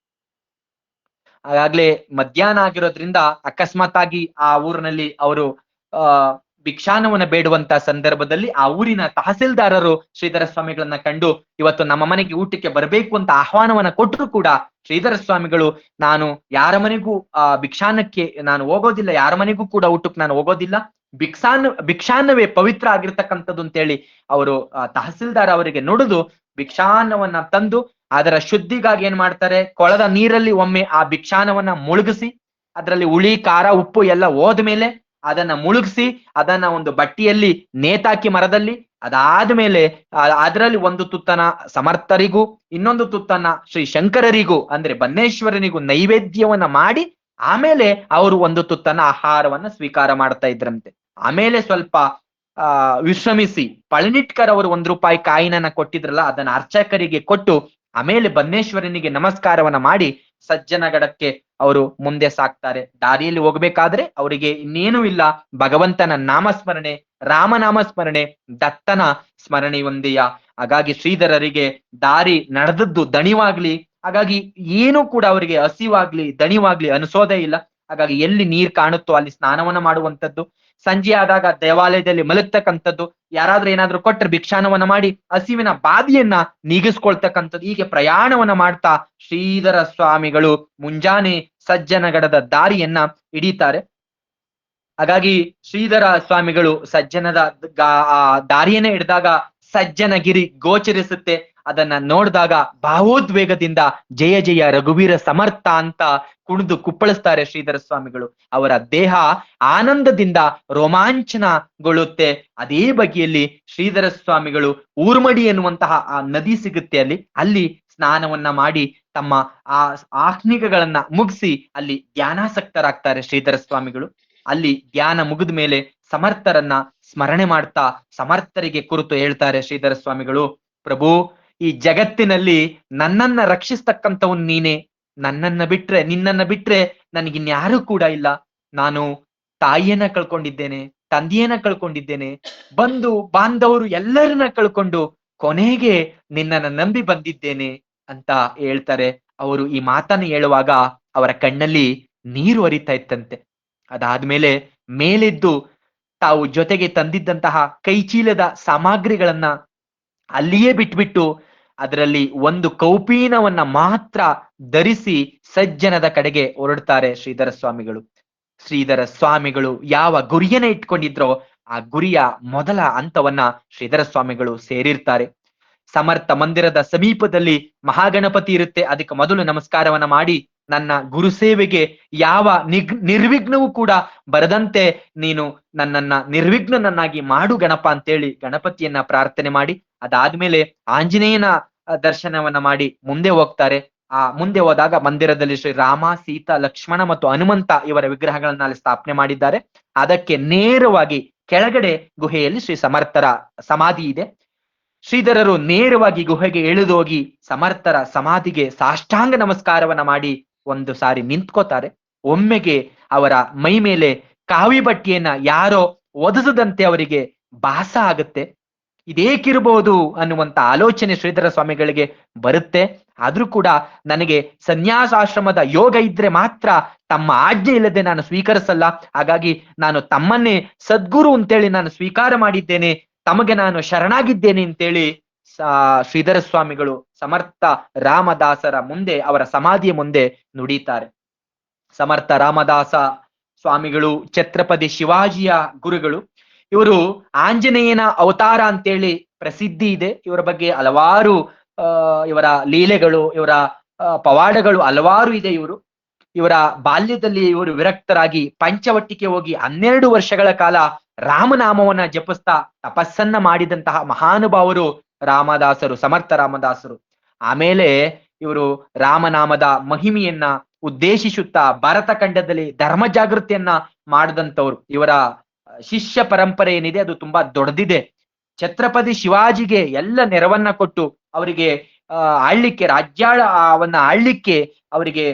ಹಾಗಾಗ್ಲೇ ಮಧ್ಯಾಹ್ನ ಆಗಿರೋದ್ರಿಂದ ಅಕಸ್ಮಾತ್ ಆಗಿ ಆ ಊರಿನಲ್ಲಿ ಅವರು ಭಿಕ್ಷಾನವನ್ನ ಬೇಡುವಂತ ಸಂದರ್ಭದಲ್ಲಿ ಆ ಊರಿನ ತಹಸೀಲ್ದಾರರು ಶ್ರೀಧರ ಸ್ವಾಮಿಗಳನ್ನ ಕಂಡು ಇವತ್ತು ನಮ್ಮ ಮನೆಗೆ ಊಟಕ್ಕೆ ಬರಬೇಕು ಅಂತ ಆಹ್ವಾನವನ್ನ ಕೊಟ್ಟರು ಕೂಡ ಶ್ರೀಧರ ಸ್ವಾಮಿಗಳು ನಾನು ಯಾರ ಮನೆಗೂ ಭಿಕ್ಷಾನಕ್ಕೆ ನಾನು ಹೋಗೋದಿಲ್ಲ, ಯಾರ ಮನೆಗೂ ಕೂಡ ಊಟಕ್ಕೆ ನಾನು ಹೋಗೋದಿಲ್ಲ, ಭಿಕ್ಷಾನ್ನವೇ ಪವಿತ್ರ ಆಗಿರ್ತಕ್ಕಂಥದ್ದು ಅಂತೇಳಿ ಅವರು ತಹಸೀಲ್ದಾರ್ ಅವರಿಗೆ ನುಡಿದು ಭಿಕ್ಷಾನ್ನವನ್ನ ತಂದು ಅದರ ಶುದ್ಧಿಗಾಗಿ ಏನ್ ಮಾಡ್ತಾರೆ, ಕೊಳದ ನೀರಲ್ಲಿ ಒಮ್ಮೆ ಆ ಭಿಕ್ಷಾನವನ್ನ ಮುಳುಗಿಸಿ ಅದರಲ್ಲಿ ಹುಳಿ ಖಾರ ಉಪ್ಪು ಎಲ್ಲ ಹೋದ್ಮೇಲೆ ಅದನ್ನ ಮುಳುಗಿಸಿ ಅದನ್ನ ಒಂದು ಬಟ್ಟಿಯಲ್ಲಿ ನೇತಾಕಿ ಮರದಲ್ಲಿ, ಅದಾದ್ಮೇಲೆ ಅದರಲ್ಲಿ ಒಂದು ತುತ್ತನ ಸಮರ್ಥರಿಗೂ ಇನ್ನೊಂದು ತುತ್ತನ್ನ ಶ್ರೀ ಶಂಕರರಿಗೂ ಅಂದ್ರೆ ಬನ್ನೇಶ್ವರನಿಗೂ ನೈವೇದ್ಯವನ್ನ ಮಾಡಿ ಆಮೇಲೆ ಅವರು ಒಂದು ತುತ್ತನ ಆಹಾರವನ್ನ ಸ್ವೀಕಾರ ಮಾಡ್ತಾ ಇದ್ರಂತೆ. ಆಮೇಲೆ ಸ್ವಲ್ಪ ವಿಶ್ರಮಿಸಿ ಪಳನಿಟ್ಕರ್ ಅವರು ₹1 ಕಾಯಿನನ್ನ ಕೊಟ್ಟಿದ್ರಲ್ಲ ಅದನ್ನ ಅರ್ಚಕರಿಗೆ ಕೊಟ್ಟು ಆಮೇಲೆ ಬನ್ನೇಶ್ವರನಿಗೆ ನಮಸ್ಕಾರವನ್ನ ಮಾಡಿ ಸಜ್ಜನಗಡಕ್ಕೆ ಅವರು ಮುಂದೆ ಸಾಕ್ತಾರೆ. ದಾರಿಯಲ್ಲಿ ಹೋಗ್ಬೇಕಾದ್ರೆ ಅವರಿಗೆ ಇನ್ನೇನು ಇಲ್ಲ, ಭಗವಂತನ ನಾಮಸ್ಮರಣೆ, ರಾಮನಾಮಸ್ಮರಣೆ, ದತ್ತನ ಸ್ಮರಣೆ ಒಂದೆಯ. ಹಾಗಾಗಿ ಶ್ರೀಧರರಿಗೆ ದಾರಿ ನಡೆದದ್ದು ದಣಿವಾಗ್ಲಿ, ಹಾಗಾಗಿ ಏನು ಕೂಡ ಅವರಿಗೆ ಹಸಿವಾಗ್ಲಿ ದಣಿವಾಗ್ಲಿ ಅನಿಸೋದೇ ಇಲ್ಲ. ಹಾಗಾಗಿ ಎಲ್ಲಿ ನೀರ್ ಕಾಣುತ್ತೋ ಅಲ್ಲಿ ಸ್ನಾನವನ್ನ ಮಾಡುವಂತದ್ದು, ಸಂಜೆ ಆದಾಗ ದೇವಾಲಯದಲ್ಲಿ ಮಲಗ್ತಕ್ಕಂಥದ್ದು, ಯಾರಾದ್ರೂ ಏನಾದ್ರೂ ಕೊಟ್ಟರೆ ಭಿಕ್ಷಾನವನ್ನ ಮಾಡಿ ಹಸಿವಿನ ಬಾಧೆಯನ್ನ ನೀಗಿಸ್ಕೊಳ್ತಕ್ಕಂಥದ್ದು, ಹೀಗೆ ಪ್ರಯಾಣವನ್ನ ಮಾಡ್ತಾ ಶ್ರೀಧರ ಸ್ವಾಮಿಗಳು ಮುಂಜಾನೆ ಸಜ್ಜನಗಡದ ದಾರಿಯನ್ನ ಹಿಡಿತಾರೆ. ಹಾಗಾಗಿ ಶ್ರೀಧರ ಸ್ವಾಮಿಗಳು ಸಜ್ಜನದ ದಾರಿಯನ್ನೇ ಹಿಡಿದಾಗ ಸಜ್ಜನಗಿರಿ ಗೋಚರಿಸುತ್ತೆ. ಅದನ್ನ ನೋಡಿದಾಗ ಭಾವೋದ್ವೇಗದಿಂದ ಜಯ ಜಯ ರಘುವೀರ ಸಮರ್ಥ ಅಂತ ಕುಣಿದು ಕುಪ್ಪಳಿಸ್ತಾರೆ ಶ್ರೀಧರ ಸ್ವಾಮಿಗಳು. ಅವರ ದೇಹ ಆನಂದದಿಂದ ರೋಮಾಂಚನಗೊಳ್ಳುತ್ತೆ. ಅದೇ ಬಗೆಯಲ್ಲಿ ಶ್ರೀಧರ ಸ್ವಾಮಿಗಳು ಊರ್ಮಡಿ ಎನ್ನುವಂತಹ ಆ ನದಿ ಸಿಗುತ್ತೆ, ಅಲ್ಲಿ ಸ್ನಾನವನ್ನ ಮಾಡಿ ತಮ್ಮ ಆ ಆಹ್ನಿಕಗಳನ್ನ ಮುಗಿಸಿ ಅಲ್ಲಿ ಧ್ಯಾನಾಸಕ್ತರಾಗ್ತಾರೆ ಶ್ರೀಧರ ಸ್ವಾಮಿಗಳು. ಅಲ್ಲಿ ಧ್ಯಾನ ಮುಗಿದ ಮೇಲೆ ಸಮರ್ಥರನ್ನ ಸ್ಮರಣೆ ಮಾಡ್ತಾ ಸಮರ್ಥರಿಗೆ ಕುರಿತು ಹೇಳ್ತಾರೆ ಶ್ರೀಧರ ಸ್ವಾಮಿಗಳು, ಪ್ರಭು ಈ ಜಗತ್ತಿನಲ್ಲಿ ನನ್ನನ್ನ ರಕ್ಷಿಸ್ತಕ್ಕಂಥವನ್ ನೀನೆ, ನಿನ್ನನ್ನ ಬಿಟ್ರೆ ನನಗಿನ್ಯಾರು ಕೂಡ ಇಲ್ಲ. ನಾನು ತಾಯಿಯನ್ನ ಕಳ್ಕೊಂಡಿದ್ದೇನೆ, ತಂದೆಯನ್ನ ಕಳ್ಕೊಂಡಿದ್ದೇನೆ, ಬಂಧು ಬಾಂಧವರು ಎಲ್ಲರನ್ನ ಕಳ್ಕೊಂಡು ಕೊನೆಗೆ ನಿನ್ನನ್ನ ನಂಬಿ ಬಂದಿದ್ದೇನೆ ಅಂತ ಹೇಳ್ತಾರೆ. ಅವರು ಈ ಮಾತನ್ನ ಹೇಳುವಾಗ ಅವರ ಕಣ್ಣಲ್ಲಿ ನೀರು ಹರಿತಾ ಇತ್ತಂತೆ. ಅದಾದ್ಮೇಲೆ ಮೇಲೆದ್ದು ತಾವು ಜೊತೆಗೆ ತಂದಿದ್ದಂತಹ ಕೈಚೀಲದ ಸಾಮಗ್ರಿಗಳನ್ನ ಅಲ್ಲಿಯೇ ಬಿಟ್ಬಿಟ್ಟು ಅದರಲ್ಲಿ ಒಂದು ಕೌಪೀನವನ್ನ ಮಾತ್ರ ಧರಿಸಿ ಸಜ್ಜನದ ಕಡೆಗೆ ಹೊರಡ್ತಾರೆ ಶ್ರೀಧರ ಸ್ವಾಮಿಗಳು. ಶ್ರೀಧರ ಸ್ವಾಮಿಗಳು ಯಾವ ಗುರಿಯನ್ನ ಇಟ್ಕೊಂಡಿದ್ರೋ ಆ ಗುರಿಯ ಮೊದಲ ಹಂತವನ್ನ ಶ್ರೀಧರ ಸ್ವಾಮಿಗಳು ಸೇರಿರ್ತಾರೆ. ಸಮರ್ಥ ಮಂದಿರದ ಸಮೀಪದಲ್ಲಿ ಮಹಾಗಣಪತಿ ಇರುತ್ತೆ. ಅದಕ್ಕೆ ಮೊದಲು ನಮಸ್ಕಾರವನ್ನ ಮಾಡಿ ನನ್ನ ಗುರು ಸೇವೆಗೆ ಯಾವ ನಿರ್ವಿಘ್ನವೂ ಕೂಡ ಬರದಂತೆ ನೀನು ನನ್ನನ್ನ ನಿರ್ವಿಘ್ನನನ್ನಾಗಿ ಮಾಡು ಗಣಪ ಅಂತೇಳಿ ಗಣಪತಿಯನ್ನ ಪ್ರಾರ್ಥನೆ ಮಾಡಿ ಅದಾದ್ಮೇಲೆ ಆಂಜನೇಯನ ದರ್ಶನವನ್ನ ಮಾಡಿ ಮುಂದೆ ಹೋಗ್ತಾರೆ. ಆ ಮುಂದೆ ಹೋದಾಗ ಮಂದಿರದಲ್ಲಿ ಶ್ರೀ ರಾಮ, ಸೀತಾ, ಲಕ್ಷ್ಮಣ ಮತ್ತು ಹನುಮಂತ ಇವರ ವಿಗ್ರಹಗಳನ್ನ ಅಲ್ಲಿ ಸ್ಥಾಪನೆ ಮಾಡಿದ್ದಾರೆ. ಅದಕ್ಕೆ ನೇರವಾಗಿ ಕೆಳಗಡೆ ಗುಹೆಯಲ್ಲಿ ಶ್ರೀ ಸಮರ್ಥರ ಸಮಾಧಿ ಇದೆ. ಶ್ರೀಧರರು ನೇರವಾಗಿ ಗುಹೆಗೆ ಇಳಿದೋಗಿ ಸಮರ್ಥರ ಸಮಾಧಿಗೆ ಸಾಷ್ಟಾಂಗ ನಮಸ್ಕಾರವನ್ನ ಮಾಡಿ ಒಂದು ಸಾರಿ ನಿಂತ್ಕೋತಾರೆ. ಒಮ್ಮೆಗೆ ಅವರ ಮೈ ಮೇಲೆ ಕಾವಿ ಬಟ್ಟೆಯನ್ನ ಯಾರೋ ಒದಸದಂತೆ ಅವರಿಗೆ ಭಾಸ ಆಗುತ್ತೆ. ಇದೇಕಿರಬಹುದು ಅನ್ನುವಂತ ಆಲೋಚನೆ ಶ್ರೀಧರ ಸ್ವಾಮಿಗಳಿಗೆ ಬರುತ್ತೆ. ಆದ್ರೂ ಕೂಡ ನನಗೆ ಸನ್ಯಾಸಾಶ್ರಮದ ಯೋಗ ಇದ್ರೆ ಮಾತ್ರ ತಮ್ಮ ಆಜ್ಞೆ ಇಲ್ಲದೆ ನಾನು ಸ್ವೀಕರಿಸಲ್ಲ. ಹಾಗಾಗಿ ನಾನು ತಮ್ಮನ್ನೇ ಸದ್ಗುರು ಅಂತೇಳಿ ನಾನು ಸ್ವೀಕಾರ ಮಾಡಿದ್ದೇನೆ, ತಮಗೆ ನಾನು ಶರಣಾಗಿದ್ದೇನೆ ಅಂತೇಳಿ ಶ್ರೀಧರ ಸ್ವಾಮಿಗಳು ಸಮರ್ಥ ರಾಮದಾಸರ ಮುಂದೆ, ಅವರ ಸಮಾಧಿಯ ಮುಂದೆ ನುಡಿತಾರೆ. ಸಮರ್ಥ ರಾಮದಾಸ ಸ್ವಾಮಿಗಳು ಛತ್ರಪತಿ ಶಿವಾಜಿಯ ಗುರುಗಳು. ಇವರು ಆಂಜನೇಯನ ಅವತಾರ ಅಂತೇಳಿ ಪ್ರಸಿದ್ಧಿ ಇದೆ. ಇವರ ಬಗ್ಗೆ ಹಲವಾರು ಇವರ ಲೀಲೆಗಳು, ಇವರ ಪವಾಡಗಳು ಹಲವಾರು ಇದೆ. ಇವರ ಬಾಲ್ಯದಲ್ಲಿ ಇವರು ವಿರಕ್ತರಾಗಿ ಪಂಚವಟ್ಟಿಗೆ ಹೋಗಿ 12 ವರ್ಷಗಳ ಕಾಲ ರಾಮನಾಮವನ್ನ ಜಪಿಸ್ತಾ ತಪಸ್ಸನ್ನ ಮಾಡಿದಂತಹ ಮಹಾನುಭಾವರು ರಾಮದಾಸರು, ಸಮರ್ಥ ರಾಮದಾಸರು. ಆಮೇಲೆ ಇವರು ರಾಮನಾಮದ ಮಹಿಮೆಯನ್ನ ಉದ್ದೇಶಿಸುತ್ತಾ ಭಾರತ ಖಂಡದಲ್ಲಿ ಧರ್ಮ ಜಾಗೃತಿಯನ್ನ ಮಾಡಿದಂತವ್ರು. ಇವರ ಶಿಷ್ಯ ಪರಂಪರೆ ಏನಿದೆ ಅದು ತುಂಬಾ ದೊಡ್ಡದಿದೆ. ಛತ್ರಪತಿ ಶಿವಾಜಿಗೆ ಎಲ್ಲ ನೆರವನ್ನ ಕೊಟ್ಟು ಅವರಿಗೆ ಆಳ್ಲಿಕ್ಕೆ, ರಾಜ್ಯವನ್ನ ಆಳ್ಲಿಕ್ಕೆ ಅವರಿಗೆ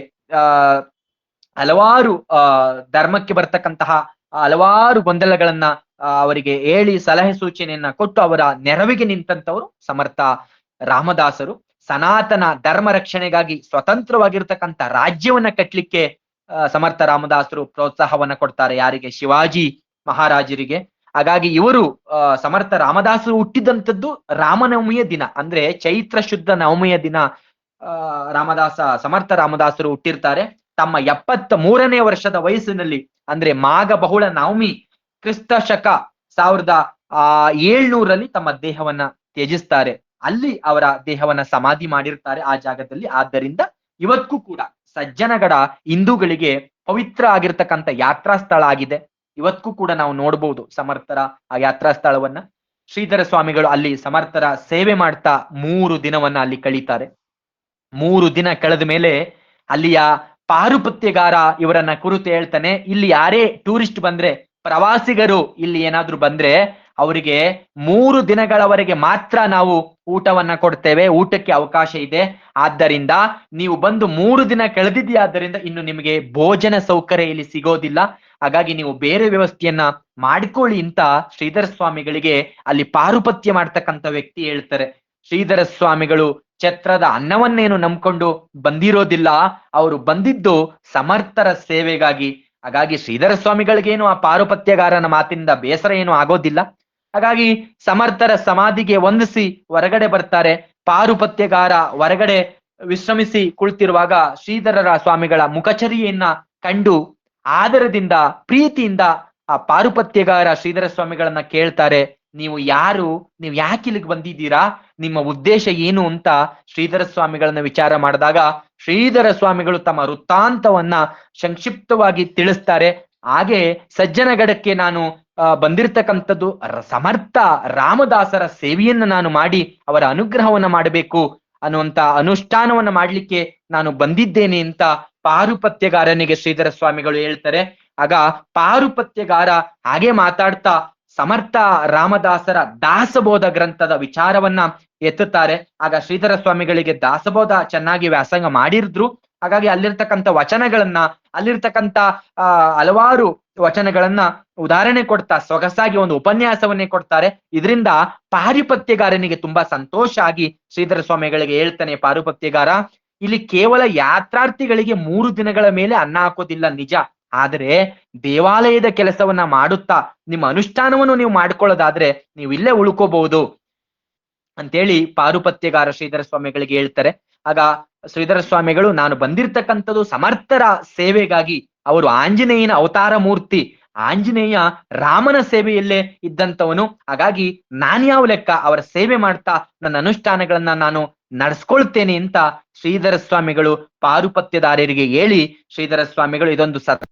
ಹಲವಾರು ಧರ್ಮಕ್ಕೆ ಬರ್ತಕ್ಕಂತಹ ಹಲವಾರು ಗೊಂದಲಗಳನ್ನ ಅವರಿಗೆ ಹೇಳಿ ಸಲಹೆ ಸೂಚನೆಯನ್ನ ಕೊಟ್ಟು ಅವರ ನೆರವಿಗೆ ನಿಂತಂತವರು ಸಮರ್ಥ ರಾಮದಾಸರು. ಸನಾತನ ಧರ್ಮ ರಕ್ಷಣೆಗಾಗಿ ಸ್ವತಂತ್ರವಾಗಿರ್ತಕ್ಕಂಥ ರಾಜ್ಯವನ್ನ ಕಟ್ಟಲಿಕ್ಕೆ ಸಮರ್ಥ ರಾಮದಾಸರು ಪ್ರೋತ್ಸಾಹವನ್ನ ಕೊಡ್ತಾರೆ. ಯಾರಿಗೆ? ಶಿವಾಜಿ ಮಹಾರಾಜರಿಗೆ. ಹಾಗಾಗಿ ಇವರು ಸಮರ್ಥ ರಾಮದಾಸರು ಹುಟ್ಟಿದಂಥದ್ದು ರಾಮನವಮಿಯ ದಿನ, ಅಂದ್ರೆ ಚೈತ್ರ ಶುದ್ಧ ನವಮಿಯ ದಿನ ಸಮರ್ಥ ರಾಮದಾಸರು ಹುಟ್ಟಿರ್ತಾರೆ. ತಮ್ಮ 73ನೇ ವರ್ಷದ ವಯಸ್ಸಿನಲ್ಲಿ, ಅಂದ್ರೆ ಮಾಘ ಬಹುಳ ನವಮಿ ಕ್ರಿಸ್ತ ಶಕ 1700ರಲ್ಲಿ ತಮ್ಮ ದೇಹವನ್ನ ತ್ಯಜಿಸ್ತಾರೆ. ಅಲ್ಲಿ ಅವರ ದೇಹವನ್ನ ಸಮಾಧಿ ಮಾಡಿರ್ತಾರೆ ಆ ಜಾಗದಲ್ಲಿ. ಆದ್ದರಿಂದ ಇವತ್ತಿಗೂ ಕೂಡ ಸಜ್ಜನಗಡ ಹಿಂದೂಗಳಿಗೆ ಪವಿತ್ರ ಆಗಿರ್ತಕ್ಕಂಥ ಯಾತ್ರಾ ಸ್ಥಳ ಆಗಿದೆ. ಇವತ್ತಿಗೂ ಕೂಡ ನಾವು ನೋಡ್ಬೋದು ಸಮರ್ಥರ ಆ ಯಾತ್ರಾ ಸ್ಥಳವನ್ನ. ಶ್ರೀಧರ ಸ್ವಾಮಿಗಳು ಅಲ್ಲಿ ಸಮರ್ಥರ ಸೇವೆ ಮಾಡ್ತಾ 3 ದಿನವನ್ನ ಅಲ್ಲಿ ಕಳೀತಾರೆ. 3 ದಿನ ಕಳೆದ ಮೇಲೆ ಅಲ್ಲಿಯ ಪಾರುಪತ್ಯಗಾರ ಇವರನ್ನ ಕುರಿತು ಹೇಳ್ತಾನೆ, ಇಲ್ಲಿ ಯಾರೇ ಟೂರಿಸ್ಟ್ ಬಂದ್ರೆ, ಪ್ರವಾಸಿಗರು ಇಲ್ಲಿ ಏನಾದ್ರು ಬಂದ್ರೆ ಅವರಿಗೆ 3 ದಿನಗಳವರೆಗೆ ಮಾತ್ರ ನಾವು ಊಟವನ್ನ ಕೊಡ್ತೇವೆ, ಊಟಕ್ಕೆ ಅವಕಾಶ ಇದೆ. ಆದ್ದರಿಂದ ನೀವು ಬಂದು 3 ದಿನ ಕಳೆದಿದೆಯಾದ್ದರಿಂದ ಇನ್ನು ನಿಮಗೆ ಭೋಜನ ಸೌಕರ್ಯ ಇಲ್ಲಿ ಸಿಗೋದಿಲ್ಲ. ಹಾಗಾಗಿ ನೀವು ಬೇರೆ ವ್ಯವಸ್ಥೆಯನ್ನ ಮಾಡ್ಕೊಳ್ಳಿ ಅಂತ ಶ್ರೀಧರ ಸ್ವಾಮಿಗಳಿಗೆ ಅಲ್ಲಿ ಪಾರುಪತ್ಯ ಮಾಡ್ತಕ್ಕಂಥ ವ್ಯಕ್ತಿ ಹೇಳ್ತಾರೆ. ಶ್ರೀಧರ ಸ್ವಾಮಿಗಳು ಛತ್ರದ ಅನ್ನವನ್ನೇನು ನಂಬ್ಕೊಂಡು ಬಂದಿರೋದಿಲ್ಲ, ಅವರು ಬಂದಿದ್ದು ಸಮರ್ಥರ ಸೇವೆಗಾಗಿ. ಹಾಗಾಗಿ ಶ್ರೀಧರ ಸ್ವಾಮಿಗಳಿಗೇನು ಆ ಪಾರುಪತ್ಯಗಾರನ ಮಾತಿನಿಂದ ಬೇಸರ ಏನು ಆಗೋದಿಲ್ಲ. ಹಾಗಾಗಿ ಸಮರ್ಥರ ಸಮಾಧಿಗೆ ವಂದಿಸಿ ಹೊರಗಡೆ ಬರ್ತಾರೆ. ಪಾರುಪತ್ಯಗಾರ ಹೊರಗಡೆ ವಿಶ್ರಮಿಸಿ ಕುಳಿತಿರುವಾಗ ಶ್ರೀಧರರ ಸ್ವಾಮಿಗಳ ಮುಖಚರಿಯನ್ನ ಕಂಡು ಆದರದಿಂದ, ಪ್ರೀತಿಯಿಂದ ಆ ಪಾರುಪತ್ಯಗಾರ ಶ್ರೀಧರ ಸ್ವಾಮಿಗಳನ್ನ ಕೇಳ್ತಾರೆ, ನೀವು ಯಾರು? ನೀವು ಯಾಕೆ ಇಲ್ಲಿಗೆ ಬಂದಿದ್ದೀರಾ? ನಿಮ್ಮ ಉದ್ದೇಶ ಏನು ಅಂತ ಶ್ರೀಧರ ಸ್ವಾಮಿಗಳನ್ನ ವಿಚಾರ ಮಾಡಿದಾಗ ಶ್ರೀಧರ ಸ್ವಾಮಿಗಳು ತಮ್ಮ ವೃತ್ತಾಂತವನ್ನ ಸಂಕ್ಷಿಪ್ತವಾಗಿ ತಿಳಿಸ್ತಾರೆ. ಹಾಗೆ ಸಜ್ಜನಗಡಕ್ಕೆ ನಾನು ಬಂದಿರತಕ್ಕಂಥದ್ದು ಸಮರ್ಥ ರಾಮದಾಸರ ಸೇವೆಯನ್ನ ನಾನು ಮಾಡಿ ಅವರ ಅನುಗ್ರಹವನ್ನ ಮಾಡಬೇಕು ಅನ್ನುವಂತ ಅನುಷ್ಠಾನವನ್ನ ಮಾಡ್ಲಿಕ್ಕೆ ನಾನು ಬಂದಿದ್ದೇನೆ ಅಂತ ಪಾರುಪತ್ಯಗಾರನಿಗೆ ಶ್ರೀಧರ ಸ್ವಾಮಿಗಳು ಹೇಳ್ತಾರೆ. ಆಗ ಪಾರುಪತ್ಯಗಾರ ಹಾಗೆ ಮಾತಾಡ್ತಾ ಸಮರ್ಥ ರಾಮದಾಸರ ದಾಸಬೋಧ ಗ್ರಂಥದ ವಿಚಾರವನ್ನ ಎತ್ತುತ್ತಾರೆ. ಆಗ ಶ್ರೀಧರ ಸ್ವಾಮಿಗಳಿಗೆ ದಾಸಬೋಧ ಚೆನ್ನಾಗಿ ವ್ಯಾಸಂಗ ಮಾಡಿದ್ರು. ಹಾಗಾಗಿ ಅಲ್ಲಿರ್ತಕ್ಕಂಥ ವಚನಗಳನ್ನ, ಅಲ್ಲಿರ್ತಕ್ಕಂಥ ಹಲವಾರು ವಚನಗಳನ್ನ ಉದಾಹರಣೆ ಕೊಡ್ತಾ ಸೊಗಸಾಗಿ ಒಂದು ಉಪನ್ಯಾಸವನ್ನೇ ಕೊಡ್ತಾರೆ. ಇದರಿಂದ ಪಾರುಪತ್ಯಗಾರನಿಗೆ ತುಂಬಾ ಸಂತೋಷ ಆಗಿ ಶ್ರೀಧರ ಸ್ವಾಮಿಗಳಿಗೆ ಹೇಳ್ತಾನೆ, ಪಾರುಪತ್ಯಗಾರ, ಇಲ್ಲಿ ಕೇವಲ ಯಾತ್ರಾರ್ಥಿಗಳಿಗೆ 3 ದಿನಗಳ ಮೇಲೆ ಅನ್ನ ಹಾಕೋದಿಲ್ಲ ನಿಜ, ಆದರೆ ದೇವಾಲಯದ ಕೆಲಸವನ್ನ ಮಾಡುತ್ತಾ ನಿಮ್ಮ ಅನುಷ್ಠಾನವನ್ನು ನೀವು ಮಾಡ್ಕೊಳ್ಳೋದಾದ್ರೆ ನೀವು ಇಲ್ಲೇ ಉಳ್ಕೋಬಹುದು ಅಂತೇಳಿ ಪಾರುಪತ್ಯಗಾರ ಶ್ರೀಧರ ಸ್ವಾಮಿಗಳಿಗೆ ಹೇಳ್ತಾರೆ. ಆಗ ಶ್ರೀಧರ ಸ್ವಾಮಿಗಳು, ನಾನು ಬಂದಿರ್ತಕ್ಕಂಥದ್ದು ಸಮರ್ಥರ ಸೇವೆಗಾಗಿ. ಅವರು ಆಂಜನೇಯನ ಅವತಾರ ಮೂರ್ತಿ, ಆಂಜನೇಯ ರಾಮನ ಸೇವೆಯಲ್ಲೇ ಇದ್ದಂಥವನು. ಹಾಗಾಗಿ ನಾನ್ಯಾವ ಲೆಕ್ಕ ಅವರ ಸೇವೆ ಮಾಡ್ತಾ ನನ್ನ ಅನುಷ್ಠಾನಗಳನ್ನ ನಾನು ನಡೆಸ್ಕೊಳ್ತೇನೆ ಅಂತ ಶ್ರೀಧರ ಸ್ವಾಮಿಗಳು ಪಾರುಪತ್ಯದಾರರಿಗೆ ಹೇಳಿ, ಶ್ರೀಧರ ಸ್ವಾಮಿಗಳು ಇದೊಂದು ಸಮರ್ಥರ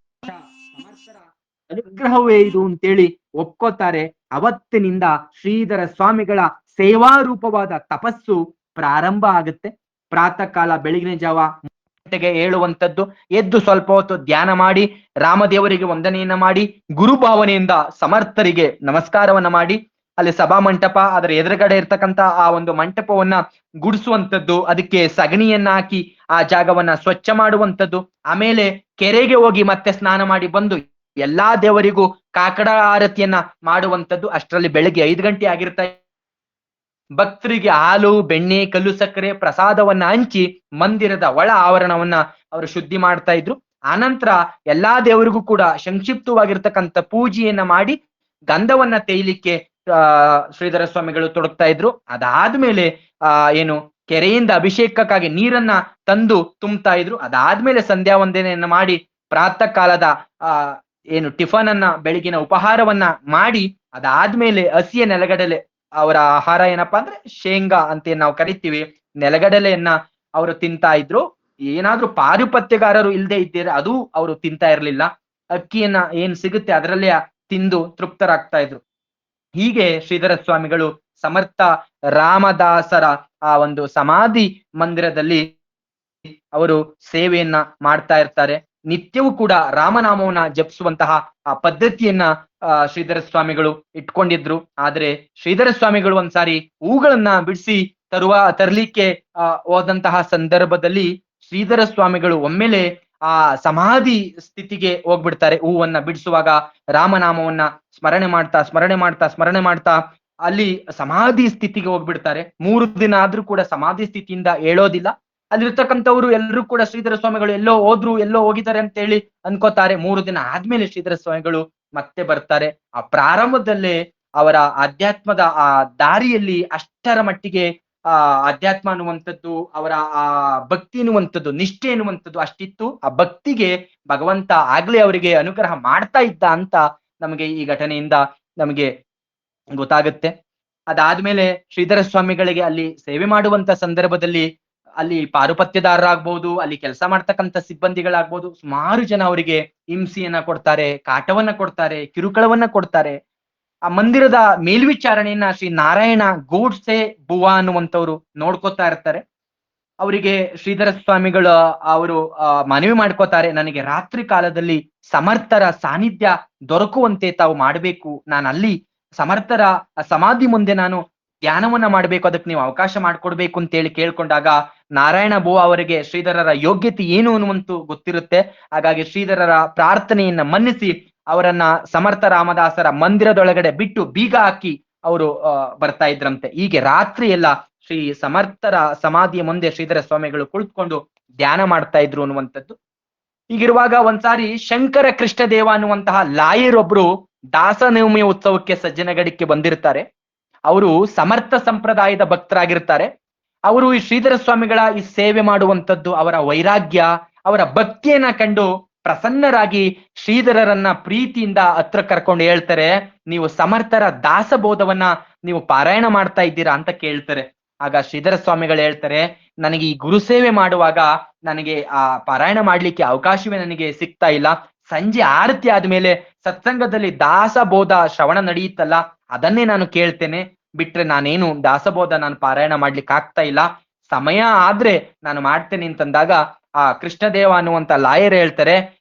ಅನುಗ್ರಹವೇ ಇದು ಅಂತೇಳಿ ಒಪ್ಕೋತಾರೆ. ಅವತ್ತಿನಿಂದ ಶ್ರೀಧರ ಸ್ವಾಮಿಗಳ ಸೇವಾರೂಪವಾದ ತಪಸ್ಸು ಪ್ರಾರಂಭ ಆಗುತ್ತೆ. ಪ್ರಾತಃ ಕಾಲ ಬೆಳಗಿನ ಜಾವ 3 ಗಂಟೆಗೆ ಏಳುವಂಥದ್ದು, ಎದ್ದು ಸ್ವಲ್ಪ ಹೊತ್ತು ಧ್ಯಾನ ಮಾಡಿ ರಾಮದೇವರಿಗೆ ವಂದನೆಯನ್ನ ಮಾಡಿ ಗುರುಭಾವನೆಯಿಂದ ಸಮರ್ಥರಿಗೆ ನಮಸ್ಕಾರವನ್ನ ಮಾಡಿ ಅಲ್ಲಿ ಸಭಾ ಮಂಟಪ, ಅದರ ಎದುರುಗಡೆ ಇರ್ತಕ್ಕಂಥ ಆ ಒಂದು ಮಂಟಪವನ್ನ ಗುಡಿಸುವಂಥದ್ದು, ಅದಕ್ಕೆ ಸಗಣಿಯನ್ನ ಹಾಕಿ ಆ ಜಾಗವನ್ನ ಸ್ವಚ್ಛ ಮಾಡುವಂಥದ್ದು, ಆಮೇಲೆ ಕೆರೆಗೆ ಹೋಗಿ ಮತ್ತೆ ಸ್ನಾನ ಮಾಡಿ ಬಂದು ಎಲ್ಲಾ ದೇವರಿಗೂ ಕಾಕಡ ಆರತಿಯನ್ನ ಮಾಡುವಂಥದ್ದು. ಅಷ್ಟರಲ್ಲಿ ಬೆಳಗ್ಗೆ 5 ಗಂಟೆ ಆಗಿರ್ತಾ ಭಕ್ತರಿಗೆ ಹಾಲು, ಬೆಣ್ಣೆ, ಕಲ್ಲು ಸಕ್ಕರೆ ಪ್ರಸಾದವನ್ನ ಹಂಚಿ ಮಂದಿರದ ಒಳ ಆವರಣವನ್ನ ಅವರು ಶುದ್ಧಿ ಮಾಡ್ತಾ ಇದ್ರು. ಆನಂತರ ಎಲ್ಲಾ ದೇವರಿಗೂ ಕೂಡ ಸಂಕ್ಷಿಪ್ತವಾಗಿರ್ತಕ್ಕಂಥ ಪೂಜೆಯನ್ನ ಮಾಡಿ ಗಂಧವನ್ನ ತೇಯ್ಲಿಕ್ಕೆ ಶ್ರೀಧರ ಸ್ವಾಮಿಗಳು ತೊಡಗ್ತಾ ಇದ್ರು. ಅದಾದ್ಮೇಲೆ ಏನು ಕೆರೆಯಿಂದ ಅಭಿಷೇಕಕ್ಕಾಗಿ ನೀರನ್ನ ತಂದು ತುಂಬ್ತಾ ಇದ್ರು. ಅದಾದ್ಮೇಲೆ ಸಂಧ್ಯಾ ವಂದನೆಯನ್ನ ಮಾಡಿ ಪ್ರಾತಃ ಕಾಲದ ಆ ಏನು ಟಿಫನ್ ಅನ್ನ, ಬೆಳಗಿನ ಉಪಹಾರವನ್ನ ಮಾಡಿ, ಅದಾದ್ಮೇಲೆ ಹಸಿಯ ನೆಲಗಡಲೆ, ಅವರ ಆಹಾರ ಏನಪ್ಪಾ ಅಂದ್ರೆ ಶೇಂಗಾ ಅಂತ ನಾವು ಕರಿತೀವಿ, ನೆಲಗಡಲೆಯನ್ನ ಅವರು ತಿಂತಾ ಇದ್ರು. ಏನಾದ್ರೂ ಪಾರುಪತ್ಯಗಾರರು ಇಲ್ಲದೆ ಇದ್ದೀರಾ ಅದು ಅವರು ತಿಂತಾ ಇರ್ಲಿಲ್ಲ. ಅಕ್ಕಿಯನ್ನ ಏನ್ ಸಿಗುತ್ತೆ ಅದರಲ್ಲೇ ತಿಂದು ತೃಪ್ತರಾಗ್ತಾ ಇದ್ರು. ಹೀಗೆ ಶ್ರೀಧರ ಸ್ವಾಮಿಗಳು ಸಮರ್ಥ ರಾಮದಾಸರ ಆ ಒಂದು ಸಮಾಧಿ ಮಂದಿರದಲ್ಲಿ ಅವರು ಸೇವೆಯನ್ನ ಮಾಡ್ತಾ ಇರ್ತಾರೆ. ನಿತ್ಯವೂ ಕೂಡ ರಾಮನಾಮವನ್ನ ಜಪಿಸುವಂತಹ ಆ ಪದ್ಧತಿಯನ್ನ ಶ್ರೀಧರ ಸ್ವಾಮಿಗಳು ಇಟ್ಕೊಂಡಿದ್ರು. ಆದ್ರೆ ಶ್ರೀಧರ ಸ್ವಾಮಿಗಳು ಒಂದ್ಸಾರಿ ಹೂಗಳನ್ನ ಬಿಡಿಸಿ ತರ್ಲಿಕ್ಕೆ ಹೋದಂತಹ ಸಂದರ್ಭದಲ್ಲಿ ಶ್ರೀಧರ ಸ್ವಾಮಿಗಳು ಒಮ್ಮೆಲೆ ಆ ಸಮಾಧಿ ಸ್ಥಿತಿಗೆ ಹೋಗ್ಬಿಡ್ತಾರೆ. ಹೂವನ್ನ ಬಿಡಿಸುವಾಗ ರಾಮನಾಮವನ್ನ ಸ್ಮರಣೆ ಮಾಡ್ತಾ ಅಲ್ಲಿ ಸಮಾಧಿ ಸ್ಥಿತಿಗೆ ಹೋಗ್ಬಿಡ್ತಾರೆ. 3 ದಿನ ಆದ್ರೂ ಕೂಡ ಸಮಾಧಿ ಸ್ಥಿತಿಯಿಂದ ಹೇಳೋದಿಲ್ಲ. ಅಲ್ಲಿರ್ತಕ್ಕಂಥವ್ರು ಎಲ್ಲರೂ ಕೂಡ ಶ್ರೀಧರ ಸ್ವಾಮಿಗಳು ಎಲ್ಲೋ ಹೋಗಿದ್ದಾರೆ ಅಂತ ಹೇಳಿ ಅನ್ಕೋತಾರೆ. 3 ದಿನ ಆದ್ಮೇಲೆ ಶ್ರೀಧರ ಸ್ವಾಮಿಗಳು ಮತ್ತೆ ಬರ್ತಾರೆ. ಆ ಪ್ರಾರಂಭದಲ್ಲೇ ಅವರ ಅಧ್ಯಾತ್ಮದ ಆ ದಾರಿಯಲ್ಲಿ ಅಷ್ಟರ ಮಟ್ಟಿಗೆ ಅಧ್ಯಾತ್ಮ ಅನ್ನುವಂಥದ್ದು, ಅವರ ಆ ಭಕ್ತಿ ಅನ್ನುವಂಥದ್ದು, ನಿಷ್ಠೆ ಅನ್ನುವಂಥದ್ದು ಅಷ್ಟಿತ್ತು. ಆ ಭಕ್ತಿಗೆ ಭಗವಂತ ಆಗ್ಲೇ ಅವರಿಗೆ ಅನುಗ್ರಹ ಮಾಡ್ತಾ ಇದ್ದ ಅಂತ ನಮಗೆ ಈ ಘಟನೆಯಿಂದ ನಮಗೆ ಗೊತ್ತಾಗುತ್ತೆ. ಅದಾದ್ಮೇಲೆ ಶ್ರೀಧರ ಸ್ವಾಮಿಗಳಿಗೆ ಅಲ್ಲಿ ಸೇವೆ ಮಾಡುವಂತ ಸಂದರ್ಭದಲ್ಲಿ ಅಲ್ಲಿ ಪಾರುಪತ್ಯದಾರರಾಗ್ಬೋದು, ಅಲ್ಲಿ ಕೆಲಸ ಮಾಡ್ತಕ್ಕಂಥ ಸಿಬ್ಬಂದಿಗಳಾಗ್ಬೋದು, ಸುಮಾರು ಜನ ಅವರಿಗೆ ಹಿಂಸೆಯನ್ನ ಕೊಡ್ತಾರೆ, ಕಾಟವನ್ನ ಕೊಡ್ತಾರೆ, ಕಿರುಕುಳವನ್ನ ಕೊಡ್ತಾರೆ. ಆ ಮಂದಿರದ ಮೇಲ್ವಿಚಾರಣೆಯನ್ನ ಶ್ರೀ ನಾರಾಯಣ ಗೋಡ್ಸೆ ಬುವಾ ಅನ್ನುವಂಥವ್ರು ನೋಡ್ಕೋತಾ ಇರ್ತಾರೆ. ಅವರಿಗೆ ಶ್ರೀಧರ ಸ್ವಾಮಿಗಳ ಅವರು ಮನವಿ ಮಾಡ್ಕೋತಾರೆ, ನನಗೆ ರಾತ್ರಿ ಕಾಲದಲ್ಲಿ ಸಮರ್ಥರ ಸಾನ್ನಿಧ್ಯ ದೊರಕುವಂತೆ ತಾವು ಮಾಡಬೇಕು. ನಾನು ಅಲ್ಲಿ ಸಮರ್ಥರ ಸಮಾಧಿ ಮುಂದೆ ನಾನು ಧ್ಯಾನವನ್ನ ಮಾಡ್ಬೇಕು, ಅದಕ್ಕೆ ನೀವು ಅವಕಾಶ ಮಾಡ್ಕೊಡ್ಬೇಕು ಅಂತೇಳಿ ಕೇಳ್ಕೊಂಡಾಗ ನಾರಾಯಣ ಬೋ ಅವರಿಗೆ ಶ್ರೀಧರರ ಯೋಗ್ಯತೆ ಏನು ಅನ್ನುವಂತೂ ಗೊತ್ತಿರುತ್ತೆ. ಹಾಗಾಗಿ ಶ್ರೀಧರರ ಪ್ರಾರ್ಥನೆಯನ್ನ ಮನ್ನಿಸಿ ಅವರನ್ನ ಸಮರ್ಥ ರಾಮದಾಸರ ಮಂದಿರದೊಳಗಡೆ ಬಿಟ್ಟು ಬೀಗ ಹಾಕಿ ಅವರು ಬರ್ತಾ ಇದ್ರಂತೆ. ಹೀಗೆ ರಾತ್ರಿ ಎಲ್ಲ ಶ್ರೀ ಸಮರ್ಥರ ಸಮಾಧಿಯ ಮುಂದೆ ಶ್ರೀಧರ ಸ್ವಾಮಿಗಳು ಕುಳಿತುಕೊಂಡು ಧ್ಯಾನ ಮಾಡ್ತಾ ಇದ್ರು ಅನ್ನುವಂಥದ್ದು. ಹೀಗಿರುವಾಗ ಒಂದ್ಸಾರಿ ಶಂಕರ ಕೃಷ್ಣದೇವ ಅನ್ನುವಂತಹ ಲಾಯರೊಬ್ರು ದಾಸನವಮಿಯ ಉತ್ಸವಕ್ಕೆ ಸಜ್ಜನಗಡಕ್ಕೆ ಬಂದಿರ್ತಾರೆ. ಅವರು ಸಮರ್ಥ ಸಂಪ್ರದಾಯದ ಭಕ್ತರಾಗಿರ್ತಾರೆ. ಅವರು ಈ ಶ್ರೀಧರ ಸ್ವಾಮಿಗಳ ಈ ಸೇವೆ ಮಾಡುವಂಥದ್ದು, ಅವರ ವೈರಾಗ್ಯ, ಅವರ ಭಕ್ತಿಯನ್ನ ಕಂಡು ಪ್ರಸನ್ನರಾಗಿ ಶ್ರೀಧರರನ್ನ ಪ್ರೀತಿಯಿಂದ ಹತ್ರ ಕರ್ಕೊಂಡು ಹೇಳ್ತಾರೆ, ನೀವು ಸಮರ್ಥರ ದಾಸಬೋಧವನ್ನ ನೀವು ಪಾರಾಯಣ ಮಾಡ್ತಾ ಇದ್ದೀರಾ ಅಂತ ಕೇಳ್ತಾರೆ. ಆಗ ಶ್ರೀಧರ ಸ್ವಾಮಿಗಳು ಹೇಳ್ತಾರೆ, ನನಗೆ ಈ ಗುರು ಸೇವೆ ಮಾಡುವಾಗ ನನಗೆ ಆ ಪಾರಾಯಣ ಮಾಡ್ಲಿಕ್ಕೆ ಅವಕಾಶವೇ ನನಗೆ ಸಿಗ್ತಾ ಇಲ್ಲ. ಸಂಜೆ ಆರತಿ ಆದ್ಮೇಲೆ ಸತ್ಸಂಗದಲ್ಲಿ ದಾಸಬೋಧ ಶ್ರವಣ ನಡೆಯುತ್ತಲ್ಲ, ಅದನ್ನೇ ನಾನು ಕೇಳ್ತೇನೆ. ಬಿಟ್ರೆ ನಾನೇನು ದಾಸಬೋಧ ನಾನು ಪಾರಾಯಣ ಮಾಡ್ಲಿಕ್ಕೆ ಆಗ್ತಾ ಇಲ್ಲ. ಸಮಯ ಆದ್ರೆ ನಾನು ಮಾಡ್ತೇನೆ ಅಂತಂದಾಗ ಆ ಕೃಷ್ಣದೇವ ಅನ್ನುವಂತ ಲಾಯರ್ ಹೇಳ್ತಾರೆ,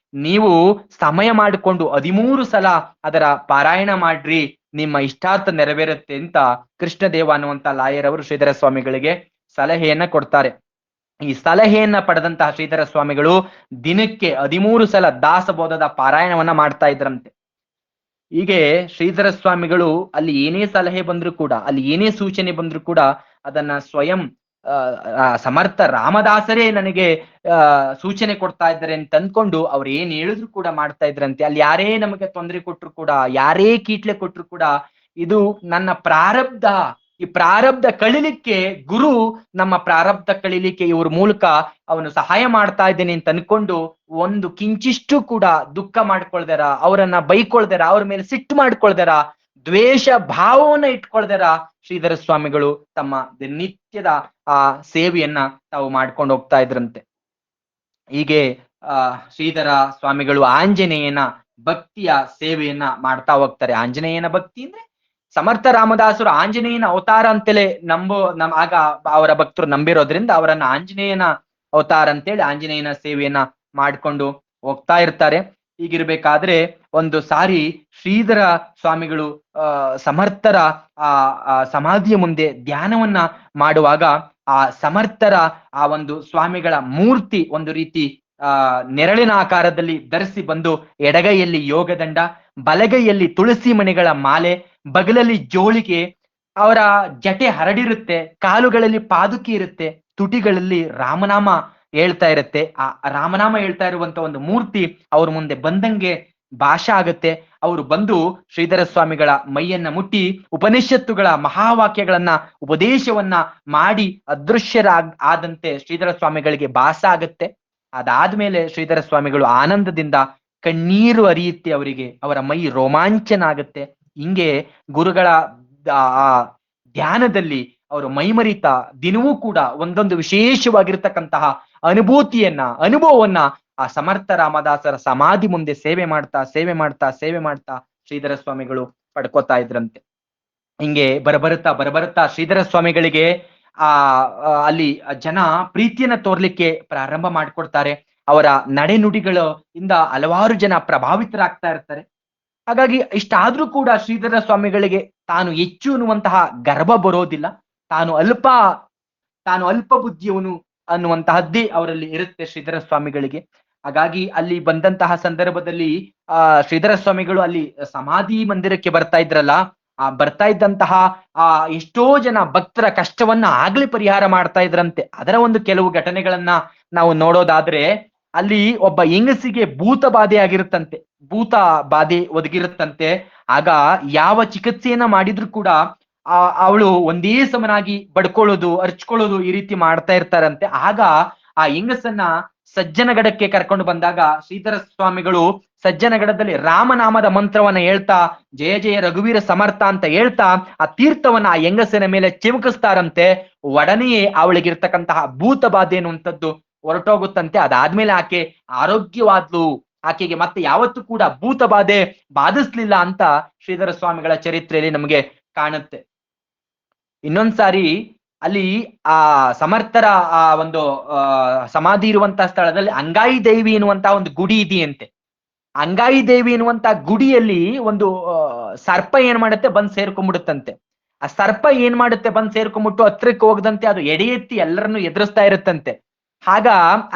ನೀವು ಸಮಯ ಮಾಡಿಕೊಂಡು 13 ಸಲ ಅದರ ಪಾರಾಯಣ ಮಾಡ್ರಿ, ನಿಮ್ಮ ಇಷ್ಟಾರ್ಥ ನೆರವೇರುತ್ತೆ ಅಂತ ಕೃಷ್ಣದೇವ ಅನ್ನುವಂತ ಲಾಯರ್ ಅವರು ಶ್ರೀಧರ ಸ್ವಾಮಿಗಳಿಗೆ ಸಲಹೆಯನ್ನ ಕೊಡ್ತಾರೆ. ಈ ಸಲಹೆಯನ್ನ ಪಡೆದಂತಹ ಶ್ರೀಧರ ಸ್ವಾಮಿಗಳು ದಿನಕ್ಕೆ 13 ಸಲ ದಾಸಬೋಧದ ಪಾರಾಯಣವನ್ನ ಮಾಡ್ತಾ ಇದ್ರಂತೆ. ಹೀಗೆ ಶ್ರೀಧರ ಸ್ವಾಮಿಗಳು ಅಲ್ಲಿ ಏನೇ ಸಲಹೆ ಬಂದ್ರು ಕೂಡ, ಅಲ್ಲಿ ಏನೇ ಸೂಚನೆ ಬಂದ್ರು ಕೂಡ ಅದನ್ನ ಸ್ವಯಂ ಸಮರ್ಥ ರಾಮದಾಸರೇ ನನಗೆ ಸೂಚನೆ ಕೊಡ್ತಾ ಇದ್ದಾರೆ ಅಂತ ಅಂದ್ಕೊಂಡು ಅವ್ರು ಏನ್ ಹೇಳಿದ್ರು ಕೂಡ ಮಾಡ್ತಾ ಇದ್ರಂತೆ. ಅಲ್ಲಿ ಯಾರೇ ನಮಗೆ ತೊಂದರೆ ಕೊಟ್ರು ಕೂಡ, ಯಾರೇ ಕೀಟ್ಲೆ ಕೊಟ್ರು ಕೂಡ, ಇದು ನನ್ನ ಪ್ರಾರಬ್ಧ, ಈ ಪ್ರಾರಬ್ಧ ಕಳಿಲಿಕ್ಕೆ ಗುರು ನಮ್ಮ ಪ್ರಾರಬ್ಧ ಕಳಿಲಿಕ್ಕೆ ಇವ್ರ ಮೂಲಕ ಅವನು ಸಹಾಯ ಮಾಡ್ತಾ ಇದ್ದೇನೆ ಅಂತ ಅನ್ಕೊಂಡು ಒಂದು ಕಿಂಚಿಷ್ಟು ಕೂಡ ದುಃಖ ಮಾಡ್ಕೊಳ್ದಾರ, ಅವರನ್ನ ಬೈಕೊಳ್ದಾರ, ಅವ್ರ ಮೇಲೆ ಸಿಟ್ಟು ಮಾಡ್ಕೊಳ್ದಾರ, ದ್ವೇಷ ಭಾವವನ್ನ ಇಟ್ಕೊಳ್ದಾರ ಶ್ರೀಧರ ಸ್ವಾಮಿಗಳು ತಮ್ಮ ದಿನನಿತ್ಯದ ಆ ಸೇವೆಯನ್ನ ತಾವು ಮಾಡ್ಕೊಂಡು ಹೋಗ್ತಾ ಇದ್ರಂತೆ. ಹೀಗೆ ಶ್ರೀಧರ ಸ್ವಾಮಿಗಳು ಆಂಜನೇಯನ ಭಕ್ತಿಯ ಸೇವೆಯನ್ನ ಮಾಡ್ತಾ ಹೋಗ್ತಾರೆ. ಆಂಜನೇಯನ ಭಕ್ತಿ ಅಂದ್ರೆ ಸಮರ್ಥ ರಾಮದಾಸರು ಆಂಜನೇಯನ ಅವತಾರ ಅಂತಲೇ ಆಗ ಅವರ ಭಕ್ತರು ನಂಬಿರೋದ್ರಿಂದ ಅವರನ್ನ ಆಂಜನೇಯನ ಅವತಾರ ಅಂತೇಳಿ ಆಂಜನೇಯನ ಸೇವೆಯನ್ನ ಮಾಡ್ಕೊಂಡು ಹೋಗ್ತಾ ಇರ್ತಾರೆ. ಹೀಗಿರ್ಬೇಕಾದ್ರೆ ಒಂದು ಸಾರಿ ಶ್ರೀಧರ ಸ್ವಾಮಿಗಳು ಸಮರ್ಥರ ಆ ಸಮಾಧಿಯ ಮುಂದೆ ಧ್ಯಾನವನ್ನ ಮಾಡುವಾಗ ಆ ಸಮರ್ಥರ ಆ ಒಂದು ಸ್ವಾಮಿಗಳ ಮೂರ್ತಿ ಒಂದು ರೀತಿ ನೆರಳಿನ ಆಕಾರದಲ್ಲಿ ಧರಿಸಿ ಬಂದು ಎಡಗೈಯಲ್ಲಿ ಯೋಗದಂಡ, ಬಲಗೈಯಲ್ಲಿ ತುಳಸಿ ಮಣಿಗಳ ಮಾಲೆ, ಬಗಲಲ್ಲಿ ಜೋಳಿಗೆ, ಅವರ ಜಟೆ ಹರಡಿರುತ್ತೆ, ಕಾಲುಗಳಲ್ಲಿ ಪಾದುಕೆ ಇರುತ್ತೆ, ತುಟಿಗಳಲ್ಲಿ ರಾಮನಾಮ ಹೇಳ್ತಾ ಇರುತ್ತೆ. ಆ ರಾಮನಾಮ ಹೇಳ್ತಾ ಇರುವಂತ ಒಂದು ಮೂರ್ತಿ ಅವ್ರ ಮುಂದೆ ಬಂದಂಗೆ ಭಾಷಾ ಆಗತ್ತೆ. ಅವರು ಬಂದು ಶ್ರೀಧರ ಸ್ವಾಮಿಗಳ ಮೈಯನ್ನ ಮುಟ್ಟಿ ಉಪನಿಷತ್ತುಗಳ ಮಹಾವಾಕ್ಯಗಳನ್ನ ಉಪದೇಶವನ್ನ ಮಾಡಿ ಆದಂತೆ ಶ್ರೀಧರ ಸ್ವಾಮಿಗಳಿಗೆ ಭಾಸ ಆಗತ್ತೆ. ಅದಾದ್ಮೇಲೆ ಶ್ರೀಧರ ಸ್ವಾಮಿಗಳು ಆನಂದದಿಂದ ಕಣ್ಣೀರು ಹರಿಯುತ್ತೆ ಅವರಿಗೆ, ಅವರ ಮೈ ರೋಮಾಂಚನ ಆಗತ್ತೆ. ಹಿಂಗೆ ಗುರುಗಳ ಆ ಧ್ಯಾನದಲ್ಲಿ ಅವರು ಮೈಮರಿತ ದಿನವೂ ಕೂಡ ಒಂದೊಂದು ವಿಶೇಷವಾಗಿರ್ತಕ್ಕಂತಹ ಅನುಭವವನ್ನ ಆ ಸಮರ್ಥ ರಾಮದಾಸರ ಸಮಾಧಿ ಮುಂದೆ ಸೇವೆ ಮಾಡ್ತಾ ಶ್ರೀಧರ ಸ್ವಾಮಿಗಳು ಪಡ್ಕೋತಾ ಇದ್ರಂತೆ. ಹಿಂಗೆ ಬರಬರುತ್ತಾ ಶ್ರೀಧರ ಸ್ವಾಮಿಗಳಿಗೆ ಆ ಅಲ್ಲಿ ಜನ ಪ್ರೀತಿಯನ್ನ ತೋರ್ಲಿಕ್ಕೆ ಪ್ರಾರಂಭ ಮಾಡ್ಕೊಡ್ತಾರೆ. ಅವರ ನಡೆನುಡಿಗಳು ಇಂದ ಹಲವಾರು ಜನ ಪ್ರಭಾವಿತರಾಗ್ತಾ ಇರ್ತಾರೆ. ಹಾಗಾಗಿ ಇಷ್ಟಾದ್ರೂ ಕೂಡ ಶ್ರೀಧರ ಸ್ವಾಮಿಗಳಿಗೆ ತಾನು ಹೆಚ್ಚು ಅನ್ನುವಂತಹ ಗರ್ವ ಬರೋದಿಲ್ಲ. ತಾನು ಅಲ್ಪ ತಾನು ಅಲ್ಪ ಬುದ್ಧಿಯವನು ಅನ್ನುವಂತಹದ್ದೇ ಅವರಲ್ಲಿ ಇರುತ್ತೆ ಶ್ರೀಧರ ಸ್ವಾಮಿಗಳಿಗೆ. ಹಾಗಾಗಿ ಅಲ್ಲಿ ಬಂದಂತಹ ಸಂದರ್ಭದಲ್ಲಿ ಶ್ರೀಧರ ಸ್ವಾಮಿಗಳು ಅಲ್ಲಿ ಸಮಾಧಿ ಮಂದಿರಕ್ಕೆ ಬರ್ತಾ ಇದ್ರಲ್ಲ, ಆ ಬರ್ತಾ ಇದ್ದಂತಹ ಎಷ್ಟೋ ಜನ ಭಕ್ತರ ಕಷ್ಟವನ್ನ ಆಗ್ಲೇ ಪರಿಹಾರ ಮಾಡ್ತಾ ಇದ್ರಂತೆ. ಅದರ ಒಂದು ಕೆಲವು ಘಟನೆಗಳನ್ನ ನಾವು ನೋಡೋದಾದ್ರೆ, ಅಲ್ಲಿ ಒಬ್ಬ ಹೆಂಗಸಿಗೆ ಭೂತ ಬಾಧೆ ಆಗಿರುತ್ತಂತೆ, ಭೂತ ಬಾಧೆ ಒದಗಿರುತ್ತಂತೆ. ಆಗ ಯಾವ ಚಿಕಿತ್ಸೆಯನ್ನ ಮಾಡಿದ್ರು ಕೂಡ ಅವಳು ಒಂದೇ ಸಮನಾಗಿ ಬಡ್ಕೊಳ್ಳೋದು, ಅರ್ಚ್ಕೊಳ್ಳೋದು ಈ ರೀತಿ ಮಾಡ್ತಾ ಇರ್ತಾರಂತೆ. ಆಗ ಆ ಹೆಂಗಸನ್ನ ಸಜ್ಜನಗಡಕ್ಕೆ ಕರ್ಕೊಂಡು ಬಂದಾಗ ಶ್ರೀಧರ ಸ್ವಾಮಿಗಳು ಸಜ್ಜನಗಡದಲ್ಲಿ ರಾಮನಾಮದ ಮಂತ್ರವನ್ನ ಹೇಳ್ತಾ ಜಯ ಜಯ ರಘುವೀರ ಸಮರ್ಥ ಅಂತ ಹೇಳ್ತಾ ಆ ತೀರ್ಥವನ್ನ ಆ ಹೆಂಗಸಿನ ಮೇಲೆ ಚಿಮುಕಿಸ್ತಾರಂತೆ. ಒಡನೆಯೇ ಅವಳಿಗಿರ್ತಕ್ಕಂತಹ ಭೂತ ಬಾಧೆ ಅನ್ನುವಂಥದ್ದು ಹೊರಟೋಗುತ್ತಂತೆ. ಅದಾದ್ಮೇಲೆ ಆಕೆ ಆರೋಗ್ಯವಾದ್ಲು, ಆಕೆಗೆ ಮತ್ತೆ ಯಾವತ್ತೂ ಕೂಡ ಭೂತ ಬಾಧೆ ಬಾಧಿಸ್ಲಿಲ್ಲ ಅಂತ ಶ್ರೀಧರ ಸ್ವಾಮಿಗಳ ಚರಿತ್ರೆಯಲ್ಲಿ ನಮಗೆ ಕಾಣುತ್ತೆ. ಇನ್ನೊಂದ್ಸಾರಿ ಅಲ್ಲಿ ಆ ಸಮರ್ಥರ ಆ ಒಂದು ಸಮಾಧಿ ಇರುವಂತಹ ಸ್ಥಳದಲ್ಲಿ ಅಂಗಾಯಿ ದೇವಿ ಎನ್ನುವಂತಹ ಒಂದು ಗುಡಿ ಇದೆಯಂತೆ. ಅಂಗಾಯಿ ದೇವಿ ಎನ್ನುವಂತ ಗುಡಿಯಲ್ಲಿ ಒಂದು ಸರ್ಪ ಏನ್ ಮಾಡುತ್ತೆ ಬಂದ್ ಸೇರ್ಕೊಂಡ್ಬಿಡುತ್ತಂತೆ. ಆ ಸರ್ಪ ಏನ್ ಮಾಡುತ್ತೆ ಬಂದ್ ಸೇರ್ಕೊಂಡ್ಬಿಟ್ಟು ಹತ್ರಕ್ಕೆ ಹೋಗದಂತೆ ಅದು ಎಡೆ ಎತ್ತಿ ಎಲ್ಲರನ್ನು ಎದುರಿಸ್ತಾ ಇರುತ್ತಂತೆ. ಆಗ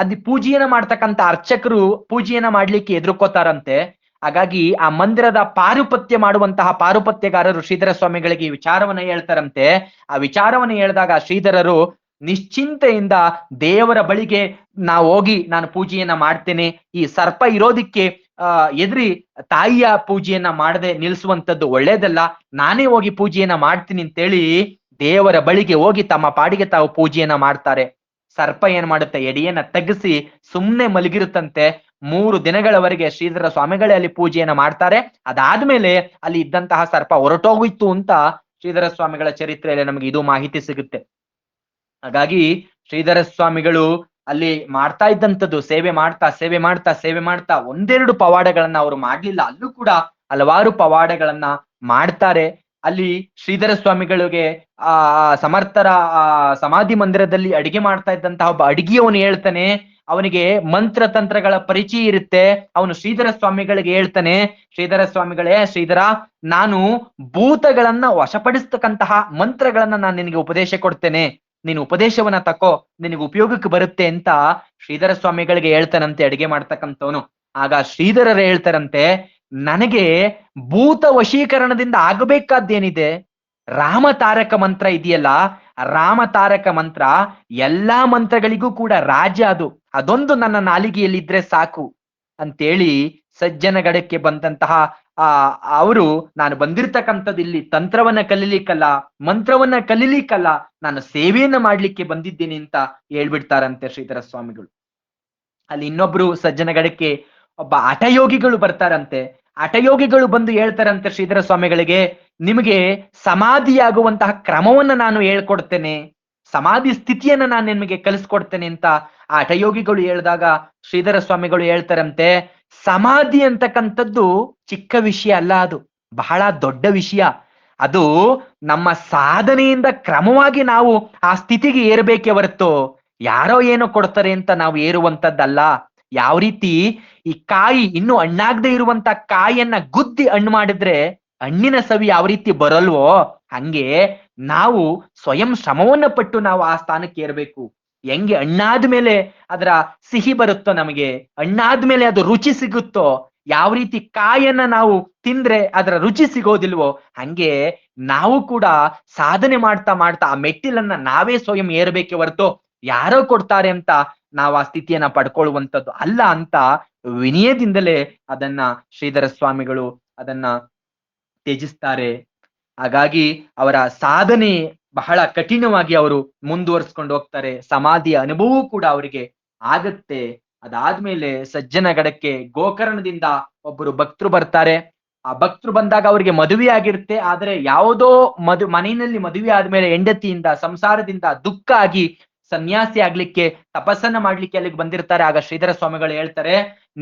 ಅಲ್ಲಿ ಪೂಜೆಯನ್ನ ಮಾಡ್ತಕ್ಕಂತ ಅರ್ಚಕರು ಪೂಜೆಯನ್ನ ಮಾಡ್ಲಿಕ್ಕೆ ಎದುರ್ಕೋತಾರಂತೆ. ಹಾಗಾಗಿ ಆ ಮಂದಿರದ ಪಾರುಪತ್ಯ ಮಾಡುವಂತಹ ಪಾರುಪತ್ಯಗಾರರು ಶ್ರೀಧರ ಸ್ವಾಮಿಗಳಿಗೆ ವಿಚಾರವನ್ನ ಹೇಳ್ತಾರಂತೆ. ಆ ವಿಚಾರವನ್ನ ಹೇಳಿದಾಗ ಶ್ರೀಧರರು ನಿಶ್ಚಿಂತೆಯಿಂದ ದೇವರ ಬಳಿಗೆ ಹೋಗಿ ನಾನು ಪೂಜೆಯನ್ನ ಮಾಡ್ತೇನೆ, ಈ ಸರ್ಪ ಇರೋದಿಕ್ಕೆ ಎದ್ರಿ ತಾಯಿಯ ಪೂಜೆಯನ್ನ ಮಾಡದೆ ನಿಲ್ಲಿಸುವಂತದ್ದು ಒಳ್ಳೇದಲ್ಲ, ನಾನೇ ಹೋಗಿ ಪೂಜೆಯನ್ನ ಮಾಡ್ತೀನಿ ಅಂತೇಳಿ ದೇವರ ಬಳಿಗೆ ಹೋಗಿ ತಮ್ಮ ಪಾಡಿಗೆ ತಾವು ಪೂಜೆಯನ್ನ ಮಾಡ್ತಾರೆ. ಸರ್ಪ ಏನ್ ಮಾಡುತ್ತೆ ಎಡೆಯನ್ನ ತಗ್ಗಿಸಿ ಸುಮ್ನೆ ಮಲಗಿರುತ್ತಂತೆ. 3 ದಿನಗಳವರೆಗೆ ಶ್ರೀಧರ ಸ್ವಾಮಿಗಳೇ ಅಲ್ಲಿ ಪೂಜೆಯನ್ನ ಮಾಡ್ತಾರೆ. ಅದಾದ್ಮೇಲೆ ಅಲ್ಲಿ ಇದ್ದಂತಹ ಸರ್ಪ ಹೊರಟೋಗಿತ್ತು ಅಂತ ಶ್ರೀಧರ ಸ್ವಾಮಿಗಳ ಚರಿತ್ರೆಯಲ್ಲಿ ನಮಗೆ ಇದು ಮಾಹಿತಿ ಸಿಗುತ್ತೆ. ಹಾಗಾಗಿ ಶ್ರೀಧರ ಸ್ವಾಮಿಗಳು ಅಲ್ಲಿ ಮಾಡ್ತಾ ಇದ್ದಂಥದ್ದು ಸೇವೆ ಮಾಡ್ತಾ ಒಂದೆರಡು ಪವಾಡಗಳನ್ನ ಅವರು ಮಾಡ್ಲಿಲ್ಲ, ಅಲ್ಲೂ ಕೂಡ ಹಲವಾರು ಪವಾಡಗಳನ್ನ ಮಾಡ್ತಾರೆ. ಅಲ್ಲಿ ಶ್ರೀಧರ ಸ್ವಾಮಿಗಳಿಗೆ ಆ ಸಮರ್ಥರ ಸಮಾಧಿ ಮಂದಿರದಲ್ಲಿ ಅಡಿಗೆ ಮಾಡ್ತಾ ಇದ್ದಂತಹ ಒಬ್ಬ ಅಡಿಗೆಯವನು ಹೇಳ್ತಾನೆ, ಅವನಿಗೆ ಮಂತ್ರ ತಂತ್ರಗಳ ಪರಿಚಯ ಇರುತ್ತೆ. ಅವನು ಶ್ರೀಧರ ಸ್ವಾಮಿಗಳಿಗೆ ಹೇಳ್ತಾನೆ, ಶ್ರೀಧರ ಸ್ವಾಮಿಗಳೇ, ಶ್ರೀಧರ, ನಾನು ಭೂತಗಳನ್ನ ವಶಪಡಿಸ್ತಕ್ಕಂತಹ ಮಂತ್ರಗಳನ್ನ ನಾನು ನಿನಗೆ ಉಪದೇಶ ಕೊಡ್ತೇನೆ, ನೀನು ಉಪದೇಶವನ್ನ ತಕೋ, ನಿನಗೆ ಉಪಯೋಗಕ್ಕೆ ಬರುತ್ತೆ ಅಂತ ಶ್ರೀಧರ ಸ್ವಾಮಿಗಳಿಗೆ ಹೇಳ್ತಾನಂತೆ ಅಡಿಗೆ ಮಾಡ್ತಕ್ಕಂಥವನು. ಆಗ ಶ್ರೀಧರರು ಹೇಳ್ತಾರಂತೆ, ನನಗೆ ಭೂತ ವಶೀಕರಣದಿಂದ ಆಗಬೇಕಾದ್ದೇನಿದೆ, ರಾಮ ತಾರಕ ಮಂತ್ರ ಇದೆಯಲ್ಲ, ರಾಮ ತಾರಕ ಮಂತ್ರ ಎಲ್ಲಾ ಮಂತ್ರಗಳಿಗೂ ಕೂಡ ರಾಜ, ಅದೊಂದು ನನ್ನ ನಾಲಿಗೆಯಲ್ಲಿದ್ರೆ ಸಾಕು ಅಂತೇಳಿ ಸಜ್ಜನಗಡಕ್ಕೆ ಬಂದಂತಹ ಅವರು, ನಾನು ಬಂದಿರ್ತಕ್ಕಂಥದ್ದು ಇಲ್ಲಿ ತಂತ್ರವನ್ನ ಕಲೀಲಿಕ್ಕಲ್ಲ, ಮಂತ್ರವನ್ನ ಕಲೀಲಿಕ್ಕಲ್ಲ, ನಾನು ಸೇವೆಯನ್ನ ಮಾಡ್ಲಿಕ್ಕೆ ಬಂದಿದ್ದೀನಿ ಅಂತ ಹೇಳ್ಬಿಡ್ತಾರಂತೆ ಶ್ರೀಧರ ಸ್ವಾಮಿಗಳು. ಅಲ್ಲಿ ಇನ್ನೊಬ್ರು ಸಜ್ಜನಗಡಕ್ಕೆ ಒಬ್ಬ ಹಠಯೋಗಿಗಳು ಬರ್ತಾರಂತೆ. ಹಠಯೋಗಿಗಳು ಬಂದು ಹೇಳ್ತಾರಂತೆ ಶ್ರೀಧರ ಸ್ವಾಮಿಗಳಿಗೆ, ನಿಮಗೆ ಸಮಾಧಿಯಾಗುವಂತಹ ಕ್ರಮವನ್ನ ನಾನು ಹೇಳ್ಕೊಡ್ತೇನೆ, ಸಮಾಧಿ ಸ್ಥಿತಿಯನ್ನ ನಾನು ನಿಮಗೆ ಕಲಿಸ್ಕೊಡ್ತೇನೆ ಅಂತ ಆ ಹಠಯೋಗಿಗಳು ಹೇಳಿದಾಗ ಶ್ರೀಧರ ಸ್ವಾಮಿಗಳು ಹೇಳ್ತಾರಂತೆ, ಸಮಾಧಿ ಅಂತಕ್ಕಂಥದ್ದು ಚಿಕ್ಕ ವಿಷಯ ಅಲ್ಲ, ಅದು ಬಹಳ ದೊಡ್ಡ ವಿಷಯ. ಅದು ನಮ್ಮ ಸಾಧನೆಯಿಂದ ಕ್ರಮವಾಗಿ ನಾವು ಆ ಸ್ಥಿತಿಗೆ ಏರ್ಬೇಕೆ ಹೊರತು ಯಾರೋ ಏನೋ ಕೊಡ್ತಾರೆ ಅಂತ ನಾವು ಏರುವಂತದ್ದಲ್ಲ. ಯಾವ ರೀತಿ ಈ ಕಾಯಿ ಇನ್ನು ಹಣ್ಣಾಗದೆ ಇರುವಂತ ಕಾಯಿಯನ್ನ ಗುದ್ದಿ ಹಣ್ಣು ಮಾಡಿದ್ರೆ ಹಣ್ಣಿನ ಸವಿ ಯಾವ ರೀತಿ ಬರಲ್ವೋ, ಹಂಗೆ ನಾವು ಸ್ವಯಂ ಶ್ರಮವನ್ನ ಪಟ್ಟು ನಾವು ಆ ಸ್ಥಾನಕ್ಕೆ ಏರ್ಬೇಕು. ಹೆಂಗೆ ಹಣ್ಣಾದ್ಮೇಲೆ ಅದರ ಸಿಹಿ ಬರುತ್ತೋ, ನಮಗೆ ಹಣ್ಣಾದ್ಮೇಲೆ ಅದು ರುಚಿ ಸಿಗುತ್ತೋ, ಯಾವ ರೀತಿ ಕಾಯನ್ನ ನಾವು ತಿಂದ್ರೆ ಅದರ ರುಚಿ ಸಿಗೋದಿಲ್ವೋ, ಹಂಗೆ ನಾವು ಕೂಡ ಸಾಧನೆ ಮಾಡ್ತಾ ಮಾಡ್ತಾ ಆ ಮೆಟ್ಟಿಲನ್ನ ನಾವೇ ಸ್ವಯಂ ಏರ್ಬೇಕೆ ಹೊರತು ಯಾರೋ ಕೊಡ್ತಾರೆ ಅಂತ ನಾವು ಆ ಸ್ಥಿತಿಯನ್ನ ಪಡ್ಕೊಳ್ಳುವಂಥದ್ದು ಅಲ್ಲ ಅಂತ ವಿನಯದಿಂದಲೇ ಅದನ್ನ ಶ್ರೀಧರ ಸ್ವಾಮಿಗಳು ಅದನ್ನ ತ್ಯಜಿಸ್ತಾರೆ. ಹಾಗಾಗಿ ಅವರ ಸಾಧನೆ ಬಹಳ ಕಠಿಣವಾಗಿ ಅವರು ಮುಂದುವರಿಸ್ಕೊಂಡು ಹೋಗ್ತಾರೆ. ಸಮಾಧಿಯ ಅನುಭವವೂ ಕೂಡ ಅವರಿಗೆ ಆಗತ್ತೆ. ಅದಾದ್ಮೇಲೆ ಸಜ್ಜನ ಗಡಕ್ಕೆ ಗೋಕರ್ಣದಿಂದ ಒಬ್ಬರು ಭಕ್ತರು ಬರ್ತಾರೆ. ಆ ಭಕ್ತರು ಬಂದಾಗ ಅವರಿಗೆ ಮದುವೆ ಆಗಿರುತ್ತೆ. ಆದ್ರೆ ಯಾವುದೋ ಮನೆಯಲ್ಲಿ ಮದುವೆ ಆದ್ಮೇಲೆ ಹೆಂಡತಿಯಿಂದ ಸಂಸಾರದಿಂದ ದುಃಖ ಆಗಿ ಸನ್ಯಾಸಿ ಆಗ್ಲಿಕ್ಕೆ ತಪಸ್ಸನ್ನ ಮಾಡ್ಲಿಕ್ಕೆ ಅಲ್ಲಿಗೆ ಬಂದಿರ್ತಾರೆ. ಆಗ ಶ್ರೀಧರ ಸ್ವಾಮಿಗಳು ಹೇಳ್ತಾರೆ,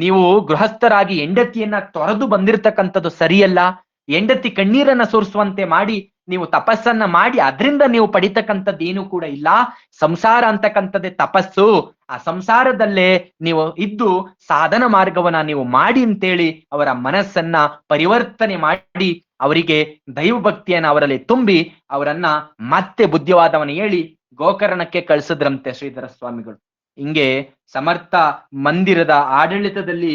ನೀವು ಗೃಹಸ್ಥರಾಗಿ ಹೆಂಡತಿಯನ್ನ ತೊರೆದು ಬಂದಿರತಕ್ಕಂಥದ್ದು ಸರಿಯಲ್ಲ. ಹೆಂಡತಿ ಕಣ್ಣೀರನ್ನ ಸುರಿಸುವಂತೆ ಮಾಡಿ ನೀವು ತಪಸ್ಸನ್ನ ಮಾಡಿ ಅದರಿಂದ ನೀವು ಪಡಿತಕ್ಕಂಥದ್ದು ಏನು ಕೂಡ ಇಲ್ಲ. ಸಂಸಾರ ಅಂತಕ್ಕಂಥದ್ದೇ ತಪಸ್ಸು. ಆ ಸಂಸಾರದಲ್ಲೇ ನೀವು ಇದ್ದು ಸಾಧನ ಮಾರ್ಗವನ್ನ ನೀವು ಮಾಡಿ ಅಂತೇಳಿ ಅವರ ಮನಸ್ಸನ್ನ ಪರಿವರ್ತನೆ ಮಾಡಿ ಅವರಿಗೆ ದೈವ ಭಕ್ತಿಯನ್ನ ಅವರಲ್ಲಿ ತುಂಬಿ ಅವರನ್ನ ಮತ್ತೆ ಬುದ್ಧಿವಾದವನ್ನು ಹೇಳಿ ಗೋಕರ್ಣಕ್ಕೆ ಕಳಿಸಿದ್ರಂತೆ ಶ್ರೀಧರ ಸ್ವಾಮಿಗಳು. ಹಿಂಗೆ ಸಮರ್ಥ ಮಂದಿರದ ಆಡಳಿತದಲ್ಲಿ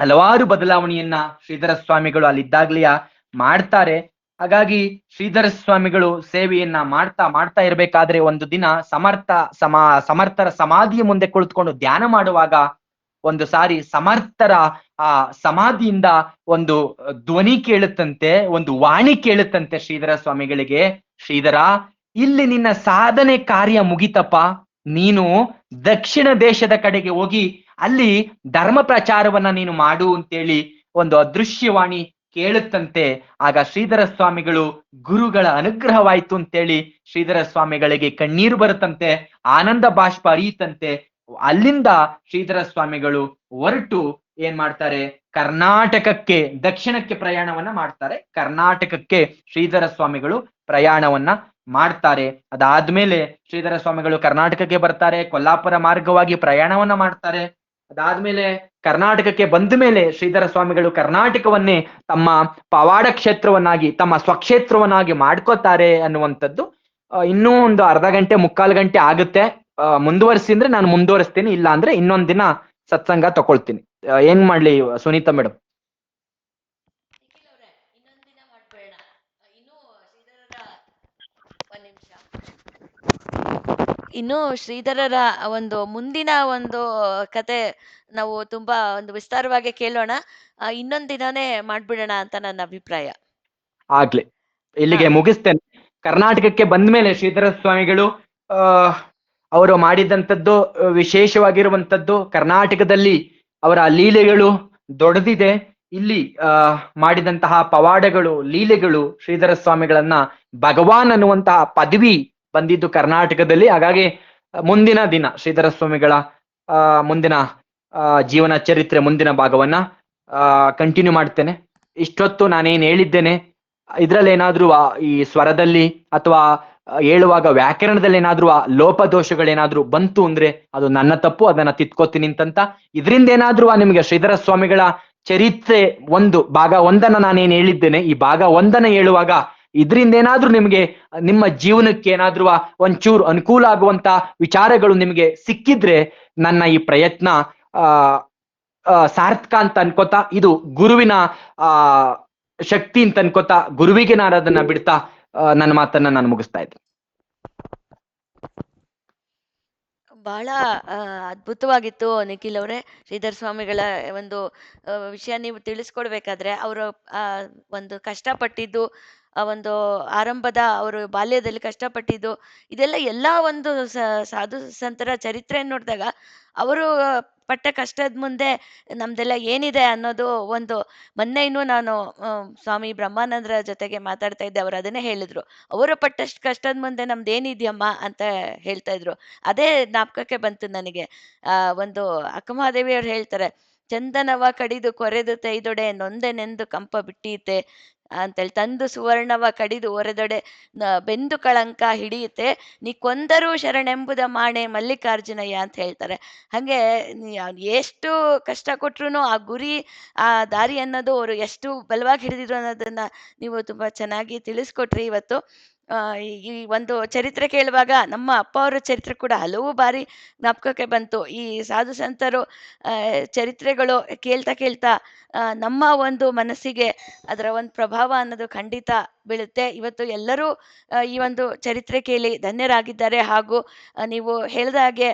ಹಲವಾರು ಬದಲಾವಣೆಯನ್ನ ಶ್ರೀಧರ ಸ್ವಾಮಿಗಳು ಅಲ್ಲಿದ್ದಾಗ್ಲಿಯ ಮಾಡ್ತಾರೆ. ಹಾಗಾಗಿ ಶ್ರೀಧರ ಸ್ವಾಮಿಗಳು ಸೇವೆಯನ್ನ ಮಾಡ್ತಾ ಮಾಡ್ತಾ ಇರ್ಬೇಕಾದ್ರೆ ಒಂದು ದಿನ ಸಮರ್ಥರ ಸಮಾಧಿಯ ಮುಂದೆ ಕುಳಿತುಕೊಂಡು ಧ್ಯಾನ ಮಾಡುವಾಗ ಒಂದು ಸಾರಿ ಸಮರ್ಥರ ಆ ಸಮಾಧಿಯಿಂದ ಒಂದು ಧ್ವನಿ ಕೇಳುತ್ತಂತೆ, ಒಂದು ವಾಣಿ ಕೇಳುತ್ತಂತೆ ಶ್ರೀಧರ ಸ್ವಾಮಿಗಳಿಗೆ. ಶ್ರೀಧರ, ಇಲ್ಲಿ ನಿನ್ನ ಸಾಧನೆ ಕಾರ್ಯ ಮುಗಿತಪ್ಪ, ನೀನು ದಕ್ಷಿಣ ದೇಶದ ಕಡೆಗೆ ಹೋಗಿ ಅಲ್ಲಿ ಧರ್ಮ ಪ್ರಚಾರವನ್ನ ನೀನು ಮಾಡು ಅಂತೇಳಿ ಒಂದು ಅದೃಶ್ಯವಾಣಿ ಕೇಳುತ್ತಂತೆ. ಆಗ ಶ್ರೀಧರ ಸ್ವಾಮಿಗಳು ಗುರುಗಳ ಅನುಗ್ರಹವಾಯ್ತು ಅಂತೇಳಿ ಶ್ರೀಧರ ಸ್ವಾಮಿಗಳಿಗೆ ಕಣ್ಣೀರು ಬರುತ್ತಂತೆ, ಆನಂದ ಬಾಷ್ಪ ಹರಿಯುತ್ತಂತೆ. ಅಲ್ಲಿಂದ ಶ್ರೀಧರ ಸ್ವಾಮಿಗಳು ಹೊರಟು ಏನ್ ಮಾಡ್ತಾರೆ, ಕರ್ನಾಟಕಕ್ಕೆ ದಕ್ಷಿಣಕ್ಕೆ ಪ್ರಯಾಣವನ್ನ ಮಾಡ್ತಾರೆ. ಕರ್ನಾಟಕಕ್ಕೆ ಶ್ರೀಧರ ಸ್ವಾಮಿಗಳು ಪ್ರಯಾಣವನ್ನ ಮಾಡ್ತಾರೆ. ಅದಾದ್ಮೇಲೆ ಶ್ರೀಧರ ಸ್ವಾಮಿಗಳು ಕರ್ನಾಟಕಕ್ಕೆ ಬರ್ತಾರೆ, ಕೊಲ್ಲಾಪುರ ಮಾರ್ಗವಾಗಿ ಪ್ರಯಾಣವನ್ನ ಮಾಡ್ತಾರೆ. ಅದಾದ್ಮೇಲೆ ಕರ್ನಾಟಕಕ್ಕೆ ಬಂದ ಮೇಲೆ ಶ್ರೀಧರ ಸ್ವಾಮಿಗಳು ಕರ್ನಾಟಕವನ್ನೇ ತಮ್ಮ ಪವಾಡ ಕ್ಷೇತ್ರವನ್ನಾಗಿ ತಮ್ಮ ಸ್ವಕ್ಷೇತ್ರವನ್ನಾಗಿ ಮಾಡ್ಕೋತಾರೆ ಅನ್ನುವಂಥದ್ದು. ಇನ್ನೂ ಒಂದು ಅರ್ಧ ಗಂಟೆ ಮುಕ್ಕಾಲು ಗಂಟೆ ಆಗುತ್ತೆ. ಮುಂದುವರಿಸಿ ಅಂದ್ರೆ ನಾನು ಮುಂದುವರಿಸ್ತೀನಿ, ಇಲ್ಲ ಅಂದ್ರೆ ಇನ್ನೊಂದ್ ದಿನ ಸತ್ಸಂಗ ತಗೊಳ್ತೀನಿ. ಏನ್ ಮಾಡ್ಲಿ ಸುನೀತಾ ಮೇಡಮ್? ಇನ್ನೊಂದಿನ ಮಾಡ್ಬೇಡ. ಇನ್ನು ಶ್ರೀಧರರ ಒಂದ್ ನಿಮಿಷ. ಇನ್ನು ಶ್ರೀಧರರ ಒಂದು ಮುಂದಿನ ಒಂದು ಕತೆ ನಾವು ತುಂಬಾ ಒಂದು ವಿಸ್ತಾರವಾಗಿ ಕೇಳೋಣ. ಇನ್ನೊಂದ್ ದಿನಾನೇ ಮಾಡ್ಬಿಡೋಣ ಅಂತ ನನ್ನ ಅಭಿಪ್ರಾಯ. ಆಗ್ಲಿ, ಹಾ. ಇಲ್ಲಿಗೆ ಮುಗಿಸ್ತೇನೆ. ಕರ್ನಾಟಕಕ್ಕೆ ಬಂದ ಮೇಲೆ ಶ್ರೀಧರ ಸ್ವಾಮಿಗಳು ಅವರು ಮಾಡಿದಂಥದ್ದು ವಿಶೇಷವಾಗಿರುವಂತದ್ದು. ಕರ್ನಾಟಕದಲ್ಲಿ ಅವರ ಲೀಲೆಗಳು ದೊಡ್ಡದಿದೆ. ಇಲ್ಲಿ ಮಾಡಿದಂತಹ ಪವಾಡಗಳು ಲೀಲೆಗಳು ಶ್ರೀಧರ ಸ್ವಾಮಿಗಳನ್ನ ಭಗವಾನ್ ಅನ್ನುವಂತಹ ಪದವಿ ಬಂದಿದ್ದು ಕರ್ನಾಟಕದಲ್ಲಿ. ಹಾಗಾಗಿ ಮುಂದಿನ ದಿನ ಶ್ರೀಧರ ಸ್ವಾಮಿಗಳ ಮುಂದಿನ ಜೀವನ ಚರಿತ್ರೆ ಮುಂದಿನ ಭಾಗವನ್ನ ಕಂಟಿನ್ಯೂ ಮಾಡ್ತೇನೆ. ಇಷ್ಟೊತ್ತು ನಾನೇನ್ ಹೇಳಿದ್ದೇನೆ ಇದ್ರಲ್ಲಿ ಏನಾದ್ರೂ ಈ ಸ್ವರದಲ್ಲಿ ಅಥವಾ ಹೇಳುವಾಗ ವ್ಯಾಕರಣದಲ್ಲಿ ಏನಾದ್ರೂ ಲೋಪದೋಷಗಳೇನಾದ್ರೂ ಬಂತು ಅಂದ್ರೆ ಅದು ನನ್ನ ತಪ್ಪು, ಅದನ್ನ ತಿದ್ಕೋತೀನಿ ಅಂತಂತ. ಇದರಿಂದ ಏನಾದ್ರೂ ನಿಮ್ಗೆ ಶ್ರೀಧರ ಸ್ವಾಮಿಗಳ ಚರಿತ್ರೆ ಭಾಗ ಒಂದನ್ನ ನಾನೇನ್ ಹೇಳಿದ್ದೇನೆ, ಈ ಭಾಗ ಒಂದನ್ನ ಹೇಳುವಾಗ ಇದರಿಂದ ಏನಾದ್ರೂ ನಿಮ್ಗೆ ನಿಮ್ಮ ಜೀವನಕ್ಕೆ ಏನಾದ್ರೂ ಒಂಚೂರು ಅನುಕೂಲ ಆಗುವಂತ ವಿಚಾರಗಳು ನಿಮ್ಗೆ ಸಿಕ್ಕಿದ್ರೆ ನನ್ನ ಈ ಪ್ರಯತ್ನ ಸಾರ್ಥಕ ಅಂತ ಅನ್ಕೋತಾ, ಇದು ಗುರುವಿನ ಶಕ್ತಿ ಅಂತ ಅನ್ಕೋತಾ ಗುರುವಿಗೆ ನಾನು ಅದನ್ನ ಬಿಡ್ತಾ ನನ್ನ ಮಾತನ್ನ ನಾನು ಮುಗಿಸ್ತಾ ಇದ್ದೆ. ಬಹಳ ಅದ್ಭುತವಾಗಿತ್ತು ನಿಖಿಲ್ ಅವರೇ. ಶ್ರೀಧರ ಸ್ವಾಮಿಗಳ ಒಂದು ವಿಷಯ ನೀವು ತಿಳಿಸ್ಕೊಡ್ಬೇಕಾದ್ರೆ ಅವರು ಒಂದು ಕಷ್ಟಪಟ್ಟಿದ್ದು, ಆ ಒಂದು ಆರಂಭದ ಅವರು ಬಾಲ್ಯದಲ್ಲಿ ಕಷ್ಟಪಟ್ಟಿದ್ದು, ಇದೆಲ್ಲ ಎಲ್ಲ ಒಂದು ಸಾಧು ಸಂತರ ಚರಿತ್ರೆಯನ್ನು ನೋಡಿದಾಗ ಅವರು ಪಟ್ಟ ಕಷ್ಟದ ಮುಂದೆ ನಮ್ದೆಲ್ಲ ಏನಿದೆ ಅನ್ನೋದು ಒಂದು. ಮೊನ್ನೆ ಇನ್ನು ನಾನು ಸ್ವಾಮಿ ಬ್ರಹ್ಮಾನಂದರ ಜೊತೆಗೆ ಮಾತಾಡ್ತಾ ಇದ್ದೆ, ಅವರು ಅದನ್ನೇ ಹೇಳಿದ್ರು. ಅವರು ಪಟ್ಟಷ್ಟು ಕಷ್ಟದ ಮುಂದೆ ನಮ್ದೇನಿದ್ಯಮ್ಮ ಅಂತ ಹೇಳ್ತಾ ಇದ್ರು. ಅದೇ ಜ್ಞಾಪಕಕ್ಕೆ ಬಂತು ನನಗೆ. ಒಂದು ಅಕ್ಕಮಹಾದೇವಿ ಅವ್ರು ಹೇಳ್ತಾರೆ, ಚಂದನವ ಕಡಿದು ಕೊರೆದು ತೈದೊಡೆ ನೊಂದೆನೆಂದು ಕಂಪ ಬಿಟ್ಟೀತೆ ಅಂತೇಳಿ, ತಂದು ಸುವರ್ಣವ ಕಡಿದು ಒರೆದೊಡೆ ಬೆಂದು ಕಳಂಕ ಹಿಡಿಯುತ್ತೆ, ನೀ ಕೊಂದರೂ ಶರಣೆಂಬುದ ಮಾಣೆ ಮಲ್ಲಿಕಾರ್ಜುನಯ್ಯ ಅಂತ ಹೇಳ್ತಾರೆ. ಹಾಗೆ ಎಷ್ಟು ಕಷ್ಟ ಕೊಟ್ರು ಆ ಗುರಿ, ಆ ದಾರಿ ಅನ್ನೋದು ಅವರು ಎಷ್ಟು ಬಲವಾಗಿ ಹಿಡಿದಿದ್ರು ಅನ್ನೋದನ್ನ ನೀವು ತುಂಬಾ ಚೆನ್ನಾಗಿ ತಿಳಿಸ್ಕೊಟ್ರಿ ಇವತ್ತು. ಈ ಒಂದು ಚರಿತ್ರೆ ಕೇಳುವಾಗ ನಮ್ಮ ಅಪ್ಪ ಅವರ ಚರಿತ್ರೆ ಕೂಡ ಹಲವು ಬಾರಿ ಜ್ಞಾಪಕಕ್ಕೆ ಬಂತು. ಈ ಸಾಧು ಸಂತರು ಚರಿತ್ರೆಗಳು ಕೇಳ್ತಾ ಕೇಳ್ತಾ ನಮ್ಮ ಒಂದು ಮನಸ್ಸಿಗೆ ಅದರ ಒಂದು ಪ್ರಭಾವ ಅನ್ನೋದು ಖಂಡಿತ ಬೀಳುತ್ತೆ. ಇವತ್ತು ಎಲ್ಲರೂ ಈ ಒಂದು ಚರಿತ್ರೆ ಕೇಳಿ ಧನ್ಯರಾಗಿದ್ದಾರೆ. ಹಾಗೂ ನೀವು ಹೇಳಿದ ಹಾಗೆ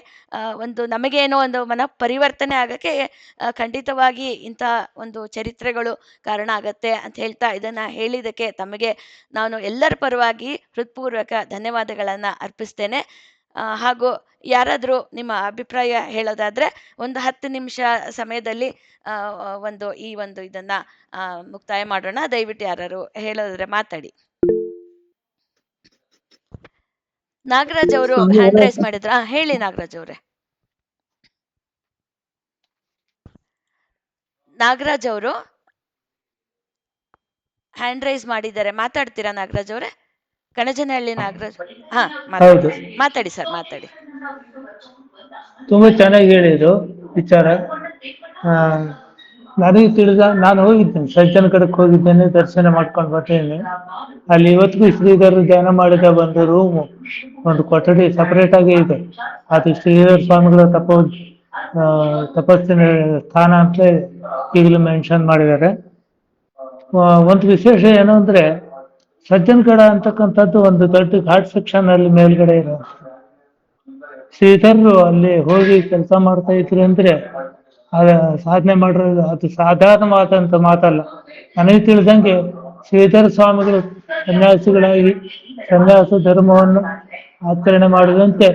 ಒಂದು ನಮಗೇನೋ ಒಂದು ಪರಿವರ್ತನೆ ಆಗಕ್ಕೆ ಖಂಡಿತವಾಗಿ ಇಂಥ ಒಂದು ಚರಿತ್ರೆಗಳು ಕಾರಣ ಆಗತ್ತೆ ಅಂತ ಹೇಳ್ತಾ, ಇದನ್ನ ಹೇಳಿದ್ದಕ್ಕೆ ತಮಗೆ ನಾನು ಎಲ್ಲರ ಪರವಾಗಿ ಹೃತ್ಪೂರ್ವಕ ಧನ್ಯವಾದಗಳನ್ನ ಅರ್ಪಿಸ್ತೇನೆ. ಹಾಗೂ ಯಾರಾದರೂ ನಿಮ್ಮ ಅಭಿಪ್ರಾಯ ಹೇಳೋದಾದ್ರೆ ಒಂದು 10 ನಿಮಿಷ ಸಮಯದಲ್ಲಿ ಈ ಒಂದು ಇದನ್ನ ಮುಕ್ತಾಯ ಮಾಡೋಣ. ದಯವಿಟ್ಟು ಯಾರಾದ್ರು ಹೇಳೋದಾದ್ರೆ ಮಾತಾಡಿ. ನಾಗರಾಜ್ ಅವರು ಹ್ಯಾಂಡ್ ರೈಸ್ ಮಾಡಿದ್ರ? ಹೇಳಿ ನಾಗರಾಜ್ ಅವರೇ. ನಾಗರಾಜ್ ಅವರು ಹ್ಯಾಂಡ್ ರೈಸ್ ಮಾಡಿದ್ದಾರೆ, ಮಾತಾಡ್ತೀರಾ ನಾಗರಾಜ್ ಅವರೇ? ಕಣಜನಹಳ್ಳಿ ನಾಗರಾಜ್. ಹಾ, ಮಾತಾಡಿ ಸರ್, ಮಾತಾಡಿ. ತುಂಬಾ ಚೆನ್ನಾಗಿ ಹೇಳಿದ್ರು ವಿಚಾರ. ನನಗೆ ನಾನು ಹೋಗಿದ್ದೇನೆ, ಸಜ್ಜನ ಕಡೆಗೆ ಹೋಗಿದ್ದೇನೆ, ದರ್ಶನ ಮಾಡ್ಕೊಂಡು ಬರ್ತೇನೆ. ಅಲ್ಲಿ ಇವತ್ತಿಗೂ ಶ್ರೀಧರ್ ಧ್ಯಾನ ಮಾಡಿದ ಒಂದು ರೂಮು, ಒಂದು ಕೊಠಡಿ ಸಪರೇಟ್ ಆಗೇ ಇದೆ. ಅದು ಶ್ರೀಧರ್ ಸ್ವಾಮಿಗಳ ತಪಸ್ಸಿನ ಸ್ಥಾನ ಅಂತ ಈಗಲೂ ಮೆನ್ಷನ್ ಮಾಡಿದ್ದಾರೆ. ಒಂದು ವಿಶೇಷ ಏನು ಅಂದ್ರೆ, ಸಜ್ಜನಗಡ ಅಂತಕ್ಕಂಥದ್ದು ಒಂದು ದೊಡ್ಡ ಘಾಟ್ ಸೆಕ್ಷನ್ ಅಲ್ಲಿ ಮೇಲ್ಗಡೆ ಇರೋ ಶ್ರೀಧರ್ರು ಅಲ್ಲಿ ಹೋಗಿ ಕೆಲಸ ಮಾಡ್ತಾ ಇದ್ರು ಅಂದ್ರೆ ಅದ ಸಾಧನೆ ಮಾಡಿರೋದು ಅದು ಸಾಧಾರಣವಾದಂತ ಮಾತಲ್ಲ. ನನಗೆ ತಿಳಿದಂಗೆ ಶ್ರೀಧರ ಸ್ವಾಮಿಗಳು ಸನ್ಯಾಸಿಗಳಾಗಿ ಸನ್ಯಾಸ ಧರ್ಮವನ್ನು ಆಚರಣೆ ಮಾಡಿದಂತೆ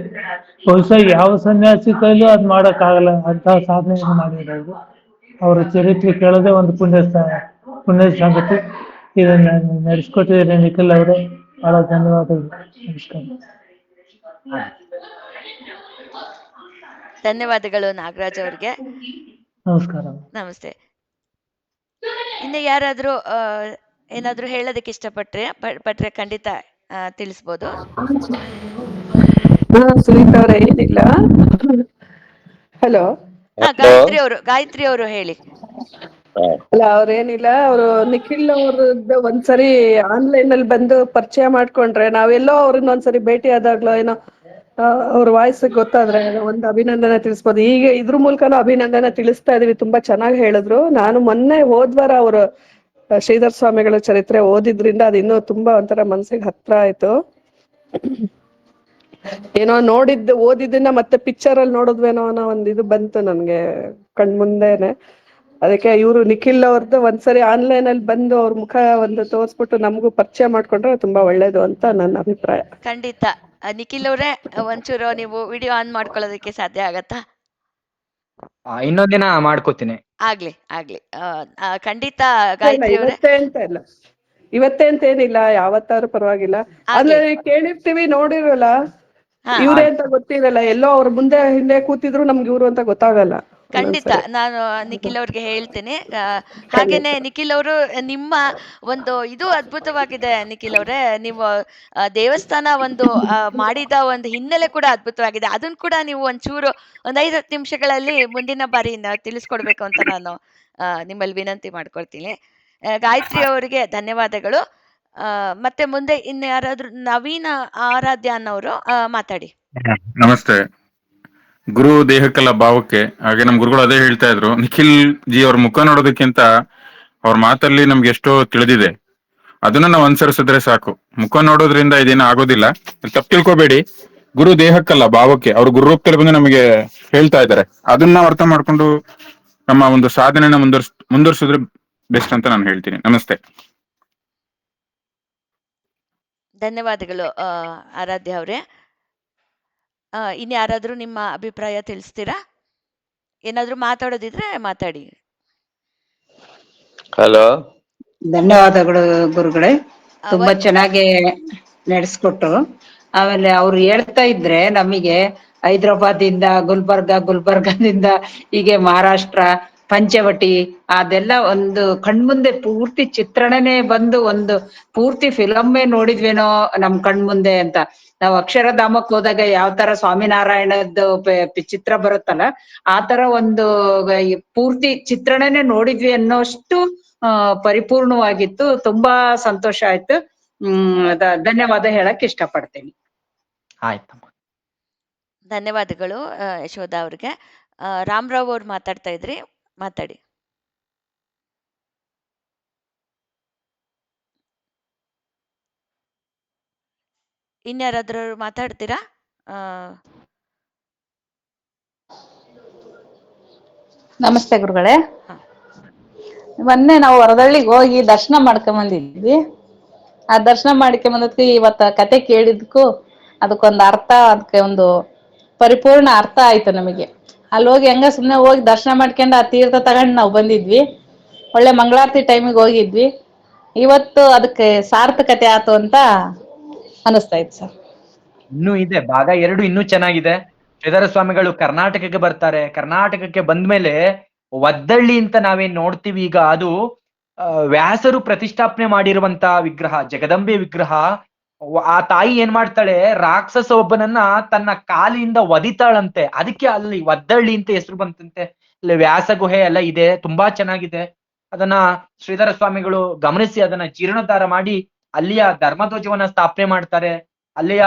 ಬಹುಶಃ ಯಾವ ಸನ್ಯಾಸಿ ಕೈಲೂ ಅದು ಮಾಡೋಕ್ಕಾಗಲ್ಲ, ಅಂತಹ ಸಾಧನೆಯನ್ನು ಮಾಡಿರೋದು. ಅವರ ಚರಿತ್ರೆ ಕೇಳೋದೇ ಒಂದು ಪುಣ್ಯ ಸಂಗತಿ. ಇದನ್ನ ನಡೆಸ್ಕೊಟ್ಟಿದ್ದಾರೆ ನಿಖಿಲ್ ಅವರೇ, ಬಹಳ ಧನ್ಯವಾದಗಳು. ನಮಸ್ಕಾರ. ಧನ್ಯವಾದಗಳು ನಾಗರಾಜ್ ಅವ್ರಿಗೆ. ನಮಸ್ಕಾರ. ನಮಸ್ತೆ. ಇನ್ನು ಯಾರಾದ್ರೂ ಏನಾದ್ರೂ ಹೇಳೋದಕ್ಕೆ ಪಟ್ರೆ ಖಂಡಿತ ತಿಳಿಸ್ಬೋದು. ಸುನೀತಾ ಅವರ ಏನಿಲ್ಲ. ಹಲೋ, ಗಾಯತ್ರಿ ಅವರು ಹೇಳಿ. ಅಲ್ಲ, ಅವ್ರೇನಿಲ್ಲ, ಅವರು ನಿಖಿಲ್ ಅವ್ರದ್ದು ಒಂದ್ಸರಿ ಆನ್ಲೈನ್ ಅಲ್ಲಿ ಬಂದು ಪರಿಚಯ ಮಾಡ್ಕೊಂಡ್ರೆ, ನಾವೆಲ್ಲೋ ಅವ್ರನ್ನ ಒಂದ್ಸರಿ ಭೇಟಿ ಆದಾಗ್ಲೋ ಏನೋ ಅವ್ರ ವಾಯ್ಸ್ ಗೊತ್ತಾದ್ರೆ ಒಂದು ಅಭಿನಂದನೆ ತಿಳಿಸ್ಬೋದು. ಈಗ ಇದ್ರ ಮೂಲಕನೂ ಅಭಿನಂದನೆ ತಿಳಿಸ್ತಾ ಇದೀವಿ. ತುಂಬಾ ಚೆನ್ನಾಗಿ ಹೇಳಿದ್ರು. ನಾನು ಮೊನ್ನೆ ಹೋದ್ವಾರ ಅವರು ಶ್ರೀಧರ್ ಸ್ವಾಮಿಗಳ ಚರಿತ್ರೆ ಓದಿದ್ರಿಂದ ಅದು ಇನ್ನೂ ತುಂಬಾ ಒಂಥರ ಮನ್ಸಿಗೆ ಹತ್ರ ಆಯ್ತು. ಏನೋ ಓದಿದ್ದನ್ನ ಮತ್ತೆ ಪಿಕ್ಚರ್ ಅಲ್ಲಿ ನೋಡಿದ್ವೇನೋ ಅನ್ನೋ ಒಂದು ಇದು ಬಂತು ನನ್ಗೆ ಕಣ್ಮುಂದೆನೆ. ಅದಕ್ಕೆ ಇವರು ನಿಖಿಲ್ ಅವ್ರದ್ದು ಒಂದ್ಸರಿ ಆನ್ಲೈನ್ ಅಲ್ಲಿ ಬಂದು ಅವ್ರ ಮುಖ ಒಂದು ತೋರ್ಸ್ಬಿಟ್ಟು ನಮಗೂ ಪರಿಚಯ ಮಾಡ್ಕೊಂಡ್ರೆ ತುಂಬಾ ಒಳ್ಳೇದು ಅಂತ ನನ್ನ ಅಭಿಪ್ರಾಯ. ಖಂಡಿತ. ನಿಖಿಲ್ ಅವರೇ, ಒಂಚೂರು ನೀವು ವಿಡಿಯೋ ಆನ್ ಮಾಡ್ಕೊಳ್ಳೋದಕ್ಕೆ ಸಾಧ್ಯ ಆಗತ್ತಾ? ಇನ್ನೊಂದಿನ ಮಾಡ್ಕೋತೀನಿ. ಆಗ್ಲಿ. ಖಂಡಿತ ಗಾಯತ್ರಿ ಅವರೇ. ಇವತ್ತೇ ಅಂತ ಏನಿಲ್ಲ, ಯಾವತ್ತಾದ್ರೂ ಪರವಾಗಿಲ್ಲ. ಅಂದ್ರೆ ಕೇಳಿರ್ತೀವಿ, ನೋಡಿರಲ್ಲ, ಇವ್ರೇ ಅಂತ ಗೊತ್ತಿರಲ್ಲ. ಎಲ್ಲೋ ಅವ್ರ ಮುಂದೆ ಹಿಂದೆ ಕೂತಿದ್ರು ನಮ್ಗೆ ಇವ್ರು ಅಂತ ಗೊತ್ತಾಗಲ್ಲ. ಖಂಡಿತ ನಾನು ನಿಖಿಲ್ ಅವ್ರಿಗೆ ಹೇಳ್ತೀನಿ. ಹಾಗೇನೆ ನಿಖಿಲ್ ಅವರು, ನಿಮ್ಮ ಒಂದು ಇದು ಅದ್ಭುತವಾಗಿದೆ ನಿಖಿಲ್ ಅವರೇ. ನೀವು ದೇವಸ್ಥಾನ ಒಂದು ಮಾಡಿದ ಒಂದು ಹಿನ್ನೆಲೆ ಕೂಡ ಅದ್ಭುತವಾಗಿದೆ. ಅದನ್ನ ಕೂಡ ನೀವು ಒಂಚೂರು 5-10 ನಿಮಿಷಗಳಲ್ಲಿ ಮುಂದಿನ ಬಾರಿ ತಿಳಿಸ್ಕೊಡ್ಬೇಕು ಅಂತ ನಾನು ನಿಮ್ಮಲ್ಲಿ ವಿನಂತಿ ಮಾಡ್ಕೊಳ್ತೀನಿ. ಗಾಯತ್ರಿ ಅವರಿಗೆ ಧನ್ಯವಾದಗಳು. ಮತ್ತೆ ಮುಂದೆ ಇನ್ನು ಯಾರಾದ್ರೂ ನವೀನ ಆರಾಧ್ಯ ಅನ್ನೋರು ಮಾತಾಡಿ. ನಮಸ್ತೆ. ಗುರು ದೇಹಕ್ಕಲ್ಲ ಭಾವಕ್ಕೆ. ಹಾಗೆ ನಮ್ ಗುರುಗಳು ಅದೇ ಹೇಳ್ತಾ ಇದ್ರು, ನಿಖಿಲ್ ಜಿ ಅವ್ರ ಮುಖ ನೋಡೋದಕ್ಕಿಂತ ಅವ್ರ ಮಾತಲ್ಲಿ ನಮ್ಗೆ ಎಷ್ಟೋ ತಿಳಿದಿದೆ. ಅದನ್ನ ನಾವು ಅನುಸರಿಸಿದ್ರೆ ಸಾಕು. ಮುಖ ನೋಡೋದ್ರಿಂದ ಇದೇನು ಆಗೋದಿಲ್ಲ. ತಪ್ಪು ತಿಳ್ಕೊಬೇಡಿ. ಗುರು ದೇಹಕ್ಕಲ್ಲ ಭಾವಕ್ಕೆ, ಅವ್ರು ಗುರುರೂಪದಲ್ಲಿ ಬಂದು ನಮಗೆ ಹೇಳ್ತಾ ಇದ್ದಾರೆ. ಅದನ್ನ ನಾವು ಅರ್ಥ ಮಾಡ್ಕೊಂಡು ನಮ್ಮ ಒಂದು ಸಾಧನೆನ ಮುಂದುವರ್ಸಿದ್ರೆ ಬೆಸ್ಟ್ ಅಂತ ನಾನು ಹೇಳ್ತೀನಿ. ನಮಸ್ತೆ. ಧನ್ಯವಾದಗಳು ಆರಾಧ್ಯ ಅವರೇ. ಇನ್ ಯಾರಾದ್ರೂ ನಿಮ್ಮ ಅಭಿಪ್ರಾಯ ತಿಳಿಸ್ತೀರಾ? ಏನಾದ್ರೂ ಮಾತಾಡೋದಿದ್ರೆ ಮಾತಾಡಿ. ಹಲೋ, ಧನ್ಯವಾದಗಳು ಗುರುಗಳೇ, ತುಂಬಾ ಚೆನ್ನಾಗಿ ನಡೆಸ್ಕೊಟ್ರು. ಆಮೇಲೆ ಅವ್ರು ಹೇಳ್ತಾ ಇದ್ರೆ ನಮಗೆ ಹೈದರಾಬಾದ್ ಇಂದ ಗುಲ್ಬರ್ಗಾದಿಂದ ಹೀಗೆ ಮಹಾರಾಷ್ಟ್ರ ಪಂಚವಟಿ ಅದೆಲ್ಲ ಒಂದು ಕಣ್ಮುಂದೆ ಪೂರ್ತಿ ಚಿತ್ರಣನೇ ಬಂದು ಒಂದು ಪೂರ್ತಿ ಫಿಲಮ್ಮೇ ನೋಡಿದ್ವೇನೋ ನಮ್ ಕಣ್ಮುಂದೆ ಅಂತ. ನಾವ್ ಅಕ್ಷರಧಾಮಕ್ಕೆ ಹೋದಾಗ ಯಾವ ತರ ಸ್ವಾಮಿನಾರಾಯಣದ್ದು ಚಿತ್ರ ಬರುತ್ತಲ್ಲ, ಆ ತರ ಒಂದು ಪೂರ್ತಿ ಚಿತ್ರಣನೇ ನೋಡಿದ್ವಿ ಅನ್ನೋಷ್ಟು ಪರಿಪೂರ್ಣವಾಗಿತ್ತು. ತುಂಬಾ ಸಂತೋಷ ಆಯ್ತು. ಧನ್ಯವಾದ ಹೇಳಕ್ ಇಷ್ಟಪಡ್ತೀನಿ. ಆಯ್ತಮ್ಮ. ಧನ್ಯವಾದಗಳು ಯಶೋಧ ಅವ್ರಿಗೆ. ರಾಮರಾವ್ ಅವ್ರು ಮಾತಾಡ್ತಾ ಇದ್ರಿ, ಮಾತಾಡಿ. ಇನ್ಯಾರಾದ್ರೂ ಮಾತಾಡ್ತೀರಾ? ನಮಸ್ತೆ ಗುರುಗಳೇ. ಹ. ಮೊನ್ನೆ ನಾವು ವರದಳ್ಳಿಗೆ ಹೋಗಿ ದರ್ಶನ ಮಾಡ್ಕೊಂಡ್ ಬಂದಿದ್ವಿ. ಆ ದರ್ಶನ ಮಾಡ್ಕೊಂಬಂದಕ್ಕೆ ಇವತ್ತ ಕತೆ ಕೇಳಿದ್ಕು ಅದಕ್ಕೊಂದು ಅರ್ಥ, ಅದಕ್ಕೆ ಒಂದು ಪರಿಪೂರ್ಣ ಅರ್ಥ ಆಯ್ತು ನಮಗೆ. ಅಲ್ಲಿ ಹೋಗಿ ಹೆಂಗ ಸುಮ್ನೆ ಹೋಗಿ ದರ್ಶನ ಮಾಡ್ಕೊಂಡು ಆ ತೀರ್ಥ ತಗೊಂಡು ನಾವು ಬಂದಿದ್ವಿ. ಒಳ್ಳೆ ಮಂಗಳಾರತಿ ಟೈಮಿಗೆ ಹೋಗಿದ್ವಿ. ಇವತ್ತು ಅದಕ್ಕೆ ಸಾರ್ಥಕತೆ ಆಯ್ತು ಅಂತ ಅನಿಸ್ತಾ ಇತ್ತು ಸರ್. ಇನ್ನೂ ಇದೆ ಭಾಗ 2, ಇನ್ನೂ ಚೆನ್ನಾಗಿದೆ. ಶ್ರೀಧರ ಸ್ವಾಮಿಗಳು ಕರ್ನಾಟಕಕ್ಕೆ ಬರ್ತಾರೆ. ಕರ್ನಾಟಕಕ್ಕೆ ಬಂದ್ಮೇಲೆ ಒದ್ದಳ್ಳಿ ಅಂತ ನಾವೇನ್ ನೋಡ್ತೀವಿ ಈಗ, ಅದು ವ್ಯಾಸರು ಪ್ರತಿಷ್ಠಾಪನೆ ಮಾಡಿರುವಂತ ವಿಗ್ರಹ, ಜಗದಂಬೆ ವಿಗ್ರಹ. ಆ ತಾಯಿ ಏನ್ ಮಾಡ್ತಾಳೆ, ರಾಕ್ಷಸ ಒಬ್ಬನನ್ನ ತನ್ನ ಕಾಲಿಂದ ಒದಿತಾಳಂತೆ. ಅದಕ್ಕೆ ಅಲ್ಲಿ ಒದ್ದಳ್ಳಿ ಅಂತ ಹೆಸರು ಬಂತಂತೆ. ಅಲ್ಲಿ ವ್ಯಾಸ ಗುಹೆ ಎಲ್ಲ ಇದೆ, ತುಂಬಾ ಚೆನ್ನಾಗಿದೆ. ಅದನ್ನ ಶ್ರೀಧರ ಸ್ವಾಮಿಗಳು ಗಮನಿಸಿ ಅದನ್ನ ಜೀರ್ಣೋದ್ಧಾರ ಮಾಡಿ ಅಲ್ಲಿಯ ಧರ್ಮಧ್ವಜವನ್ನ ಸ್ಥಾಪನೆ ಮಾಡ್ತಾರೆ. ಅಲ್ಲಿಯ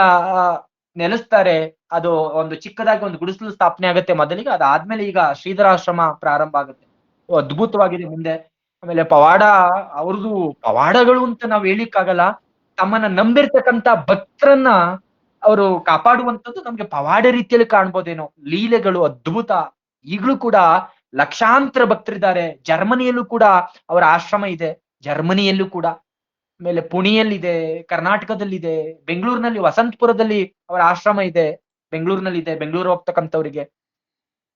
ನೆಲೆಸ್ತಾರೆ. ಅದು ಒಂದು ಚಿಕ್ಕದಾಗಿ ಒಂದು ಗುಡಿಸಲು ಸ್ಥಾಪನೆ ಆಗುತ್ತೆ ಮೊದಲಿಗೆ, ಅದಾದ್ಮೇಲೆ ಈಗ ಶ್ರೀಧರಾಶ್ರಮ ಪ್ರಾರಂಭ ಆಗುತ್ತೆ. ಅದ್ಭುತವಾಗಿದೆ ಮುಂದೆ. ಆಮೇಲೆ ಪವಾಡ, ಅವ್ರದ್ದು ಪವಾಡಗಳು ಅಂತ ನಾವ್ ಹೇಳಿಕ್ಕಾಗಲ್ಲ. ತಮ್ಮನ್ನ ನಂಬಿರ್ತಕ್ಕಂತ ಭಕ್ತರನ್ನ ಅವರು ಕಾಪಾಡುವಂಥದ್ದು ನಮ್ಗೆ ಪವಾಡ ರೀತಿಯಲ್ಲಿ ಕಾಣ್ಬೋದೇನೋ. ಲೀಲೆಗಳು ಅದ್ಭುತ. ಈಗಲೂ ಕೂಡ ಲಕ್ಷಾಂತರ ಭಕ್ತರಿದ್ದಾರೆ. ಜರ್ಮನಿಯಲ್ಲೂ ಕೂಡ ಅವರ ಆಶ್ರಮ ಇದೆ, ಜರ್ಮನಿಯಲ್ಲೂ ಕೂಡ. ಆಮೇಲೆ ಪುಣೆಯಲ್ಲಿದೆ, ಕರ್ನಾಟಕದಲ್ಲಿದೆ, ಬೆಂಗಳೂರಿನಲ್ಲಿ ವಸಂತಪುರದಲ್ಲಿ ಅವರ ಆಶ್ರಮ ಇದೆ, ಬೆಂಗಳೂರಿನಲ್ಲಿದೆ, ಬೆಂಗಳೂರು ಹೋಗ್ತಕ್ಕಂಥವ್ರಿಗೆ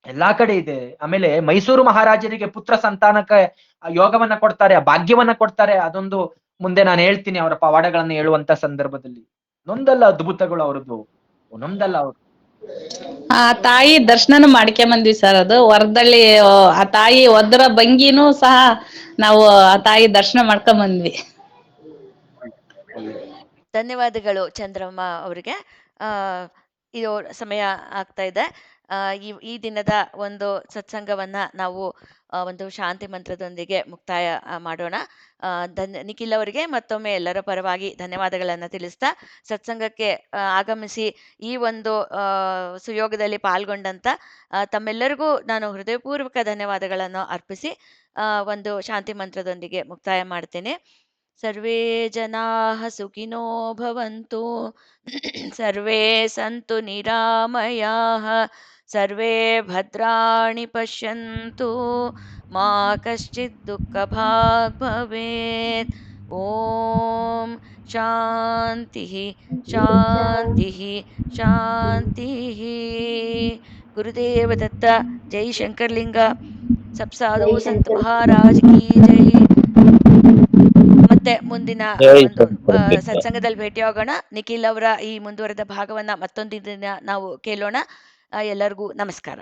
ಎಲ್ಲಾ ಕಡೆ ಇದೆ. ಆಮೇಲೆ ಮೈಸೂರು ಮಹಾರಾಜರಿಗೆ ಪುತ್ರ ಸಂತಾನಕ್ಕೆ ಯೋಗವನ್ನ ಕೊಡ್ತಾರೆ, ಭಾಗ್ಯವನ್ನ ಕೊಡ್ತಾರೆ. ಅದೊಂದು ಮುಂದೆ ನಾನು ಹೇಳ್ತೀನಿ ಅವರ ಪವಾಡಗಳನ್ನ ಹೇಳುವಂತ ಸಂದರ್ಭದಲ್ಲಿ. ಒಂದಲ್ಲ ಅದ್ಭುತಗಳು ಅವರದ್ದು, ಒಂದೊಂದಲ್ಲ ಅವರು. ಆ ತಾಯಿ ದರ್ಶನನು ಮಾಡ್ಕೊಂಬಂದ್ವಿ ಸರ್. ಅದು ವರದಳ್ಳಿ ಆ ತಾಯಿ ಒದ್ರ ಭಂಗಿನೂ ಸಹ ನಾವು ಆ ತಾಯಿ ದರ್ಶನ ಮಾಡ್ಕೊಂಬಂದ್ವಿ. ಧನ್ಯವಾದಗಳು ಚಂದ್ರಮ್ಮ ಅವರಿಗೆ. ಇದು ಸಮಯ ಆಗ್ತಾ ಇದೆ. ಈ ದಿನದ ಒಂದು ಸತ್ಸಂಗವನ್ನ ನಾವು ಒಂದು ಶಾಂತಿ ಮಂತ್ರದೊಂದಿಗೆ ಮುಕ್ತಾಯ ಮಾಡೋಣ. ನಿಖಿಲ್ ಅವರಿಗೆ ಮತ್ತೊಮ್ಮೆ ಎಲ್ಲರ ಪರವಾಗಿ ಧನ್ಯವಾದಗಳನ್ನು ತಿಳಿಸ್ತಾ, ಸತ್ಸಂಗಕ್ಕೆ ಆಗಮಿಸಿ ಈ ಒಂದು ಸುಯೋಗದಲ್ಲಿ ಪಾಲ್ಗೊಂಡಂತ ತಮ್ಮೆಲ್ಲರಿಗೂ ನಾನು ಹೃದಯಪೂರ್ವಕ ಧನ್ಯವಾದಗಳನ್ನು ಅರ್ಪಿಸಿ ಒಂದು ಶಾಂತಿ ಮಂತ್ರದೊಂದಿಗೆ ಮುಕ್ತಾಯ ಮಾಡ್ತೇನೆ. ಸರ್ವೇ ಜನಾಃ ಸುಖಿನೋ ಭವಂತು, ಸರ್ವೇ ಸಂತು ನಿರಾಮಯಾಃ, ಸರ್ವೇ ಭದ್ರಾಣಿ ಪಶ್ಯಂತು, ಮಾ ಕಶ್ಚಿತ್ ದುಃಖಭಾಗ್ ಭವೇತ್. ಓಂ ಶಾಂತಿ ಶಾಂತಿ ಶಾಂತಿ. ಗುರುದೇವ ದತ್ತ. ಜೈ ಶಂಕರ್ಲಿಂಗ. ಸಬ್ ಸಾಧು ಸಂತ ಮಹಾರಾಜ್ ಕಿ ಜೈ. ಮತ್ತೆ ಮುಂದಿನ ಒಂದು ಸತ್ಸಂಗದಲ್ಲಿ ಭೇಟಿಯಾಗೋಣ. ನಿಖಿಲ್ ಅವರ ಈ ಮುಂದುವರೆದ ಭಾಗವನ್ನ ಮತ್ತೊಂದು ದಿನ ನಾವು ಕೇಳೋಣ. ಎಲ್ಲರಿಗೂ ನಮಸ್ಕಾರ.